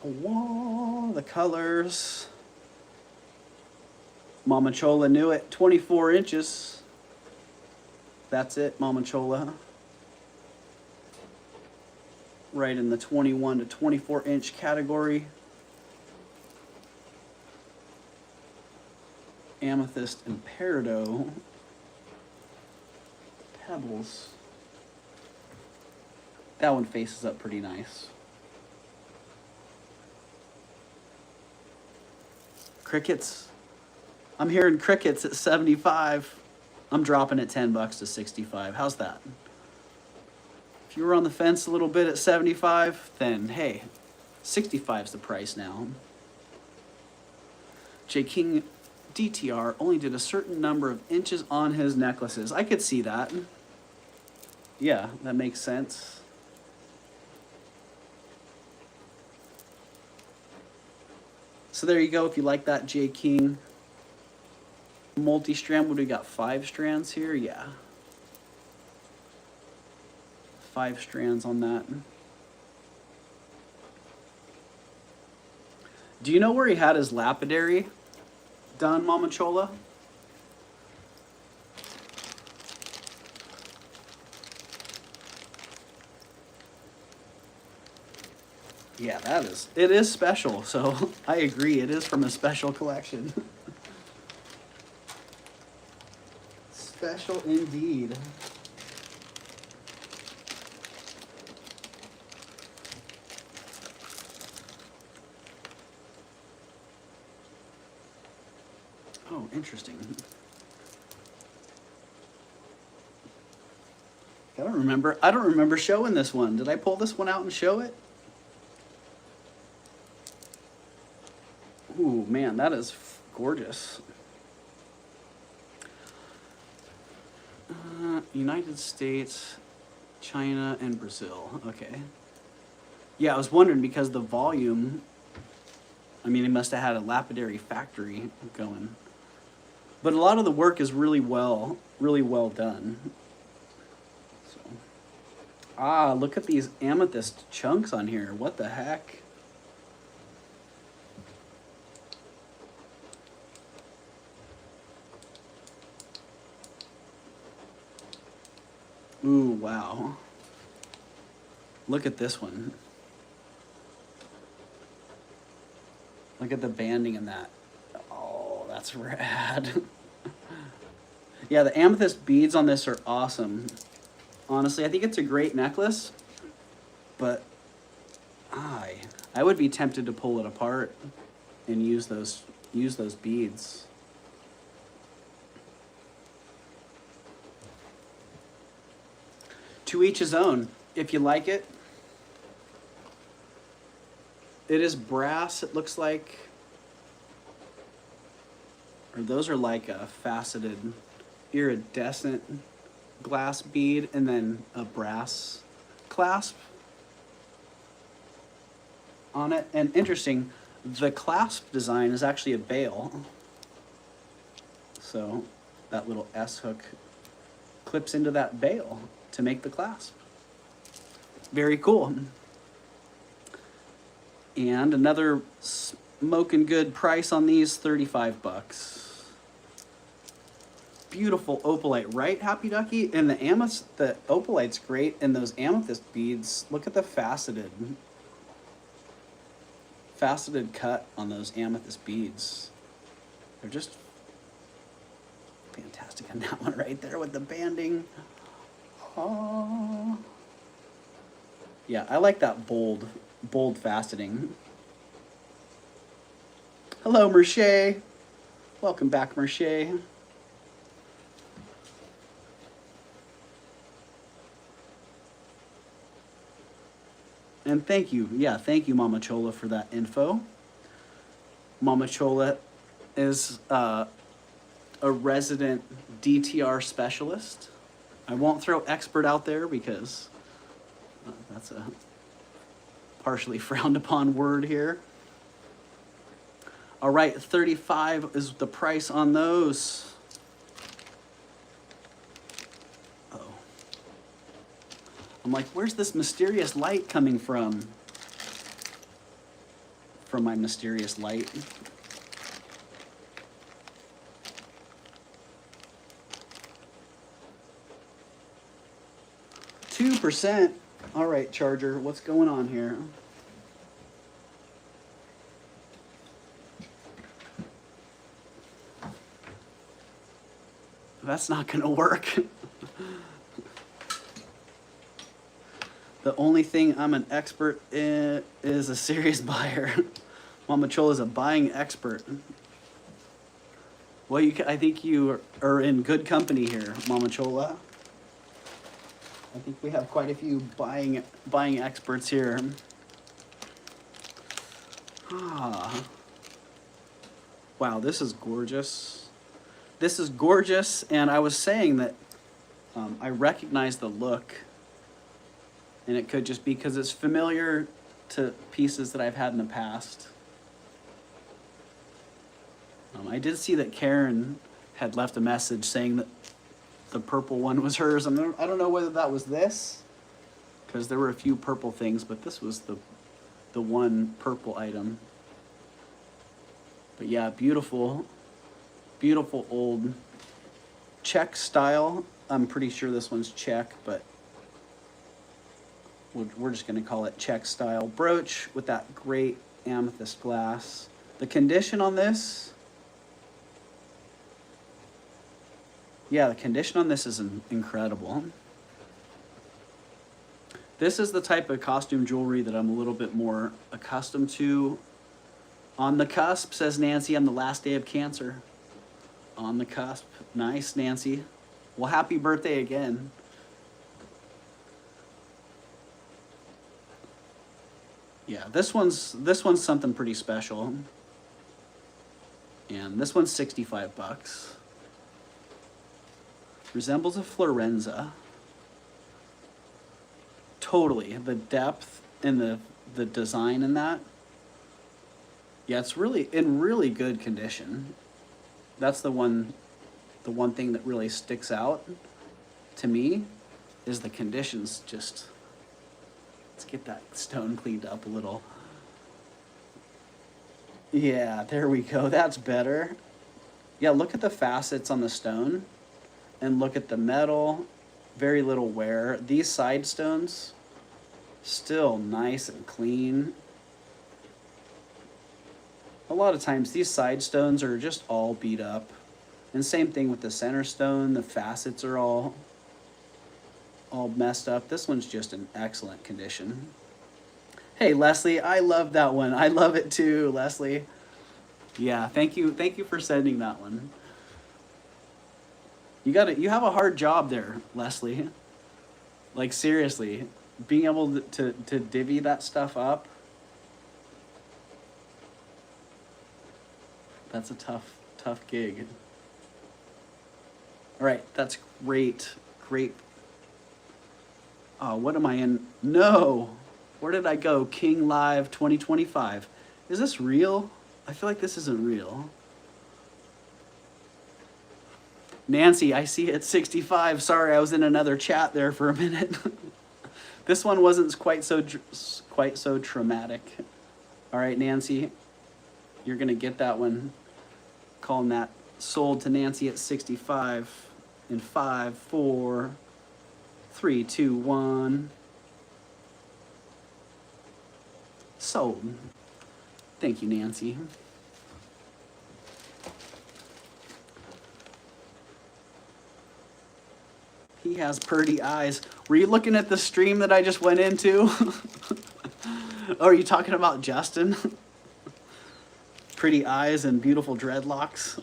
Speaker 1: Whoa, the colors. Mama Chola knew it. 24 inches. That's it, Mama Chola. Right in the 21 to 24 inch category. Amethyst and peridot. Pebbles. That one faces up pretty nice. Crickets. I'm hearing crickets at 75. I'm dropping it $10 to 65. How's that? If you were on the fence a little bit at 75, then hey, 65 is the price now. J. King DTR only did a certain number of inches on his necklaces. I could see that. Yeah, that makes sense. So there you go. If you like that J. King multi-strand, what do we got? 5 strands here? Yeah. 5 strands on that. Do you know where he had his lapidary done, Mama Chola? Yeah, it is special, so I agree, it is from a special collection. Special indeed. Oh, interesting. I don't remember showing this one. Did I pull this one out and show it? Ooh, man, that is gorgeous. United States, China, and Brazil. Okay. Yeah, I was wondering because the volume, I mean, it must have had a lapidary factory going. But a lot of the work is really well done. So. Ah, look at these amethyst chunks on here. What the heck? Ooh, wow. Look at this one. Look at the banding in that. Oh, that's rad. Yeah, the amethyst beads on this are awesome. Honestly, I think it's a great necklace, but I would be tempted to pull it apart and use those beads. To each his own. If you like it, it is brass, it looks like. Or those are like a faceted, iridescent glass bead and then a brass clasp on it. And interesting, the clasp design is actually a bail. So that little S hook clips into that bail to make the clasp. Very cool. And another smoking good price on these, 35 bucks. Beautiful opalite, right, Happy Ducky? And the opalite's great, and those amethyst beads, look at the faceted cut on those amethyst beads. They're just fantastic on that one right there with the banding. Oh. Yeah, I like that bold faceting. Hello, Merche. Welcome back, Merche. And thank you, Mama Chola, for that info. Mama Chola is a resident DTR specialist. I won't throw expert out there because that's a partially frowned upon word here. All right, 35 is the price on those. Uh-oh. I'm like, where's this mysterious light coming from? From my mysterious light. %. All right, Charger, what's going on here? That's not going to work. The only thing I'm an expert in is a serious buyer. Mama Chola is a buying expert. Well, I think you are in good company here, Mama Chola. I think we have quite a few buying experts here. Ah. Wow, this is gorgeous. This is gorgeous, and I was saying that I recognize the look, and it could just be because it's familiar to pieces that I've had in the past. I did see that Karen had left a message saying that the purple one was hers. I don't know whether that was this, because there were a few purple things, but this was the one purple item. But yeah, beautiful, beautiful old Czech style. I'm pretty sure this one's Czech, but we're just going to call it Czech style brooch with that great amethyst glass. The condition on this, yeah, the condition on this is incredible. This is the type of costume jewelry that I'm a little bit more accustomed to. On the cusp, says Nancy, on the last day of Cancer. On the cusp. Nice, Nancy. Well, happy birthday again. Yeah, this one's something pretty special. And this one's 65 bucks. Resembles a Florenza. Totally. The depth and the the design in that. Yeah, it's really in really good condition. That's the one thing that really sticks out to me is the conditions. Just let's get that stone cleaned up a little. Yeah, there we go. That's better. Yeah, look at the facets on the stone and look at the metal. Very little wear. These side stones, still nice and clean. A lot of times these side stones are just all beat up. And same thing with the center stone. The facets are all messed up. This one's just in excellent condition. Hey, Leslie, I love that one. I love it too, Leslie. Yeah, thank you for sending that one. You have a hard job there, Leslie. Like seriously, being able to divvy that stuff up. That's a tough gig. All right, that's great. What am I in? No, where did I go? King Live 2025. Is this real? I feel like this isn't real. Nancy, I see it 65. Sorry, I was in another chat there for a minute. This one wasn't quite so traumatic. All right, Nancy, you're gonna get that one. Calling that sold to Nancy at 65 in 5, 4, 3, 2, 1. Sold. Thank you, Nancy. He has pretty eyes. Were you looking at the stream that I just went into? Oh, are you talking about Justin? Pretty eyes and beautiful dreadlocks.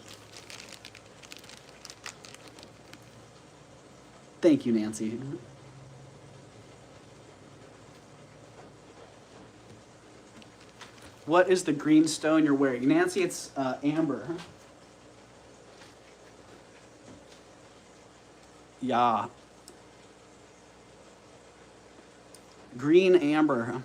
Speaker 1: Thank you, Nancy. What is the green stone you're wearing? Nancy, it's amber. Yeah. Green amber.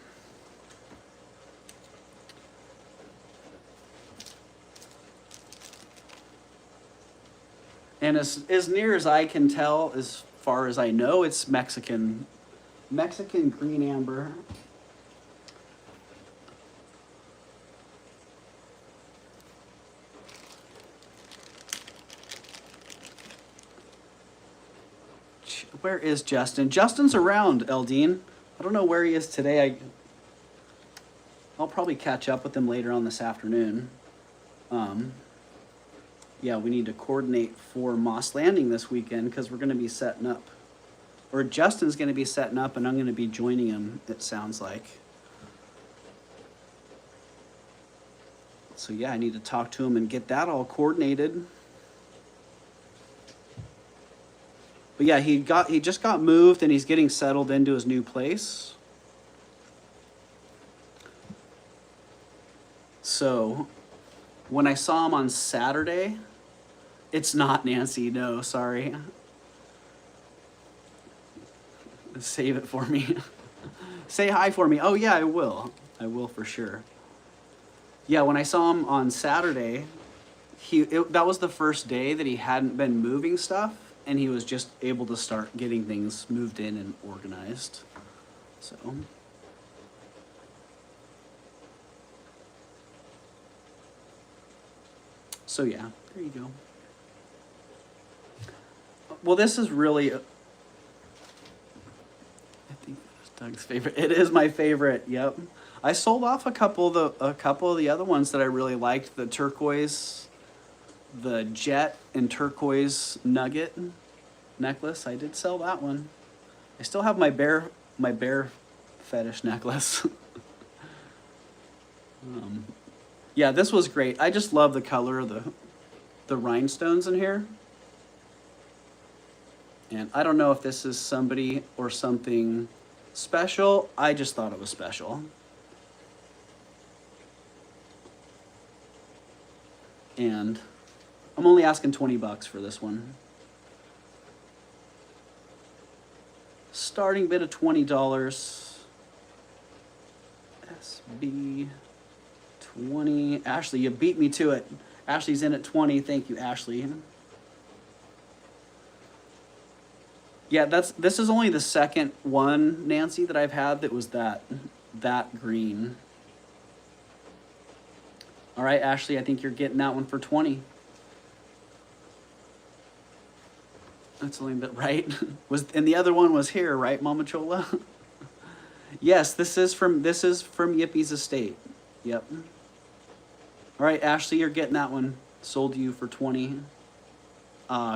Speaker 1: And as near as I can tell, as far as I know, it's Mexican green amber. Where is Justin? Justin's around, Eldine. I don't know where he is today. I'll probably catch up with him later on this afternoon. Yeah, we need to coordinate for Moss Landing this weekend because we're going to be setting up. Or Justin's going to be setting up and I'm going to be joining him, it sounds like. So yeah, I need to talk to him and get that all coordinated. But yeah, he just got moved and he's getting settled into his new place. So when I saw him on Saturday, it's not Nancy, no, sorry. Save it for me. Say hi for me. Oh yeah, I will. I will for sure. Yeah, when I saw him on Saturday, that was the first day that he hadn't been moving stuff, and he was just able to start getting things moved in and organized. So yeah, there you go. Well, this is really, I think that's Doug's favorite. It is my favorite. Yep. I sold off a couple of the other ones that I really liked. The turquoise, the jet and turquoise nugget necklace. I did sell that one. I still have my bear fetish necklace. Yeah, this was great. I just love the color of the rhinestones in here. And I don't know if this is somebody or something special. I just thought it was special. And I'm only asking $20 for this one. Starting bid of $20. SB 20. Ashley, you beat me to it. Ashley's in at 20. Thank you, Ashley. Yeah, this is only the second one, Nancy, that I've had that was that green. All right, Ashley, I think you're getting that one for 20. That's only a bit right. And the other one was here, right, Mama Chola? Yes, this is from Yippie's estate. Yep. All right, Ashley, you're getting that one. Sold to you for 20.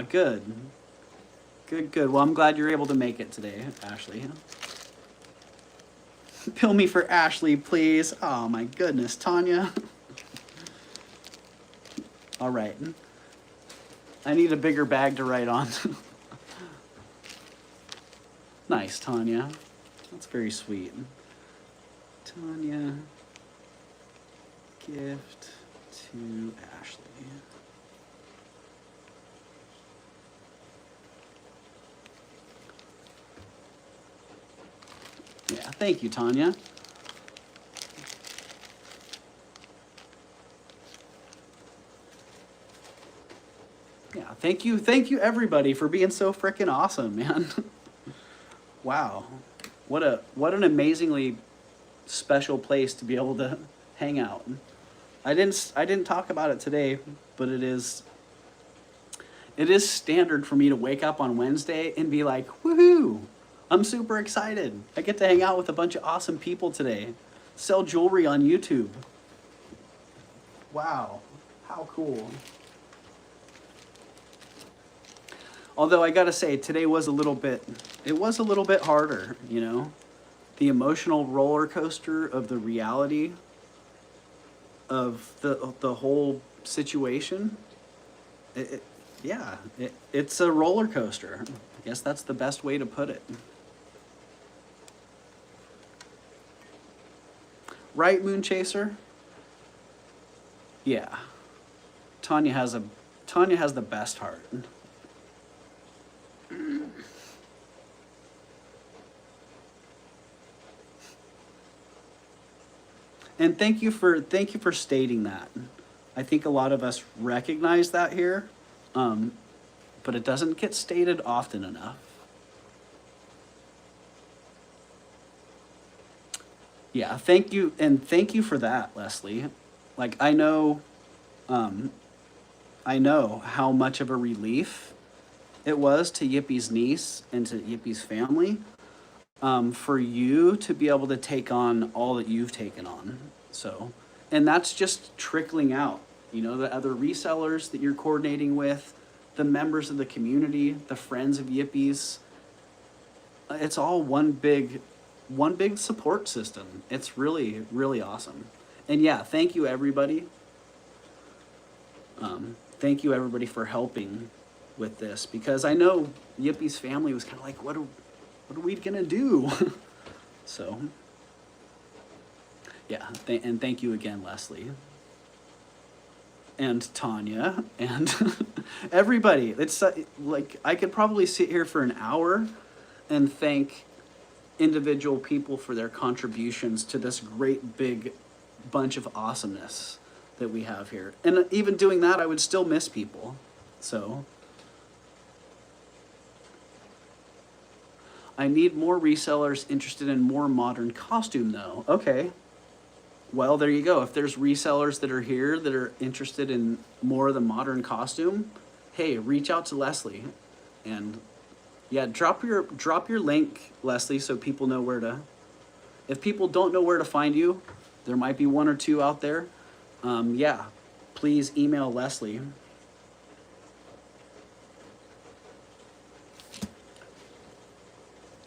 Speaker 1: Good. Good. Well, I'm glad you're able to make it today, Ashley. Pill me for Ashley, please. Oh, my goodness, Tanya. All right. I need a bigger bag to write on. Nice, Tanya. That's very sweet. Tanya, gift to Ashley. Yeah, thank you, Tanya. Yeah, thank you everybody for being so freaking awesome, man. Wow. What an amazingly special place to be able to hang out. I didn't talk about it today, but it is standard for me to wake up on Wednesday and be like, woohoo! I'm super excited. I get to hang out with a bunch of awesome people today. Sell jewelry on YouTube. Wow, how cool. Although I gotta say, today was a little bit harder, you know? The emotional roller coaster of the reality of the whole situation. It's a roller coaster. I guess that's the best way to put it. Right, Moon Chaser? Yeah. Tanya has the best heart. And thank you for stating that. I think a lot of us recognize that here, but it doesn't get stated often enough. Yeah, thank you for that, Leslie. Like I know how much of a relief it was to Yippie's niece and to Yippie's family. For you to be able to take on all that you've taken on. So, and that's just trickling out, you know, the other resellers that you're coordinating with, the members of the community, the friends of Yippie's. It's all one big support system. It's really, really awesome. And yeah, thank you everybody. Thank you everybody for helping with this, because I know Yippie's family was kind of like, what are we gonna do? So, yeah, and thank you again, Leslie. And Tanya, and everybody. It's like, I could probably sit here for an hour and thank individual people for their contributions to this great big bunch of awesomeness that we have here. And even doing that, I would still miss people, so. I need more resellers interested in more modern costume though. Okay. Well, there you go. If there's resellers that are here that are interested in more of the modern costume, hey, reach out to Leslie. And yeah, drop your link, Leslie, so people know where to. If people don't know where to find you, there might be one or two out there. Yeah, please email Leslie.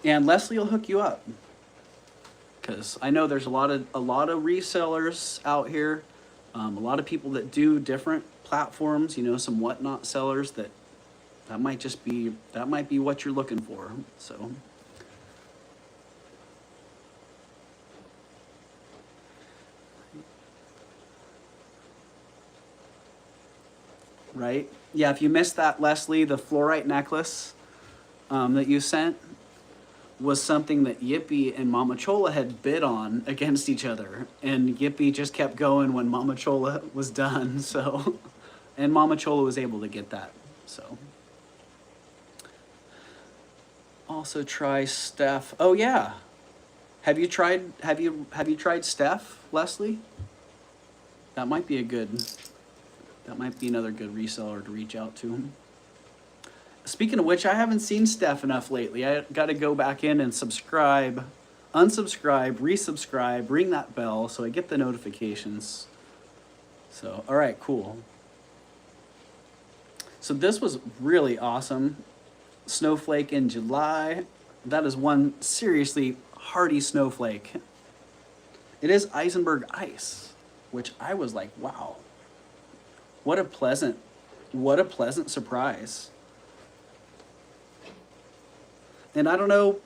Speaker 1: And Leslie will hook you up, because I know there's a lot of resellers out here, a lot of people that do different platforms. You know, some whatnot sellers that might be what you're looking for. So, right? Yeah. If you missed that, Leslie, the fluorite necklace that you sent. was something that Yippee and Mama Chola had bid on against each other. And Yippee just kept going when Mama Chola was done, so. And Mama Chola was able to get that, so. Also try Steph. Oh yeah. Have you tried Steph, Leslie? That might be another good reseller to reach out to. Speaking of which, I haven't seen Steph enough lately. I got to go back in and subscribe, unsubscribe, resubscribe, ring that bell so I get the notifications. So, all right, cool. So this was really awesome. Snowflake in July. That is one seriously hardy snowflake. It is Eisenberg ice, which I was like, wow. What a pleasant surprise. And I don't know,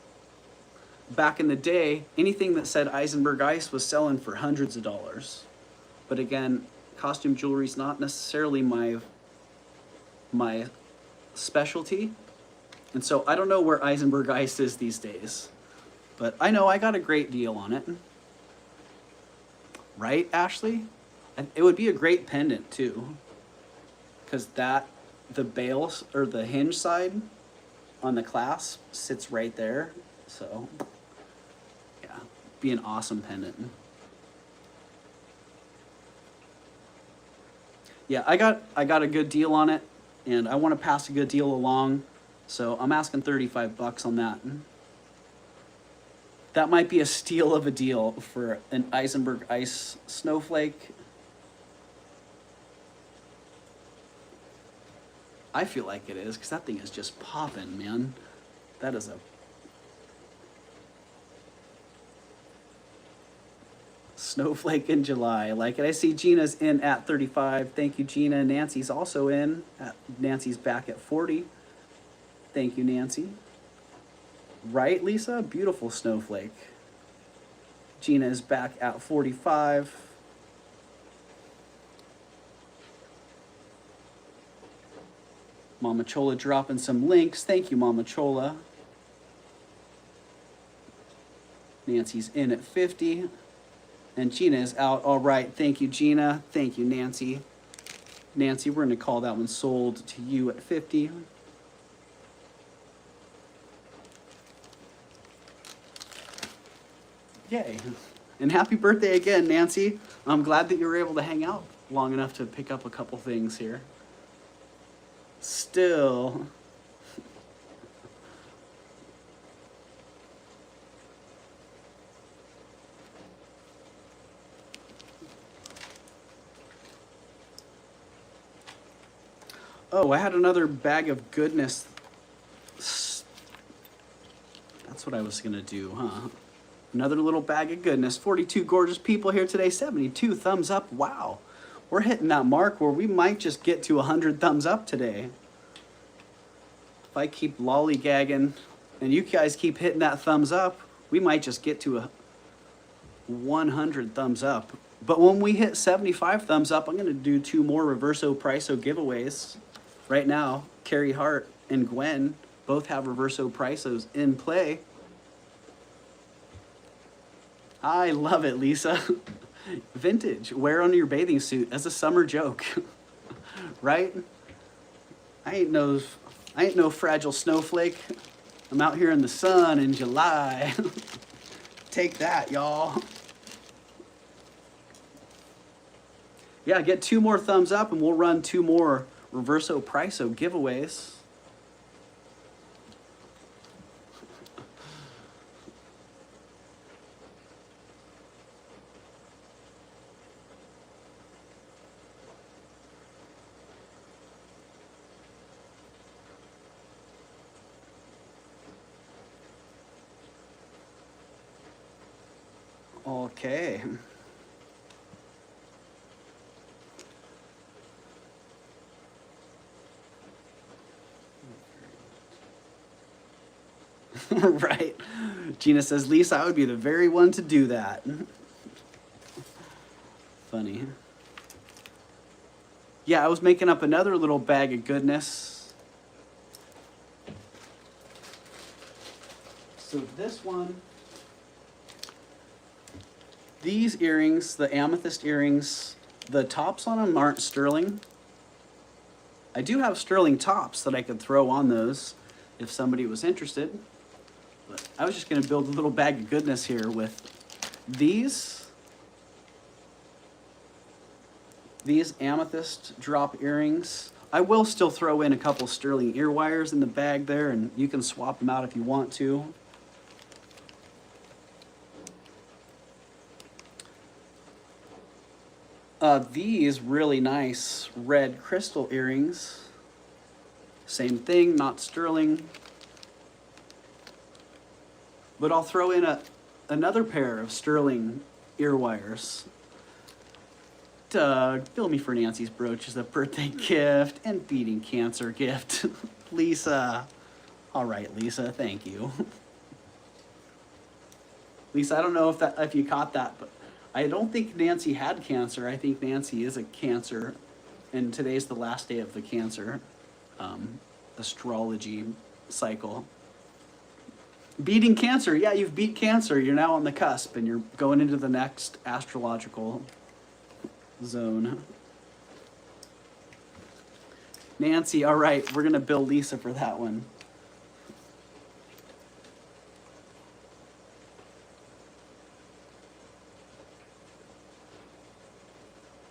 Speaker 1: back in the day, anything that said Eisenberg ice was selling for hundreds of dollars. But again, costume jewelry is not necessarily my specialty. And so I don't know where Eisenberg ice is these days. But I know I got a great deal on it. Right, Ashley? And it would be a great pendant too. Because the bail, or the hinge side on the clasp sits right there. So, yeah, be an awesome pendant. Yeah, I got a good deal on it, and I want to pass a good deal along. So I'm asking $35 on that. That might be a steal of a deal for an Eisenberg ice snowflake. I feel like it is, because that thing is just popping, man. That is a snowflake in July. I like it. I see Gina's in at 35. Thank you, Gina. Nancy's also in. Nancy's back at 40. Thank you, Nancy. Right, Lisa? Beautiful snowflake. Gina is back at 45. Mama Chola dropping some links. Thank you, Mama Chola. Nancy's in at 50. And Gina is out. All right. Thank you, Gina. Thank you, Nancy. Nancy, we're going to call that one sold to you at 50. Yay. And happy birthday again, Nancy. I'm glad that you were able to hang out long enough to pick up a couple things here. Still. Oh, I had another bag of goodness. That's what I was going to do, huh? Another little bag of goodness. 42 gorgeous people here today. 72 thumbs up. Wow. We're hitting that mark where we might just get to 100 thumbs up today. If I keep lollygagging and you guys keep hitting that thumbs up, we might just get to a 100 thumbs up. But when we hit 75 thumbs up, I'm going to do 2 more Reverso Priso giveaways. Right now, Carrie Hart and Gwen both have Reverso Prisos in play. I love it, Lisa. Vintage. Wear on your bathing suit as a summer joke. Right? I ain't no fragile snowflake. I'm out here in the sun in July. Take that, y'all. Yeah, get 2 more thumbs up and we'll run 2 more Reverso Priso giveaways. Okay. Right. Gina says, Lisa, I would be the very one to do that. Funny. Yeah, I was making up another little bag of goodness. So this one, these earrings, the amethyst earrings, the tops on them aren't sterling. I do have sterling tops that I could throw on those if somebody was interested. But I was just going to build a little bag of goodness here with these amethyst drop earrings. I will still throw in a couple sterling ear wires in the bag there, and you can swap them out if you want to. These really nice red crystal earrings. Same thing, not sterling. But I'll throw in another pair of sterling ear wires. Bill me for Nancy's brooch as a birthday gift and beating cancer gift. Lisa. All right, Lisa, thank you. Lisa, I don't know if you caught that, but I don't think Nancy had cancer. I think Nancy is a Cancer, and today's the last day of the Cancer astrology cycle. Beating cancer. Yeah, you've beat cancer. You're now on the cusp, and you're going into the next astrological zone. Nancy, all right, we're going to bill Lisa for that one.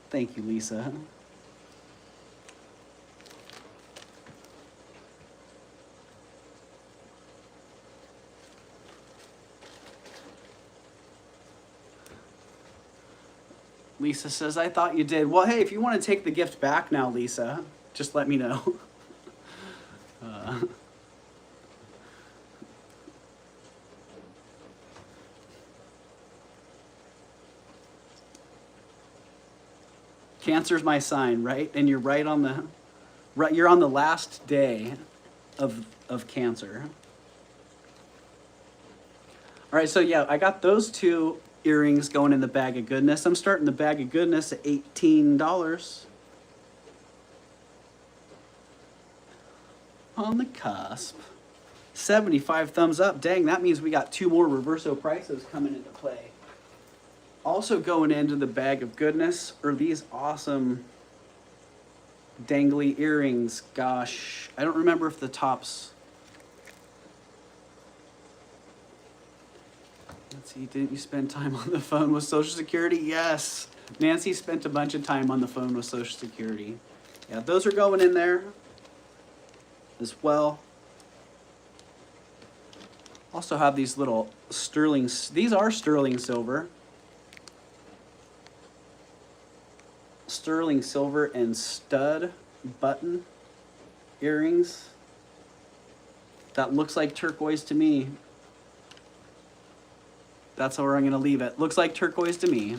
Speaker 1: Thank you, Lisa. Lisa says, I thought you did. Well, hey, if you want to take the gift back now, Lisa, just let me know. Cancer's my sign, right? And you're right on the you're on the last day of Cancer. All right, so yeah, I got those two earrings going in the bag of goodness. I'm starting the bag of goodness at $18. On the cusp. 75 thumbs up. Dang, that means we got 2 more reverso prices coming into play. Also going into the bag of goodness are these awesome dangly earrings. Gosh, I don't remember if the tops... Let's see, didn't you spend time on the phone with Social Security? Yes. Nancy spent a bunch of time on the phone with Social Security. Yeah, those are going in there as well. Also have these little sterling, these are sterling silver. Sterling silver and stud button earrings. That looks like turquoise to me. That's where I'm going to leave it. Looks like turquoise to me.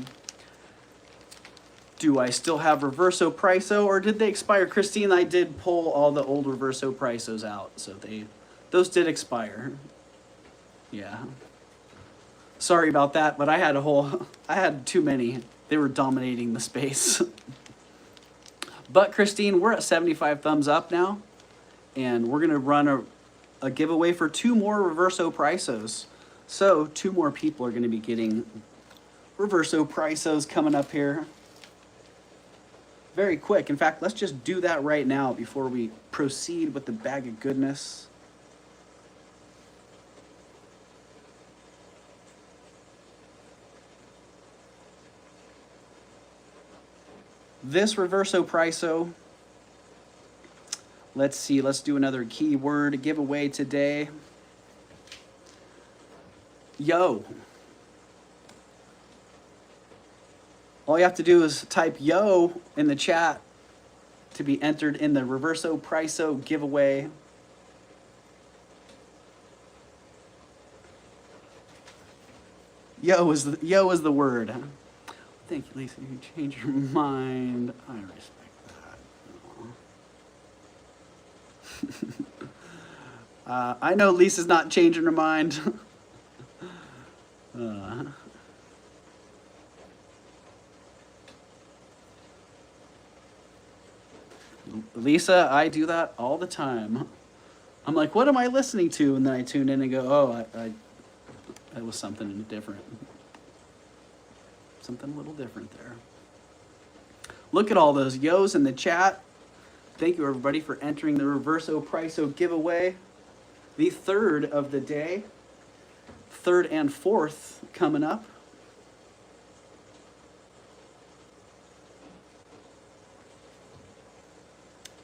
Speaker 1: Do I still have Reverso Priso, or did they expire? Christine, I did pull all the old Reverso Prisos out, so those did expire. Yeah. Sorry about that, but I had too many. They were dominating the space. But Christine, we're at 75 thumbs up now, and we're going to run a giveaway for 2 more Reverso Prisos. So 2 more people are going to be getting Reverso Prisos coming up here. Very quick. In fact, let's just do that right now before we proceed with the bag of goodness. This Reverso Priso, let's see, let's do another keyword giveaway today. Yo. All you have to do is type yo in the chat to be entered in the Reverso Priso giveaway. Yo is the word. Thank you, Lisa. You changed your mind. I respect that. I know Lisa's not changing her mind. Lisa, I do that all the time. I'm like, what am I listening to? And then I tune in and go, oh, That was something different. Something a little different there. Look at all those yo's in the chat. Thank you everybody for entering the Reverso Priso giveaway. The third of the day. Third and fourth coming up.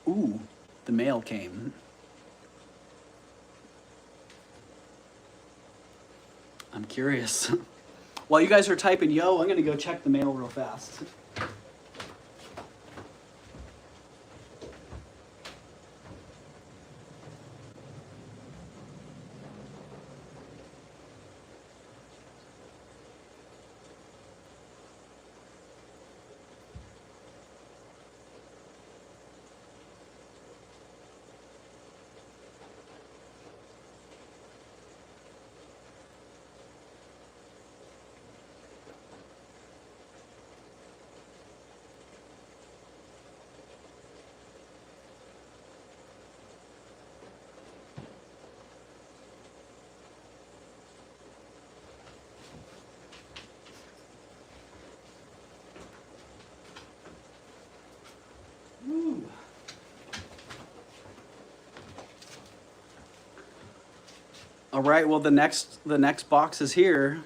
Speaker 1: Ooh, the mail came. I'm curious. While you guys are typing yo, I'm gonna go check the mail real fast. Ooh. All right, well the next box is here.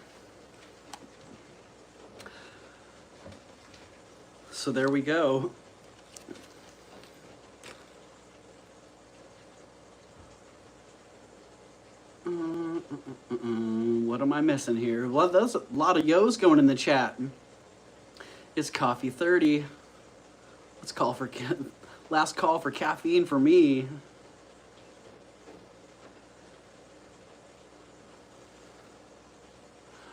Speaker 1: So there we go. What am I missing here? Well, there's a lot of yo's going in the chat. It's coffee 30. Let's call for last call for caffeine for me.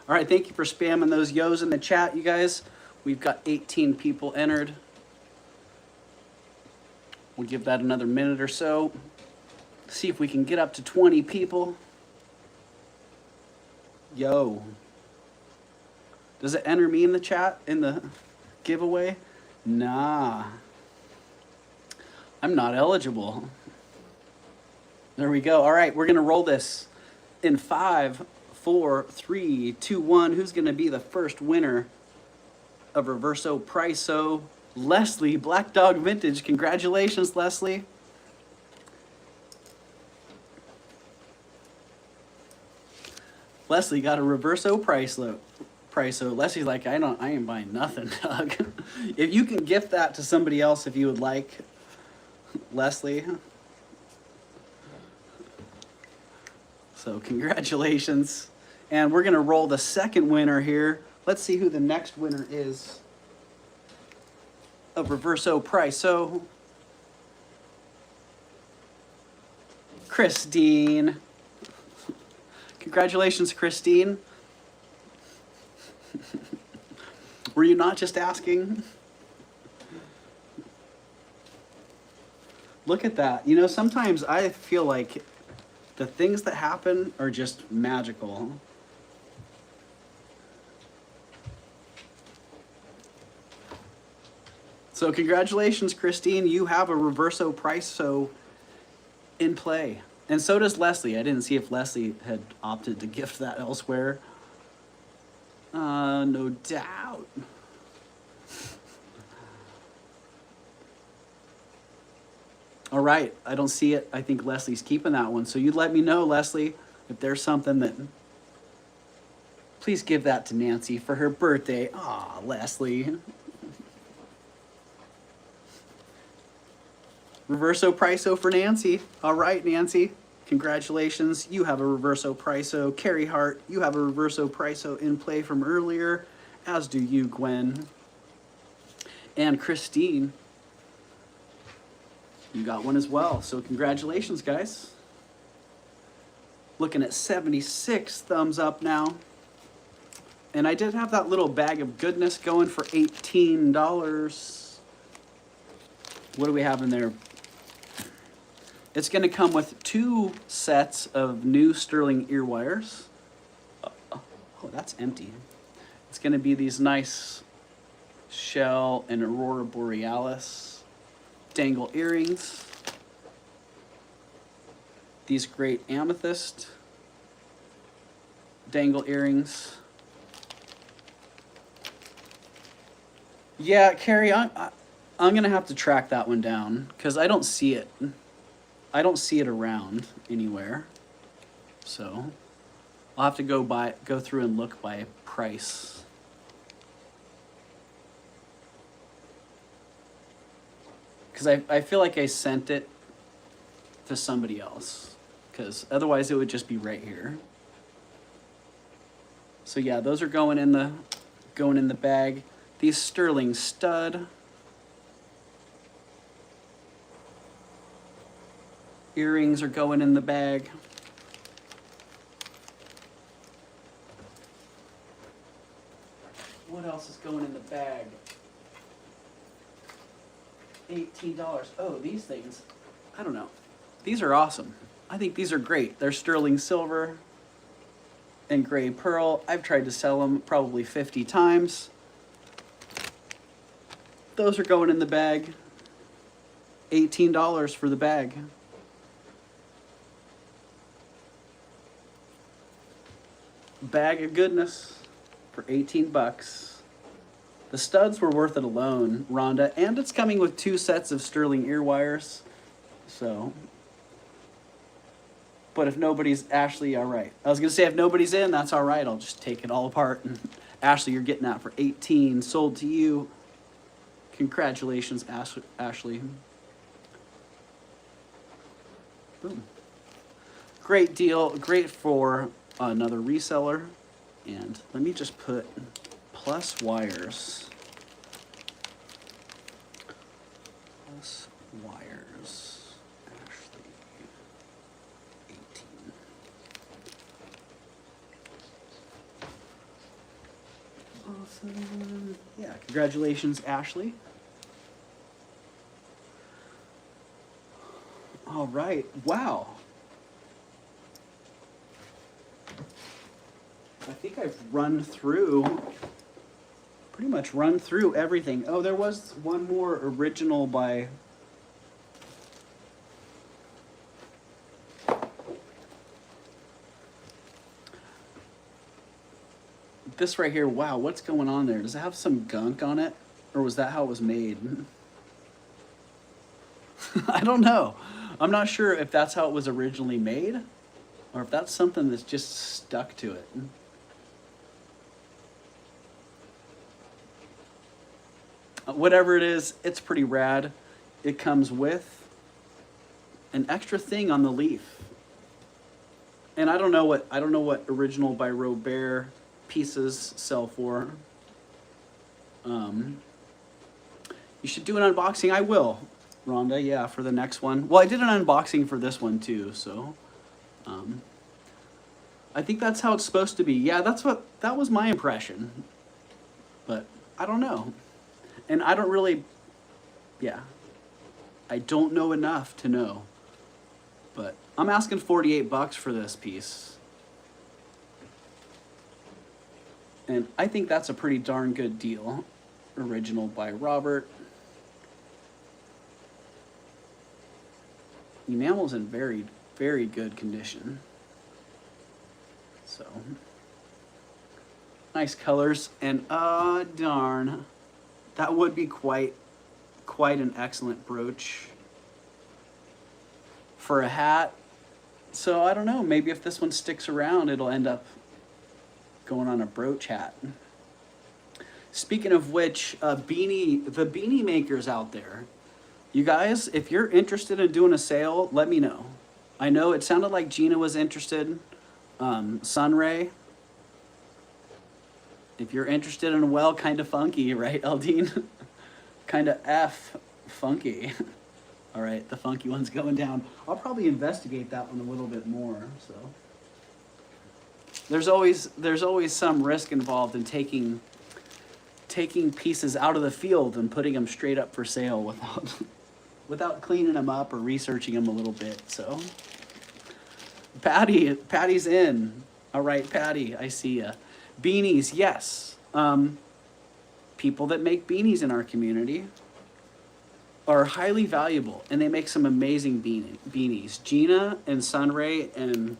Speaker 1: All right, thank you for spamming those yo's in the chat, you guys. We've got 18 people entered. We'll give that another minute or so. See if we can get up to 20 people. Yo. Does it enter me in the chat, in the giveaway? Nah. I'm not eligible. There we go. All right, we're gonna roll this in 5, 4, 3, 2, 1. Who's gonna be the first winner of Reverso Priso? Leslie, Black Dog Vintage. Congratulations, Leslie. Leslie got a Reverso Priso. Leslie's like, I ain't buying nothing, Doug. If you can gift that to somebody else if you would like, Leslie. So congratulations. And we're gonna roll the second winner here. Let's see who the next winner is of Reverso Priso. Christine. Congratulations, Christine. Were you not just asking? Look at that. You know, sometimes I feel like the things that happen are just magical. So congratulations, Christine. You have a Reverso Priso in play. And so does Leslie. I didn't see if Leslie had opted to gift that elsewhere. No doubt. All right, I don't see it. I think Leslie's keeping that one. So you let me know, Leslie, if there's something that... Please give that to Nancy for her birthday. Aw, Leslie. Reverso Priso for Nancy. All right, Nancy. Congratulations. You have a Reverso Priso. Carrie Hart, you have a Reverso Priso in play from earlier, as do you, Gwen. And Christine, you got one as well. So congratulations, guys. Looking at 76 thumbs up now. And I did have that little bag of goodness going for $18. What do we have in there? It's going to come with 2 sets of new sterling ear wires. Oh, that's empty. It's going to be these nice shell and Aurora Borealis dangle earrings. These great amethyst dangle earrings. Yeah, Carrie, I'm gonna have to track that one down because I don't see it. I don't see it around anywhere. So I'll have to go through and look by price. Because I feel like I sent it to somebody else. Because otherwise it would just be right here. So yeah, those are going in the bag. These sterling stud earrings are going in the bag. What else is going in the bag? $18. Oh, these things. I don't know. These are awesome. I think these are great. They're sterling silver and gray pearl. I've tried to sell them probably 50 times. Those are going in the bag. $18 for the bag. Bag of goodness for 18 bucks. The studs were worth it alone, Rhonda, and it's coming with 2 sets of sterling ear wires. So, but if nobody's, Ashley, all right. I was gonna say if nobody's in, that's all right. I'll just take it all apart. And Ashley, you're getting that for 18, sold to you. Congratulations, Ashley. Boom. Great deal, great for another reseller. And let me just put plus wires. Plus wires. Ashley, 18. Awesome. Yeah, congratulations, Ashley. All right, wow. I think I've pretty much run through everything. Oh, there was one more original by this right here. Wow, what's going on there? Does it have some gunk on it? Or was that how it was made? I don't know. I'm not sure if that's how it was originally made or if that's something that's just stuck to it. Whatever it is, it's pretty rad. It comes with an extra thing on the leaf. And I don't know what original by Robert pieces sell for. You should do an unboxing. I will, Rhonda, yeah, for the next one. Well, I did an unboxing for this one too, so I think that's how it's supposed to be. Yeah, that was my impression. But I don't know. And I don't really, yeah, I don't know enough to know. But I'm asking 48 bucks for this piece. And I think that's a pretty darn good deal. Original by Robert. Enamel's in very, very good condition. So, nice colors. And darn, that would be quite an excellent brooch for a hat. So I don't know, maybe if this one sticks around, it'll end up going on a brooch hat. Speaking of which, the beanie makers out there, you guys, if you're interested in doing a sale, let me know. I know it sounded like Gina was interested. Sunray, if you're interested in, well, kind of funky, right, Eldine? Kind of funky. All right, the funky one's going down. I'll probably investigate that one a little bit more. So there's always some risk involved in taking pieces out of the field and putting them straight up for sale without cleaning them up or researching them a little bit. So Patty's in. All right, Patty, I see ya. Beanies, yes. People that make beanies in our community. are highly valuable, and they make some amazing beanies. Gina and Sunray and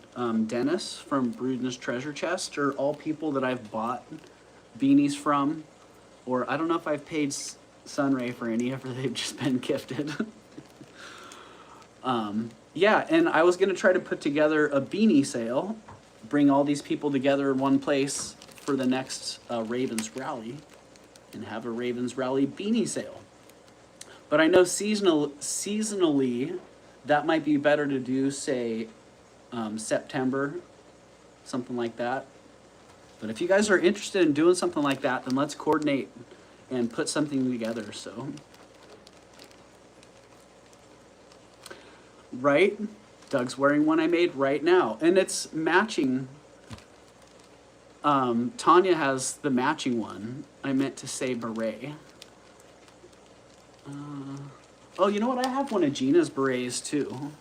Speaker 1: Dennis from Bruden's Treasure Chest are all people that I've bought beanies from, or I don't know if I've paid Sunray for any, ever they've just been gifted. Yeah, and I was gonna try to put together a beanie sale, bring all these people together in one place for the next Ravens Rally, and have a Ravens Rally beanie sale. But I know seasonally, that might be better to do, say, September, something like that. But if you guys are interested in doing something like that, then let's coordinate and put something together. So, right? Doug's wearing one I made right now, and it's matching. Tanya has the matching one. I meant to say beret. Oh, you know what? I have one of Gina's berets too.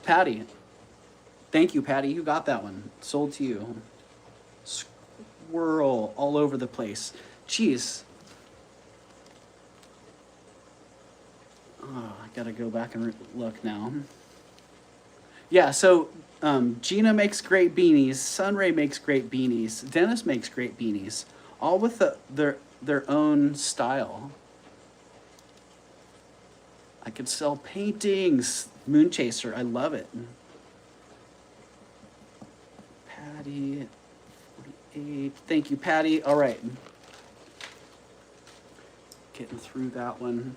Speaker 1: Patty. Thank you, Patty. You got that one. Sold to you. Squirrel all over the place. Jeez. Oh, I gotta go back and look now. Yeah, so Gina makes great beanies. Sunray makes great beanies. Dennis makes great beanies. All with their own style. I could sell paintings. Moonchaser, I love it. Patty, 48. Thank you, Patty. All right. Getting through that one.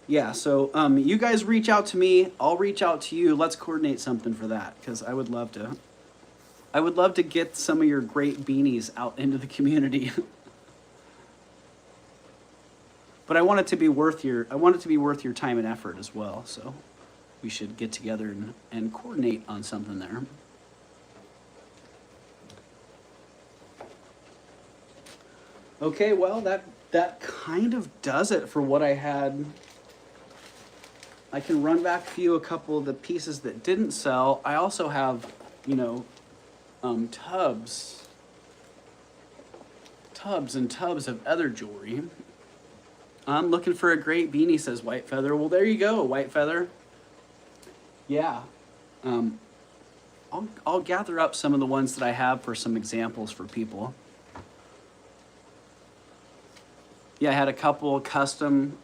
Speaker 1: Yeah, so you guys reach out to me. I'll reach out to you. Let's coordinate something for that, because I would love to. I would love to get some of your great beanies out into the community. But I want it to be worth your time and effort as well. So we should get together and coordinate on something there. Okay, well that kind of does it for what I had. I can run back a couple of the pieces that didn't sell. I also have, tubs and tubs of other jewelry. I'm looking for a great beanie, says White Feather. Well, there you go, White Feather. Yeah. I'll gather up some of the ones that I have for some examples for people. Yeah, I had a couple custom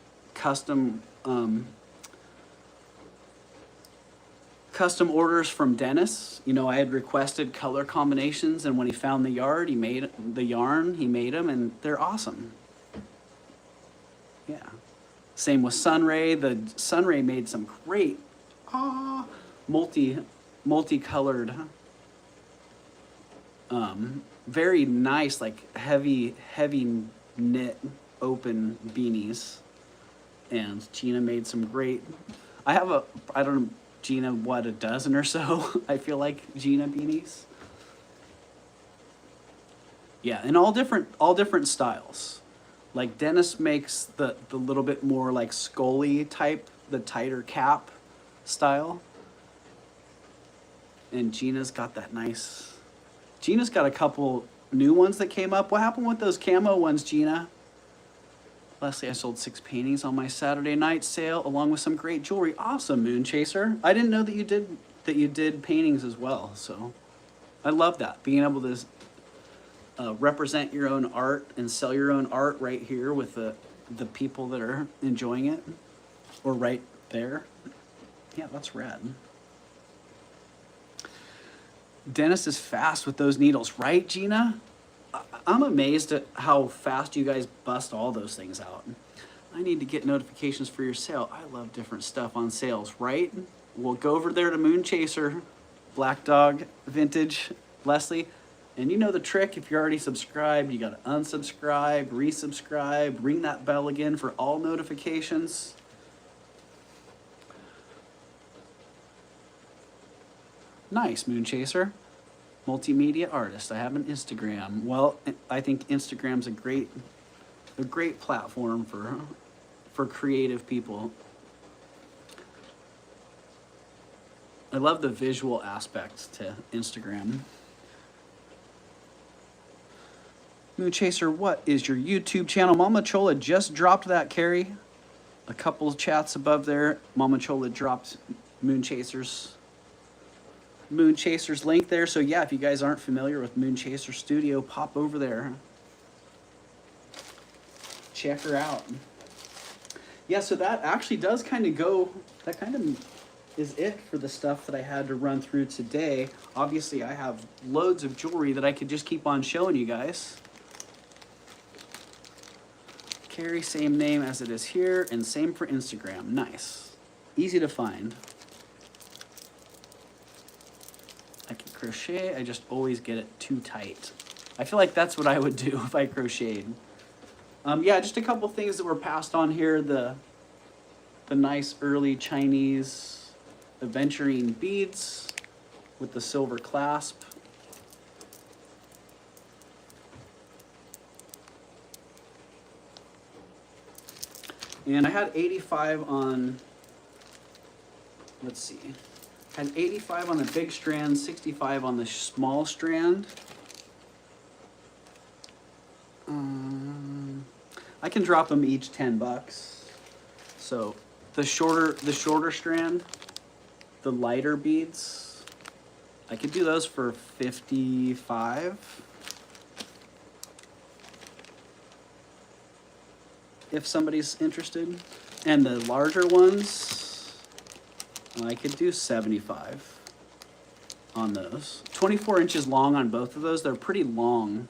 Speaker 1: orders from Dennis. I had requested color combinations, and when he found the yarn, he made them, and they're awesome. Yeah. Same with Sunray. The Sunray made some great multicolored, very nice, like heavy knit open beanies. And Gina made some great, I don't know, Gina, a dozen or so, I feel like, Gina beanies. Yeah, and all different styles. Like Dennis makes the little bit more like Scully type, the tighter cap style. And Gina's got that nice, Gina's got a couple new ones that came up. What happened with those camo ones, Gina? Leslie, I sold 6 paintings on my Saturday night sale along with some great jewelry. Awesome, Moonchaser. I didn't know that you did paintings as well. So I love that, being able to represent your own art and sell your own art right here with the people that are enjoying it, or right there. Yeah, that's rad. Dennis is fast with those needles, right, Gina? I'm amazed at how fast you guys bust all those things out. I need to get notifications for your sale. I love different stuff on sales, right? We'll go over there to Moonchaser, Black Dog Vintage, Leslie. And you know the trick, if you're already subscribed, you gotta unsubscribe, resubscribe, ring that bell again for all notifications. Nice, Moonchaser. Multimedia artist. I have an Instagram. Well, I think Instagram's a great platform for creative people. I love the visual aspect to Instagram. Moon Chaser, what is your YouTube channel? Mama Chola just dropped that, Carrie. A couple of chats above there. Mama Chola dropped Moon Chaser's link there. So yeah, if you guys aren't familiar with Moon Chaser Studio, pop over there. Check her out. Yeah, so that actually does kind of go, that kind of is it for the stuff that I had to run through today. Obviously, I have loads of jewelry that I could just keep on showing you guys. Carrie, same name as it is here, and same for Instagram. Nice. Easy to find. I can crochet, I just always get it too tight. I feel like that's what I would do if I crocheted. Yeah, just a couple things that were passed on here. The nice early Chinese aventurine beads with the silver clasp. And I had 85 on, let's see, had 85 on the big strand, 65 on the small strand. I can drop them each 10 bucks. So the shorter strand, the lighter beads, I could do those for 55. If somebody's interested. And the larger ones, I could do 75 on those. 24 inches long on both of those. They're pretty long.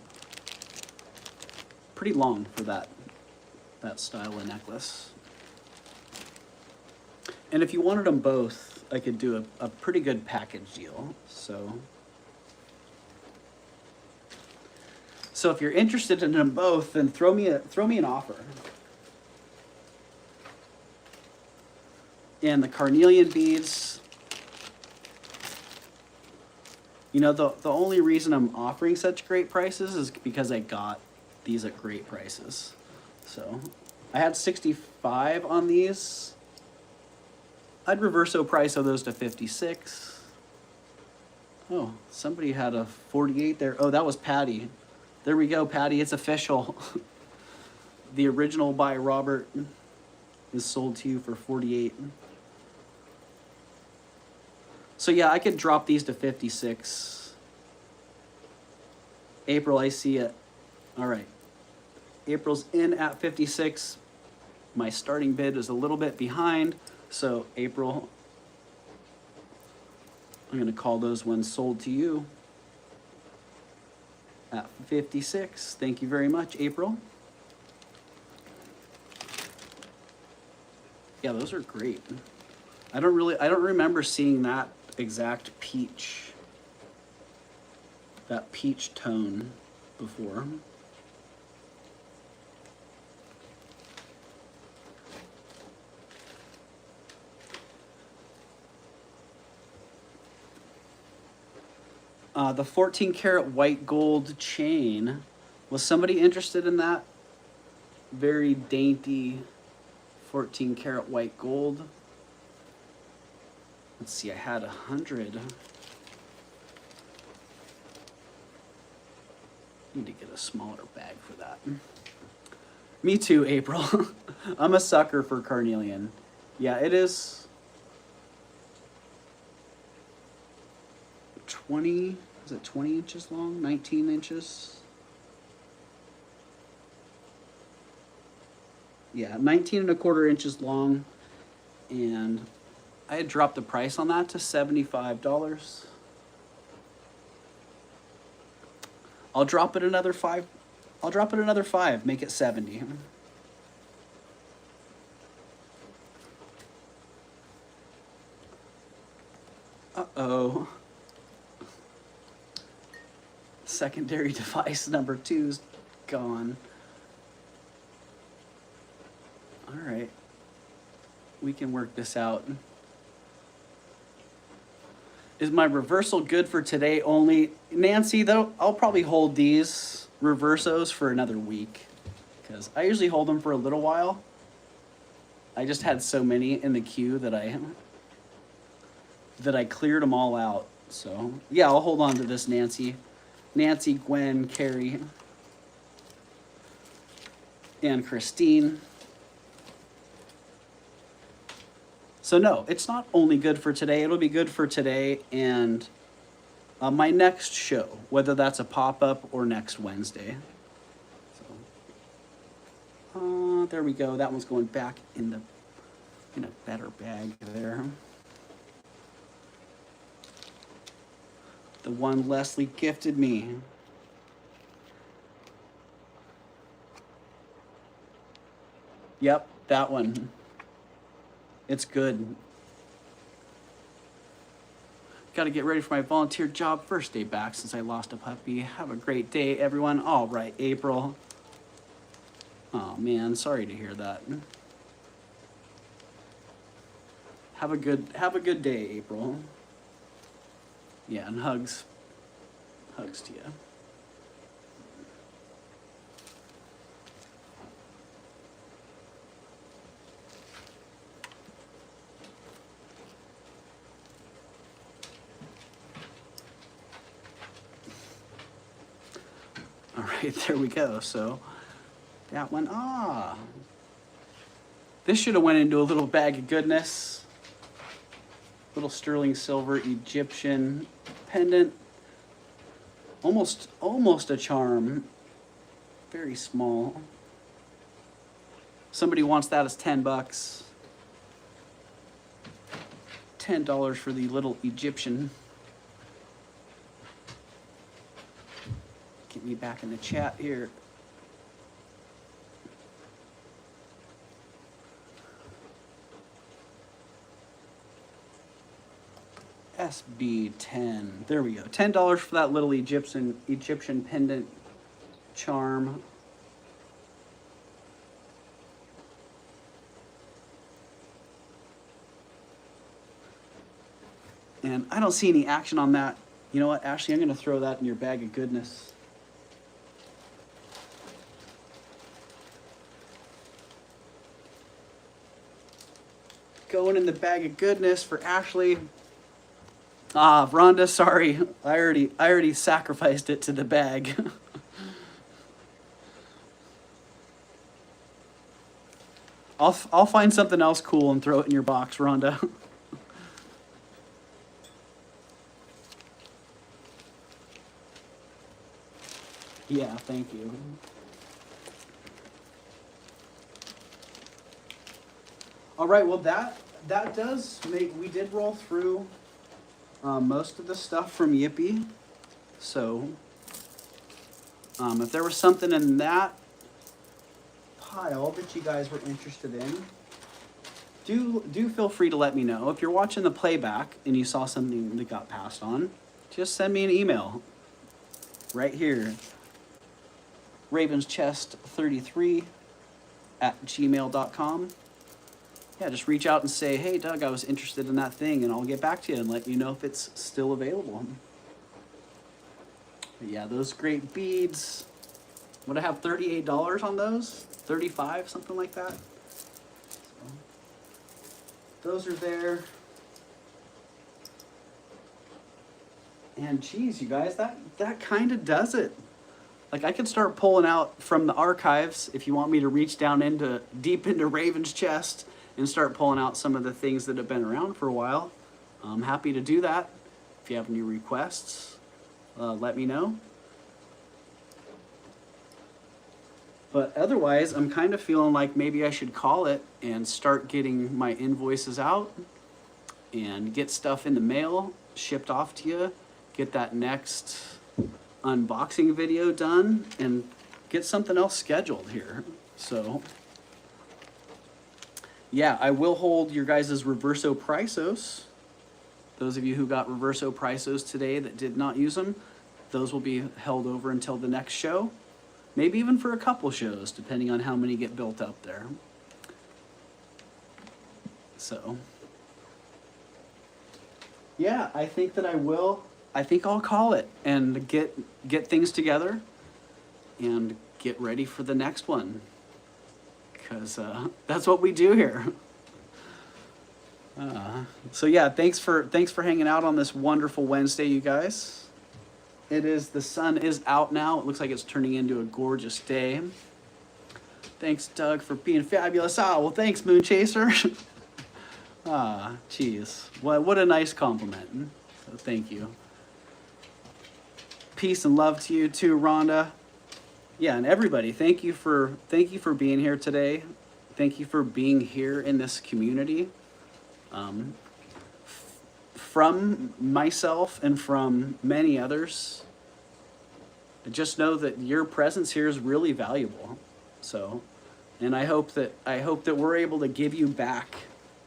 Speaker 1: Pretty long for that style of necklace. And if you wanted them both, I could do a pretty good package deal. So if you're interested in them both, then throw me an offer. And the carnelian beads, you know, the only reason I'm offering such great prices is because I got these at great prices. So I had 65 on these. I'd reverso price of those to 56. Oh, somebody had a 48 there. Oh, that was Patty. There we go, Patty, it's official. The original by Robert is sold to you for 48. So yeah, I could drop these to 56. April, I see it. All right. April's in at 56. My starting bid is a little bit behind. So April, I'm going to call those ones sold to you at 56. Thank you very much, April. Yeah, those are great. I don't remember seeing that exact peach tone before. The 14 karat white gold chain. Was somebody interested in that? Very dainty 14 karat white gold. Let's see, I had 100. Need to get a smaller bag for that. Me too, April. I'm a sucker for carnelian. Yeah, it is 20, is it 20 inches long? 19 inches? Yeah, 19 1/4 inches long. And I had dropped the price on that to $75. I'll drop it another 5. I'll drop it another 5, make it 70. Uh-oh. Secondary device number 2's gone. All right. We can work this out. Is my reversal good for today only? Nancy, though, I'll probably hold these reversos for another week because I usually hold them for a little while. I just had so many in the queue that I cleared them all out. So yeah, I'll hold on to this, Nancy. Nancy, Gwen, Carrie. and Christine. So no, it's not only good for today. It'll be good for today and my next show, whether that's a pop-up or next Wednesday. So, there we go. That one's going back in a better bag there. The one Leslie gifted me. Yep, that one. It's good. Got to get ready for my volunteer job first day back since I lost a puppy. Have a great day, everyone. All right, April. Oh man, sorry to hear that. Have a good day, April. Yeah, and hugs to you. All right, there we go. So that one, this should have went into a little bag of goodness. Little sterling silver Egyptian pendant. Almost a charm. Very small. Somebody wants that as $10. $10 for the little Egyptian. Get me back in the chat here. SB10. There we go. $10 for that little Egyptian pendant charm. And I don't see any action on that. You know what, Ashley, I'm going to throw that in your bag of goodness. Going in the bag of goodness for Ashley. Rhonda, sorry. I already sacrificed it to the bag. I'll find something else cool and throw it in your box, Rhonda. Yeah, thank you. All right, well that does make, we did roll through most of the stuff from Yippee. So if there was something in that pile that you guys were interested in, do feel free to let me know. If you're watching the playback and you saw something that got passed on, just send me an email right here. ravenschest33@gmail.com. Yeah, just reach out and say, hey, Doug, I was interested in that thing, and I'll get back to you and let you know if it's still available. But yeah, those great beads. Would I have $38 on those? 35, something like that. So, those are there. And geez, you guys, that kind of does it. Like, I could start pulling out from the archives if you want me to reach down deep into Raven's chest and start pulling out some of the things that have been around for a while. I'm happy to do that. If you have any requests, let me know. But otherwise, I'm kind of feeling like maybe I should call it and start getting my invoices out and get stuff in the mail, shipped off to you, get that next unboxing video done, and get something else scheduled here. So yeah, I will hold your guys' Reverso Prisos. Those of you who got Reverso Prisos today that did not use them, those will be held over until the next show. Maybe even for a couple shows, depending on how many get built up there. So yeah, I think that I will. I think I'll call it and get things together and get ready for the next one, because that's what we do here. So yeah, thanks for hanging out on this wonderful Wednesday, you guys. The sun is out now. It looks like it's turning into a gorgeous day. Thanks, Doug, for being fabulous. Ah, well, thanks, Moon Chaser. Ah, geez. What a nice compliment. So thank you. Peace and love to you too, Rhonda. Yeah, and everybody, thank you for being here today. Thank you for being here in this community. From myself and from many others, just know that your presence here is really valuable. So, and I hope that we're able to give you back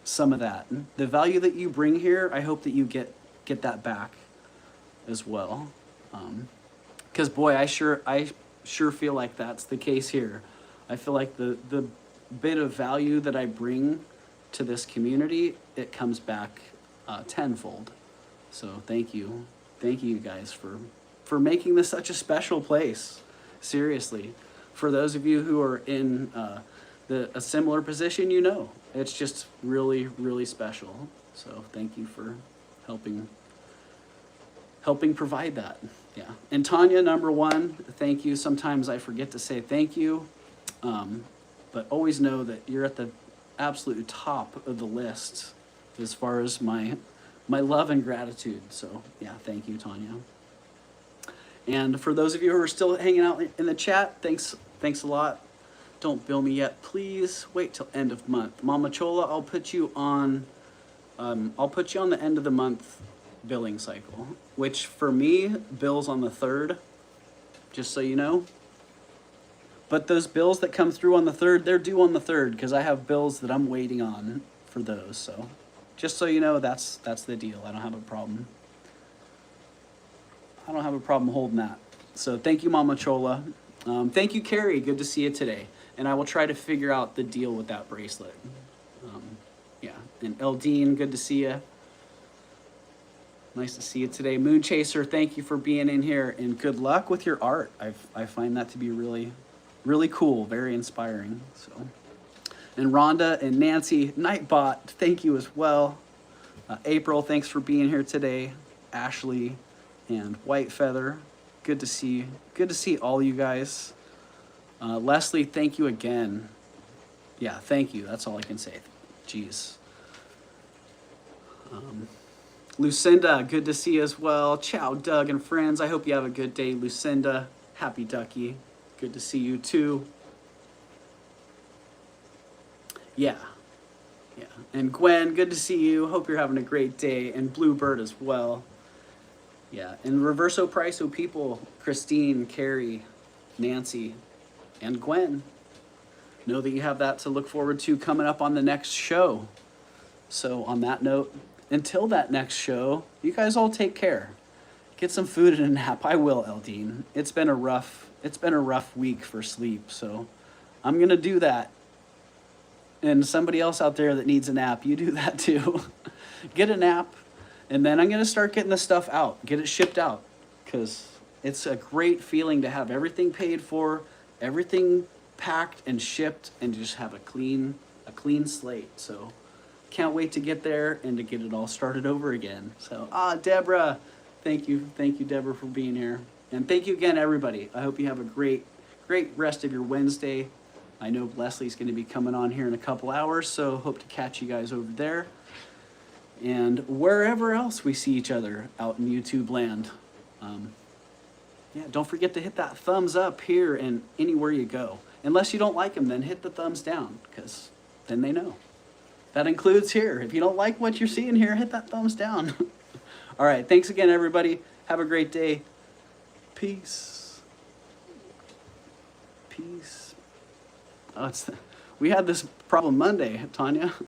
Speaker 1: some of that. The value that you bring here, I hope that you get that back as well. Because boy, I sure feel like that's the case here. I feel like the bit of value that I bring to this community, it comes back tenfold. So thank you guys for making this such a special place. Seriously, for those of you who are in a similar position, you know, it's just really, really special. So thank you for helping provide that. Yeah. And Tanya, number one, thank you. Sometimes I forget to say thank you, but always know that you're at the absolute top of the list as far as my love and gratitude. So yeah, thank you, Tanya. And for those of you who are still hanging out in the chat, thanks a lot. Don't bill me yet, please. Wait till end of month. Mama Chola, I'll put you on the end of the month billing cycle, which for me bills on the 3rd, just so you know. But those bills that come through on the 3rd, they're due on the 3rd because I have bills that I'm waiting on for those. So just so you know, that's the deal. I don't have a problem. I don't have a problem holding that. So thank you, Mama Chola. Thank you, Carrie. Good to see you today. And I will try to figure out the deal with that bracelet. Yeah. And Eldine, good to see you. Nice to see you today. Moon Chaser, thank you for being in here, and good luck with your art. I find that to be really, really cool, very inspiring. So, and Rhonda and Nancy, Nightbot, thank you as well. April, thanks for being here today. Ashley and White Feather, good to see all you guys. Leslie, thank you again. Yeah, thank you. That's all I can say. Jeez. Lucinda, good to see you as well. Ciao, Doug and friends. I hope you have a good day, Lucinda. Happy Ducky. Good to see you too. Yeah. Yeah. And Gwen, good to see you. Hope you're having a great day. And Bluebird as well. Yeah. And Reverso Priso people, Christine, Carrie, Nancy, and Gwen. Know that you have that to look forward to coming up on the next show. So on that note, until that next show, you guys all take care. Get some food and a nap. I will, Eldine. It's been a rough week for sleep, so I'm gonna do that. And somebody else out there that needs a nap, you do that too. Get a nap, and then I'm gonna start getting the stuff out, get it shipped out, because it's a great feeling to have everything paid for, everything packed and shipped, and just have a clean slate. So can't wait to get there and to get it all started over again. So, Deborah, thank you, Deborah, for being here. And thank you again, everybody. I hope you have a great rest of your Wednesday. I know Leslie's going to be coming on here in a couple hours, so hope to catch you guys over there. And wherever else we see each other out in YouTube land. Yeah, don't forget to hit that thumbs up here and anywhere you go. Unless you don't like them, then hit the thumbs down, because then they know. That includes here. If you don't like what you're seeing here, hit that thumbs down. All right. Thanks again, everybody. Have a great day. Peace. Peace. Oh, we had this problem Monday, Tanya.